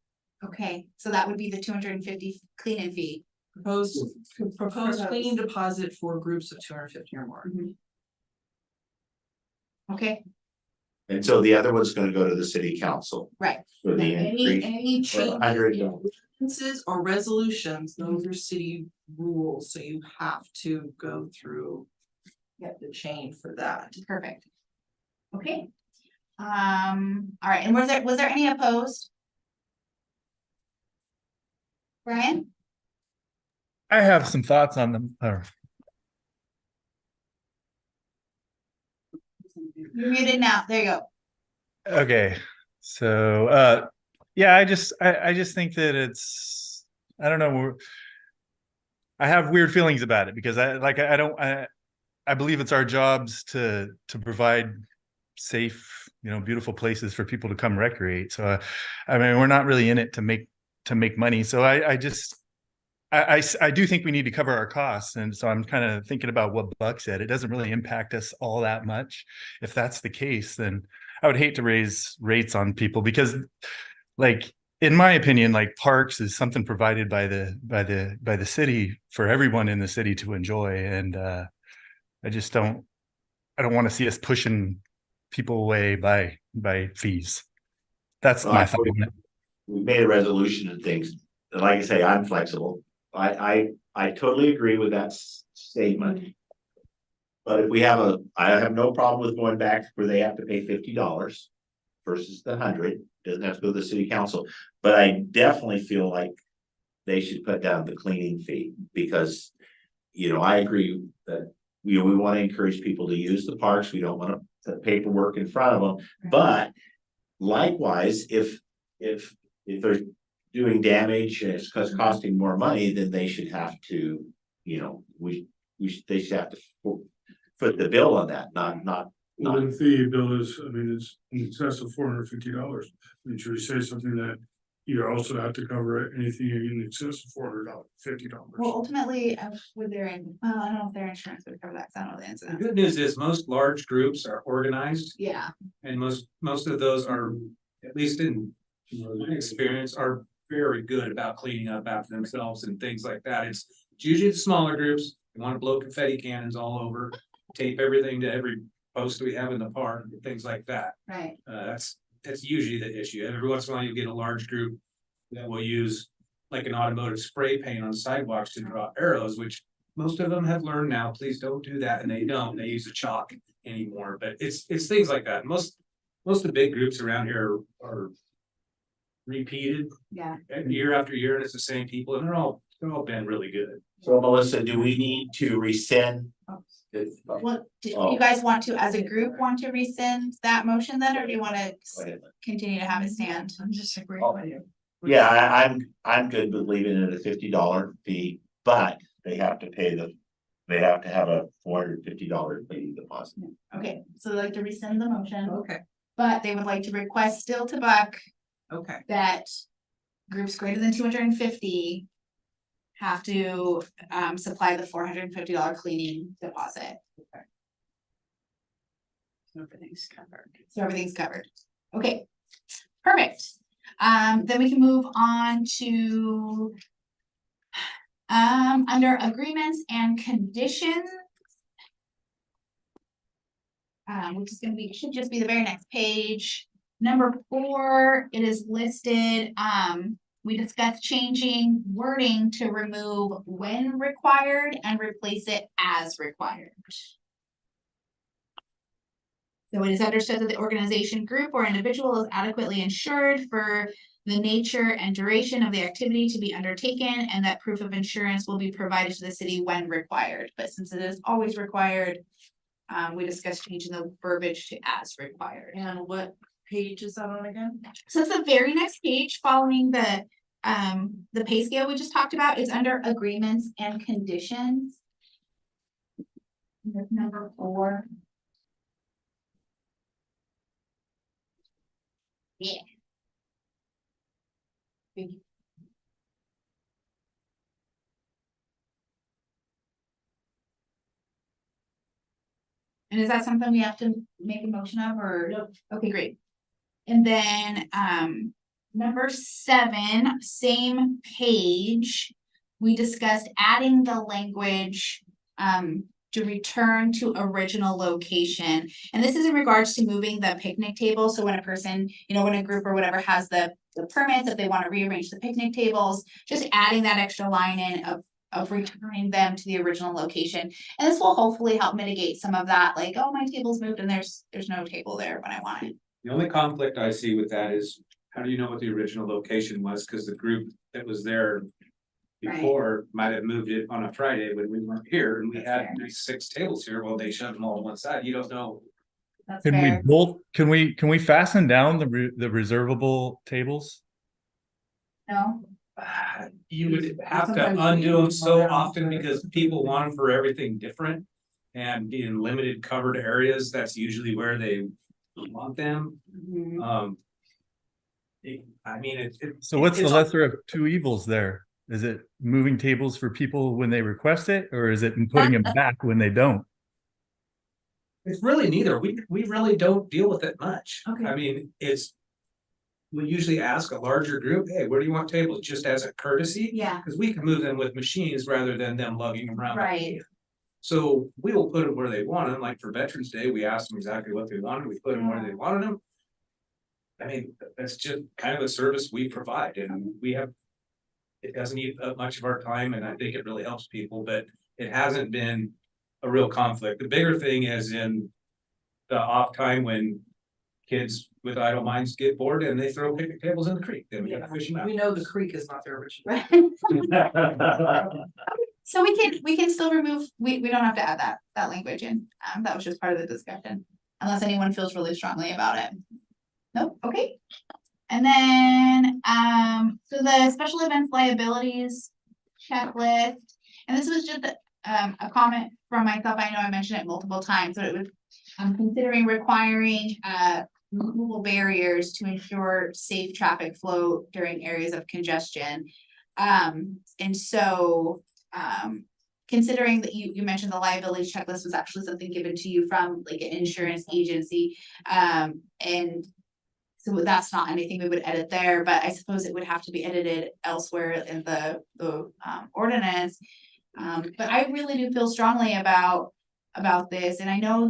Okay, so that would be the 250 cleaning fee. Proposed cleaning deposit for groups of 250 or more. Okay, And so the other one's gonna go to the city council right. for the Any increase. for changes $100. in ordinances or resolutions, those are city rules, so you have to go through. Get the chain for that. Perfect. Okay. All right, and was there any opposed? Brian? I have some thoughts on them. You're muted now. There you go. Okay, so yeah, I just think that it's, I don't know, I have weird feelings about it because I believe it's our jobs to provide safe, beautiful places for people to come recreate. So I mean, we're not really in it to make money. So I do think we need to cover our costs. And so I'm kind of thinking about what Buck said. It doesn't really impact us all that much. If that's the case, then I would hate to raise rates on people because, like, in my opinion, like, parks is something provided by the city for everyone in the city to enjoy. And I don't want to see us pushing people away by fees. That's my thought on it. We made a resolution and things, and like I say, I'm flexible. I totally agree with that statement. But if I have no problem with going back where they have to pay $50 versus the 100, doesn't have to go to the city council. But I definitely feel like they should put down the cleaning fee because, I agree that, we want to encourage people to use the parks. We don't want to put paperwork in front of them. But likewise, if they're doing damage and it's costing more money, then they should have to, they should have to foot the bill on that, not. Well, the fee bill is, I mean, it's in excess of $450. And should we say something that you also have to cover anything in excess of $450? Well, ultimately, I don't know if their insurance would cover that, 'cause I don't know the answer. The good news is most large groups are organized Yeah, and most of those are, at least in my experience, are very good about cleaning up after themselves and things like that. It's usually the smaller groups, they want to blow confetti cannons all over, tape everything to every post we have in the park, and things like that. right. That's usually the issue. Every once in a while you get a large group that will use like an automotive spray paint on sidewalks to draw arrows, which most of them have learned now, please don't do that, and they don't, they use a chalk anymore, but it's things like that. Most of the big groups around here are repeated Yeah. year after year, and it's the same people, and they're all been really good. So Melissa, do we need to rescind? Well, do you guys want to, as a group, want to rescind that motion then, or do you want to continue to have it stand? I'm just agreeing with you. Yeah, I'm good with leaving it at a $50 fee, but they have to have a $450 cleaning deposit. Okay, so they'd like to rescind the motion, Okay, but they would like to request still to Buck okay. that groups greater than 250 have to supply the $450 cleaning deposit. Everything's covered. So everything's covered. Okay, perfect. Then we can move on to under agreements and conditions. Which is gonna be, should just be the very next page. Number 4, it is listed, we discussed changing wording to remove when required and replace it as required. So it is understood that the organization, group, or individual is adequately insured for the nature and duration of the activity to be undertaken, and that proof of insurance will be provided to the city when required. But since it is always required, we discussed changing the verbiage to as required. And what page is that on again? So it's the very next page following the pay scale we just talked about. It's under agreements and conditions. That's number 4. Yeah. Thank you. And is that something we have to make a motion of, or? Nope. Okay, great. And then, Number 7, same page. We discussed adding the language to return to original location. And this is in regards to moving the picnic table. So when a person, when a group or whatever has the permits, if they want to rearrange the picnic tables, just adding that extra line in of returning them to the original location. And this will hopefully help mitigate some of that, like, oh, my table's moved and there's no table there when I want it. The only conflict I see with that is, how do you know what the original location was? Cause the group that was there before might have moved it on a Friday when we weren't here, and we had 6 tables here. Well, they shoved them all on one side. You don't know. That's Can fair. can we fasten down the reservable tables? No? You would have to undo them so often because people want them for everything different. And in limited covered areas, that's usually where they want them. So what's the it's- lesser of two evils there? Is it moving tables for people when they request it, or is it putting them back when they don't? It's really neither. We really don't deal with it much. Okay. I mean, we usually ask a larger group, hey, where do you want tables? Just as a courtesy. Yeah. Cause we can move them with machines rather than them lugging them around. Right. So we will put them where they want them. Like for Veterans Day, we asked them exactly what they wanted. We put them where they wanted them. I mean, that's just kind of a service we provide, and it doesn't eat up much of our time, and I think it really helps people, but it hasn't been a real conflict. The bigger thing is in the off time when kids with idle minds get bored and they throw picnic tables in the creek, then we gotta fish them out. We know the creek is not their original. So we can still remove, we don't have to add that language in. That was just part of the discussion, unless anyone feels really strongly about it. Nope, okay. And then, so the special events liabilities checklist, and this was just a comment from myself. I know I mentioned it multiple times, but it was considering requiring movable barriers to ensure safe traffic flow during areas of congestion. And so considering that you mentioned the liability checklist was actually something given to you from like an insurance agency, and so that's not anything we would edit there, but I suppose it would have to be edited elsewhere in the ordinance. But I really do feel strongly about this, and I know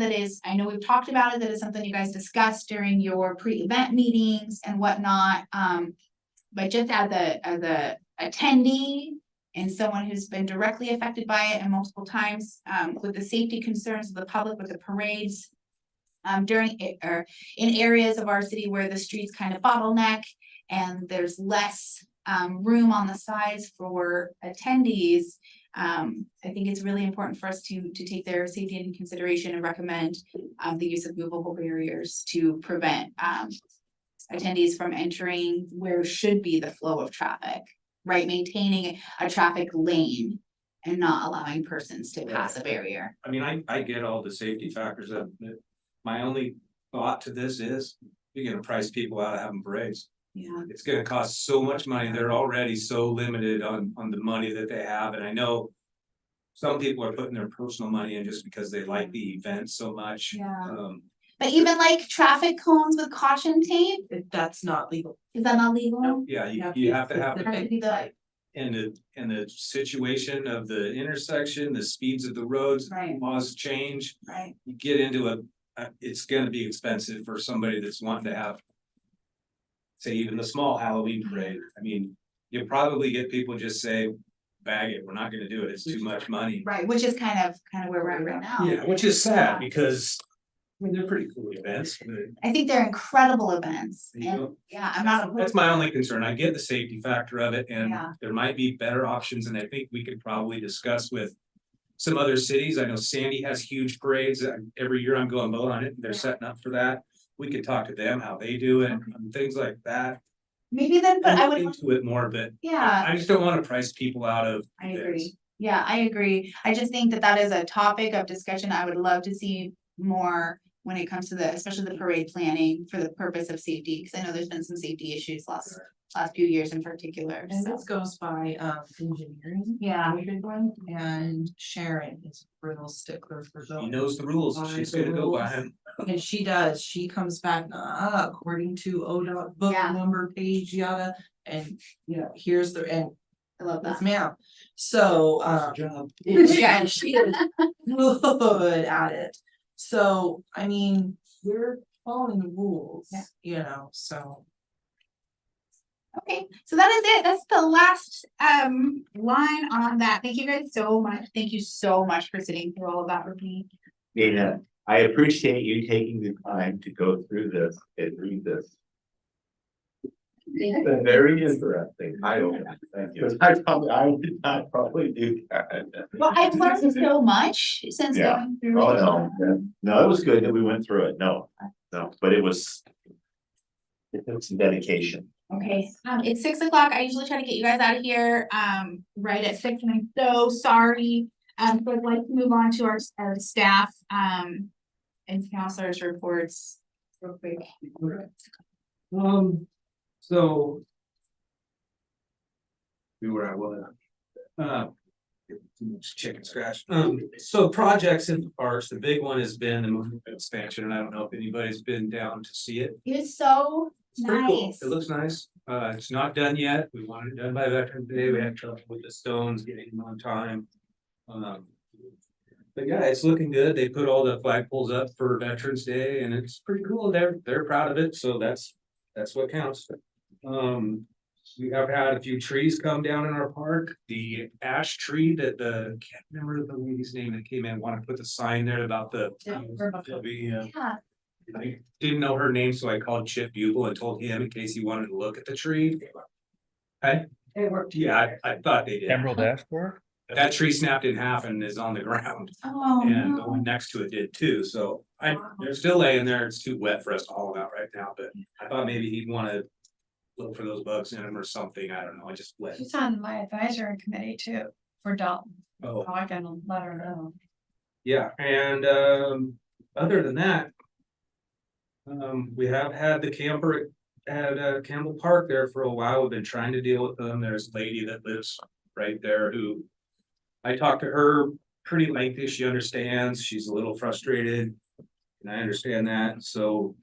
we've talked about it, that is something you guys discussed during your pre-event meetings and whatnot. But just as a attendee and someone who's been directly affected by it and multiple times, with the safety concerns of the public with the parades, during or in areas of our city where the streets kind of bottleneck and there's less room on the sides for attendees. I think it's really important for us to take their safety into consideration and recommend the use of movable barriers to prevent attendees from entering where should be the flow of traffic, right? Maintaining a traffic lane and not allowing persons to pass a barrier. I mean, I get all the safety factors of it. My only thought to this is, you're gonna price people out of having parades. Yeah. It's gonna cost so much money. They're already so limited on the money that they have, and I know. Some people are putting their personal money in just because they like the event so much. Yeah. But even like traffic cones with caution tape, That's not legal. is that not legal? Yeah, you have to have. It has to be the, In the situation of the intersection, the speeds of the roads, Right. laws change. right, You get into it's gonna be expensive for somebody that's wanting to have. Say even the small Halloween parade, I mean, you'll probably get people just say, bag it, we're not gonna do it, it's too much money. right, which is kind of where we're at right now. Yeah, which is sad because, I mean, they're pretty cool events, but. I think they're incredible events, You and know, yeah, I'm not. opposed That's my only concern. I get the safety factor of it and Yeah. there might be better options, and I think we could probably discuss with. Some other cities, I know Sandy has huge parades, every year I'm going vote on it, they're setting up for that. We could talk to them, how they do it, and things like that. Maybe then, but I Look would, into it more, but yeah, I just don't wanna price people out of. I this. agree. Yeah, I agree. I just think that is a topic of discussion I would love to see more when it comes to especially the parade planning for the purpose of safety, because I know there's been some safety issues last few years in particular, And so. this goes by engineering. Yeah. And Sharon is a real stickler for She those. knows the rules, she's gonna go by them. And she comes back, according to ODOT book Yeah. number, page, yada, and, here's the, and I love yes, that. ma'am. So, yeah, and she is good at it. So, I mean, we're following the rules, so. Okay, so that is it. That's the last line on that. Thank you guys so much. Thank you so much for sitting through all of that with me. Dana, I appreciate you taking the time to go through this and read this. It's been very interesting. I don't, thank you. I would not probably do that. Well, I've learned so much since Yeah. going through Oh, it. no, it was good that we went through it. No, but it took some dedication. Okay, it's 6 o'clock. I usually try to get you guys out of here right at 6, and I'm so sorry. So I'd like to move on to our staff and counselors reports real quick. So. We were at what? Too much chicken scratch. So projects in the parks, the big one has been the movement expansion, and I don't know if anybody's been down to see it. It's so It's pretty cool. nice. It looks nice. It's not done yet. We wanted it done by Veterans Day. We had trouble with the stones getting them on time. But yeah, it's looking good. They put all the flagpoles up for Veterans Day and it's pretty cool. They're proud of it. So that's what counts. We have had a few trees come down in our park. The ash tree that can't remember the lady's name that came in, wanted to put the sign there about the. Yeah. I didn't know her name, so I called Chip Bugle and told him in case he wanted to look at the tree. It worked. Yeah, I thought they did. Emerald ash borer? That tree snapped in half and is on the ground. Oh, And the no. one next to it did too, so they're still laying there, it's too wet for us to haul them out right now, but I thought maybe he'd wanna. Look for those bugs in them or something, I don't know, I just let. She's on my advisory committee too, for Dalton. Oh, So I can let her know. yeah, and other than that. We have had the camper at Campbell Park there for a while, we've been trying to deal with them, there's a lady that lives right there who. I talked to her pretty lengthy, she understands, she's a little frustrated. And I understand that, so.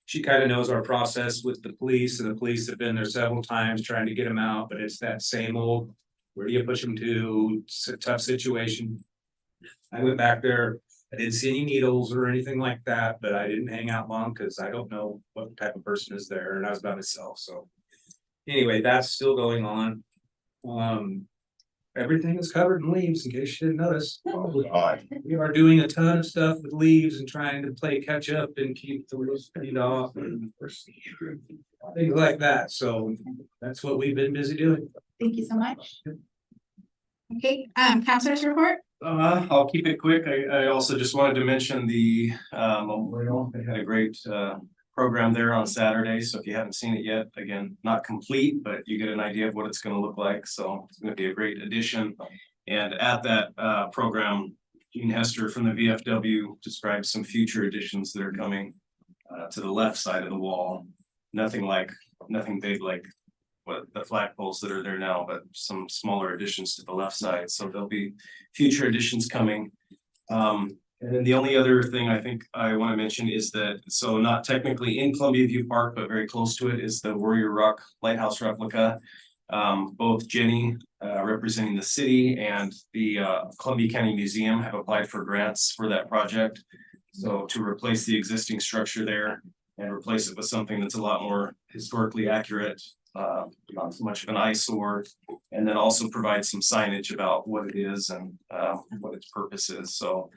She kind of knows our process with the police, and the police have been there several times trying to get them out, but it's that same old. Where do you push them to? It's a tough situation. I went back there, I didn't see any needles or anything like that, but I didn't hang out long because I don't know what type of person is there, and I was by myself, so. Anyway, that's still going on. Everything is covered in leaves, in case you didn't notice. God. We are doing a ton of stuff with leaves and trying to play catch up and keep the roots cleaned off and things like that, so that's what we've been busy doing. Thank you so much. Okay, counselors report? I'll keep it quick. I also just wanted to mention the memorial. They had a great program there on Saturday. So if you haven't seen it yet, again, not complete, but you get an idea of what it's going to look like. So it's going to be a great addition. And at that program, Gene Hester from the VFW described some future additions that are coming to the left side of the wall. Nothing big like what the flagpoles that are there now, but some smaller additions to the left side. So there'll be future additions coming. And then the only other thing I think I want to mention is that, so not technically in Columbia View Park, but very close to it is the Warrior Rock Lighthouse replica. Both Jenny, representing the city, and the Columbia County Museum have applied for grants for that project. So to replace the existing structure there and replace it with something that's a lot more historically accurate, not so much of an eyesore, and then also provide some signage about what it is and what its purpose is. So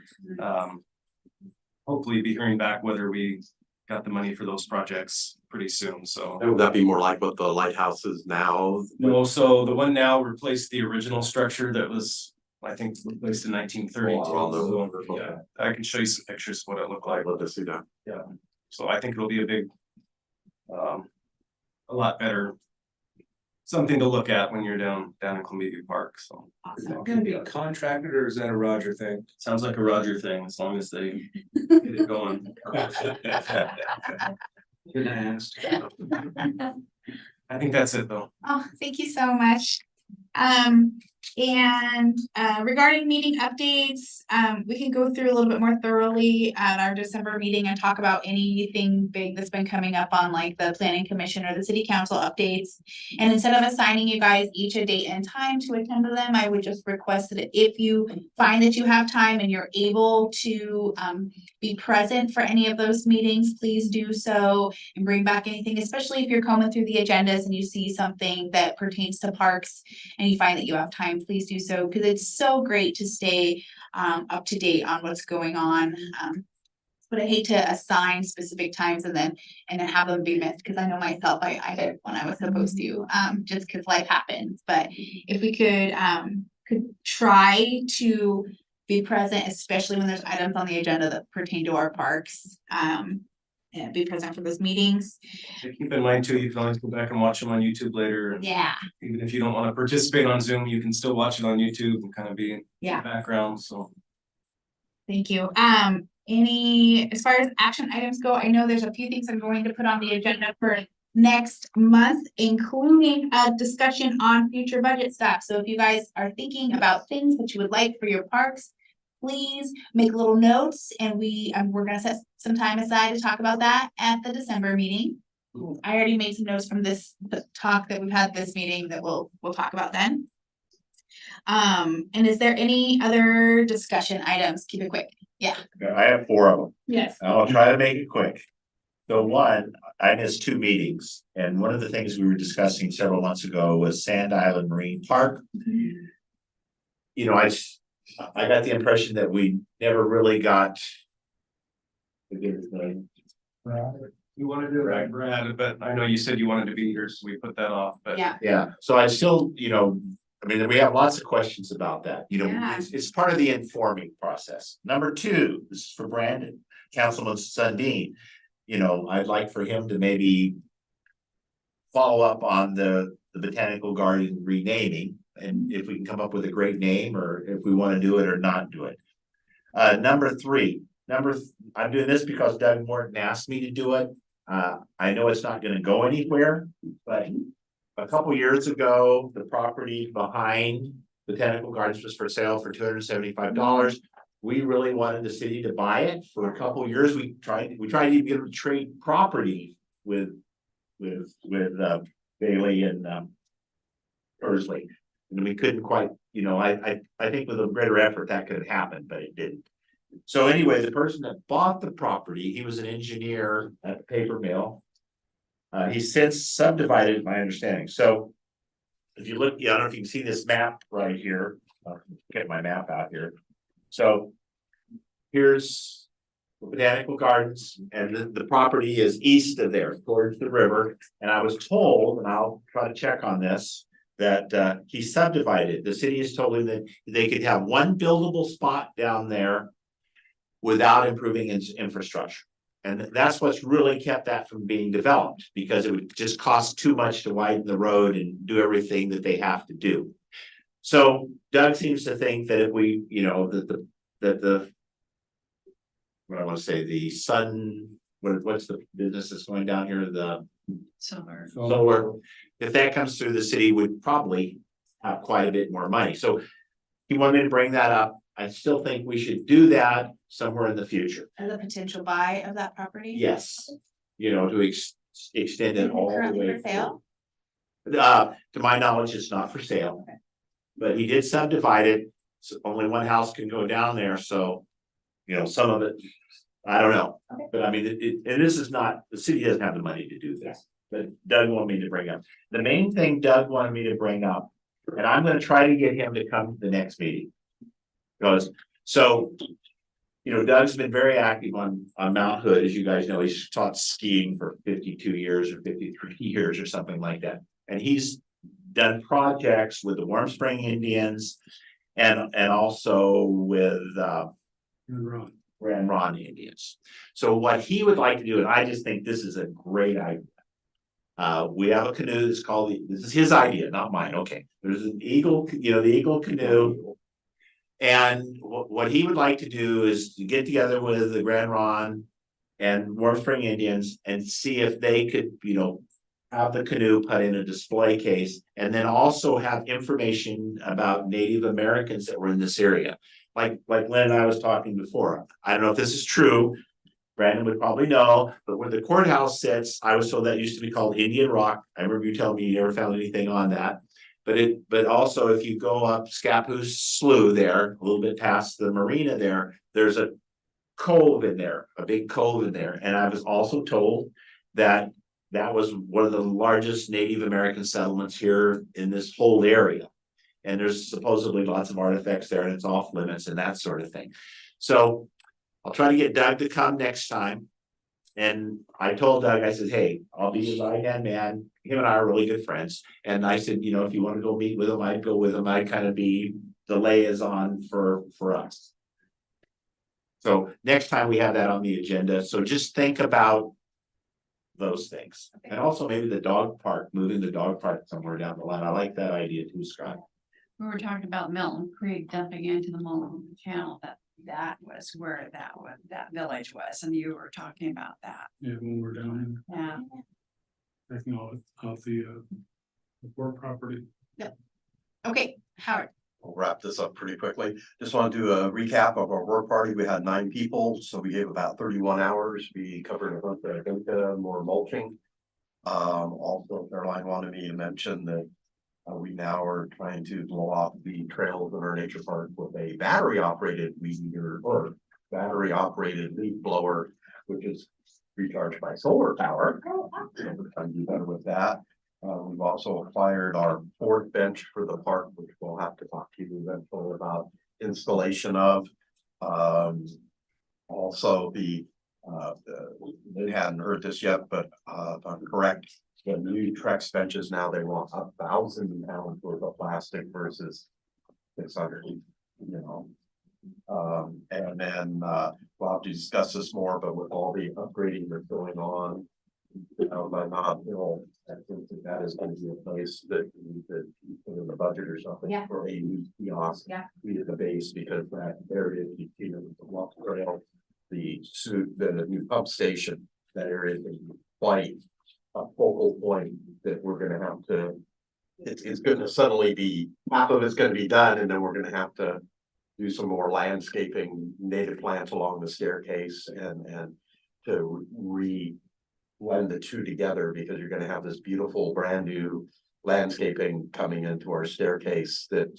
hopefully be hearing back whether we got the money for those projects pretty soon. So Would that be more like what the lighthouse is now? no, so the one now replaced the original structure that was, I think, replaced in 1932. Oh, So, yeah, I can show you some pictures of what it looked like. I'd love to see that. Yeah, so I think it'll be a big, a lot better, something to look at when you're down in Columbia View Park, so. Is that gonna be contracted or is that a Roger thing? Sounds like a Roger thing, as long as they get it going. Good asked. I think that's it, though. Oh, thank you so much. And regarding meeting updates, we can go through a little bit more thoroughly at our December meeting and talk about anything big that's been coming up on like the planning commission or the city council updates. And instead of assigning you guys each a date and time to attend to them, I would just request that if you find that you have time and you're able to be present for any of those meetings, please do so and bring back anything, especially if you're combing through the agendas and you see something that pertains to parks and you find that you have time, please do so, because it's so great to stay up to date on what's going on. But I hate to assign specific times and then have them be missed, because I know myself, I did when I was supposed to, just because life happens. But if we could try to be present, especially when there's items on the agenda that pertain to our parks, and be present for those meetings. Keep in mind too, you can always go back and watch them on YouTube later. And Yeah. even if you don't want to participate on Zoom, you can still watch it on YouTube and kind of be in the background, so. Thank you. As far as action items go, I know there's a few things I'm going to put on the agenda for next month, including a discussion on future budget stuff. So if you guys are thinking about things that you would like for your parks, please make little notes, and we're gonna set some time aside to talk about that at the December meeting. I already made some notes from the talk that we've had this meeting that we'll talk about then. And is there any other discussion items? Keep it quick. Yeah. I have 4 of them. Yes. I'll try to make it quick. So one, I missed 2 meetings, and one of the things we were discussing several months ago was Sand Island Marine Park. You know, I got the impression that we never really got. We wanted to write Brad, but I know you said you wanted to be here, so we put that off, but. Yeah, so I still, I mean, we have lots of questions about that, it's part of the informing process. Number 2, this is for Brandon, Councilman Sundin. I'd like for him to maybe follow up on the botanical garden renaming, and if we can come up with a great name, or if we want to do it or not do it. Number 3, I'm doing this because Doug Morton asked me to do it. I know it's not going to go anywhere, but a couple years ago, the property behind Botanical Gardens was for sale for $275. We really wanted the city to buy it. For a couple years. We tried to even get them to trade property with Bailey and Ursley. And we couldn't quite, I think with a greater effort that could have happened, but it didn't. So anyway, the person that bought the property, he was an engineer at the paper mill. He's since subdivided, my understanding. So if you look, I don't know if you can see this map right here. I'll get my map out here. So here's the Botanical Gardens, and the property is east of there towards the river. And I was told, and I'll try to check on this, that he subdivided. The city has told him that they could have one buildable spot down there without improving its infrastructure. And that's what's really kept that from being developed, because it would just cost too much to widen the road and do everything that they have to do. So Doug seems to think that if we, what I want to say, the sun, what's the business that's going down here? The solar. If that comes through, the city would probably have quite a bit more money. So he wanted me to bring that up. I still think we should do that somewhere in the future. As a potential buy of that property? Yes, to extend it all the Currently way. for sale? To my knowledge, it's not for sale. Okay. But he did subdivide it, so only one house can go down there, so. Some of it, I don't know, Okay. but I mean, and this is not, the city doesn't have the money to do this. But Doug wanted me to bring up, the main thing Doug wanted me to bring up, and I'm gonna try to get him to come to the next meeting. Because, Doug's been very active on Mount Hood, as you guys know, he's taught skiing for 52 years or 53 years or something like that. And he's done projects with the Warm Spring Indians and also with Grand Ron Indians. So what he would like to do, and I just think this is a great idea. We have a canoe that's called, this is his idea, not mine. Okay. There's an eagle, the Eagle canoe. And what he would like to do is to get together with the Grand Ron and Warm Spring Indians and see if they could, have the canoe put in a display case, and then also have information about Native Americans that were in this area. Like Lynn and I was talking before, I don't know if this is true, Brandon would probably know, but where the courthouse sits, I was told that used to be called Indian Rock. I remember you telling me you never found anything on that. But also if you go up Scappoose Slough there, a little bit past the marina there, there's a cove in there, a big cove in there. And I was also told that that was one of the largest Native American settlements here in this whole area. And there's supposedly lots of artifacts there and it's off limits and that sort of thing. So I'll try to get Doug to come next time. And I told Doug, I said, hey, I'll be his right-hand man. Him and I are really good friends. And I said, you know, if you want to go meet with him, I'd go with him. I'd kind of be the liaison for us. So next time we have that on the agenda. So just think about those things. And also maybe the dog park, moving the dog park somewhere down the line. I like that idea too, Scott. We were talking about Milton Creek dumping into the Multnomah Channel, that was where that village was, and you were talking about that. Yeah, when we're down Yeah. there, taking all of the port property. Okay, Howard. We'll wrap this up pretty quickly. Just want to do a recap of our work party. We had 9 people, so we gave about 31 hours. We covered a bunch of data, more mulching. Also, Caroline wanted me to mention that we now are trying to blow off the trails in our nature park with a battery operated weed eater or battery operated leaf blower, which is recharged by solar power. So we're trying to do better with that. We've also acquired our 4th bench for the park, which we'll have to talk to you eventually about installation of. Also they hadn't heard this yet, but if I'm correct, the new Trex benches now they want 1,000 pounds worth of plastic versus 600, you know. And then we'll have to discuss this more, but with all the upgrading that's going on by Nob Hill, I think that is going to be a place that we need to put in the budget or something for a new kiosk. We at the base, because that there it is, you see the walk trail, the new pump station, that area is quite a focal point that we're gonna have to, it's gonna suddenly be, half of it's gonna be done, and then we're gonna have to do some more landscaping, native plants along the staircase and to blend the two together, because you're gonna have this beautiful brand new landscaping coming into our staircase that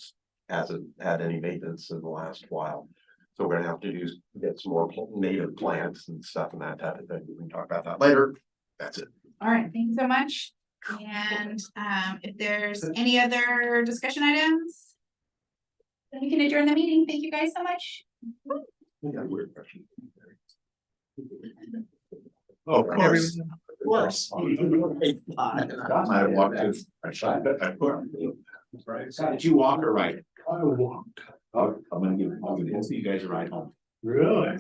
hasn't had any maintenance in the last while. So we're gonna have to get some more native plants and stuff and that type of thing. We can talk about that later. That's it. All right, thank you so much. And if there's any other discussion items, then we can adjourn the meeting. Thank you guys so much. Weird question. Oh, of course. Of course. Scott might have walked in. Right. Scott, did you walk or ride? I walked. I'm gonna give you guys a ride home. Really?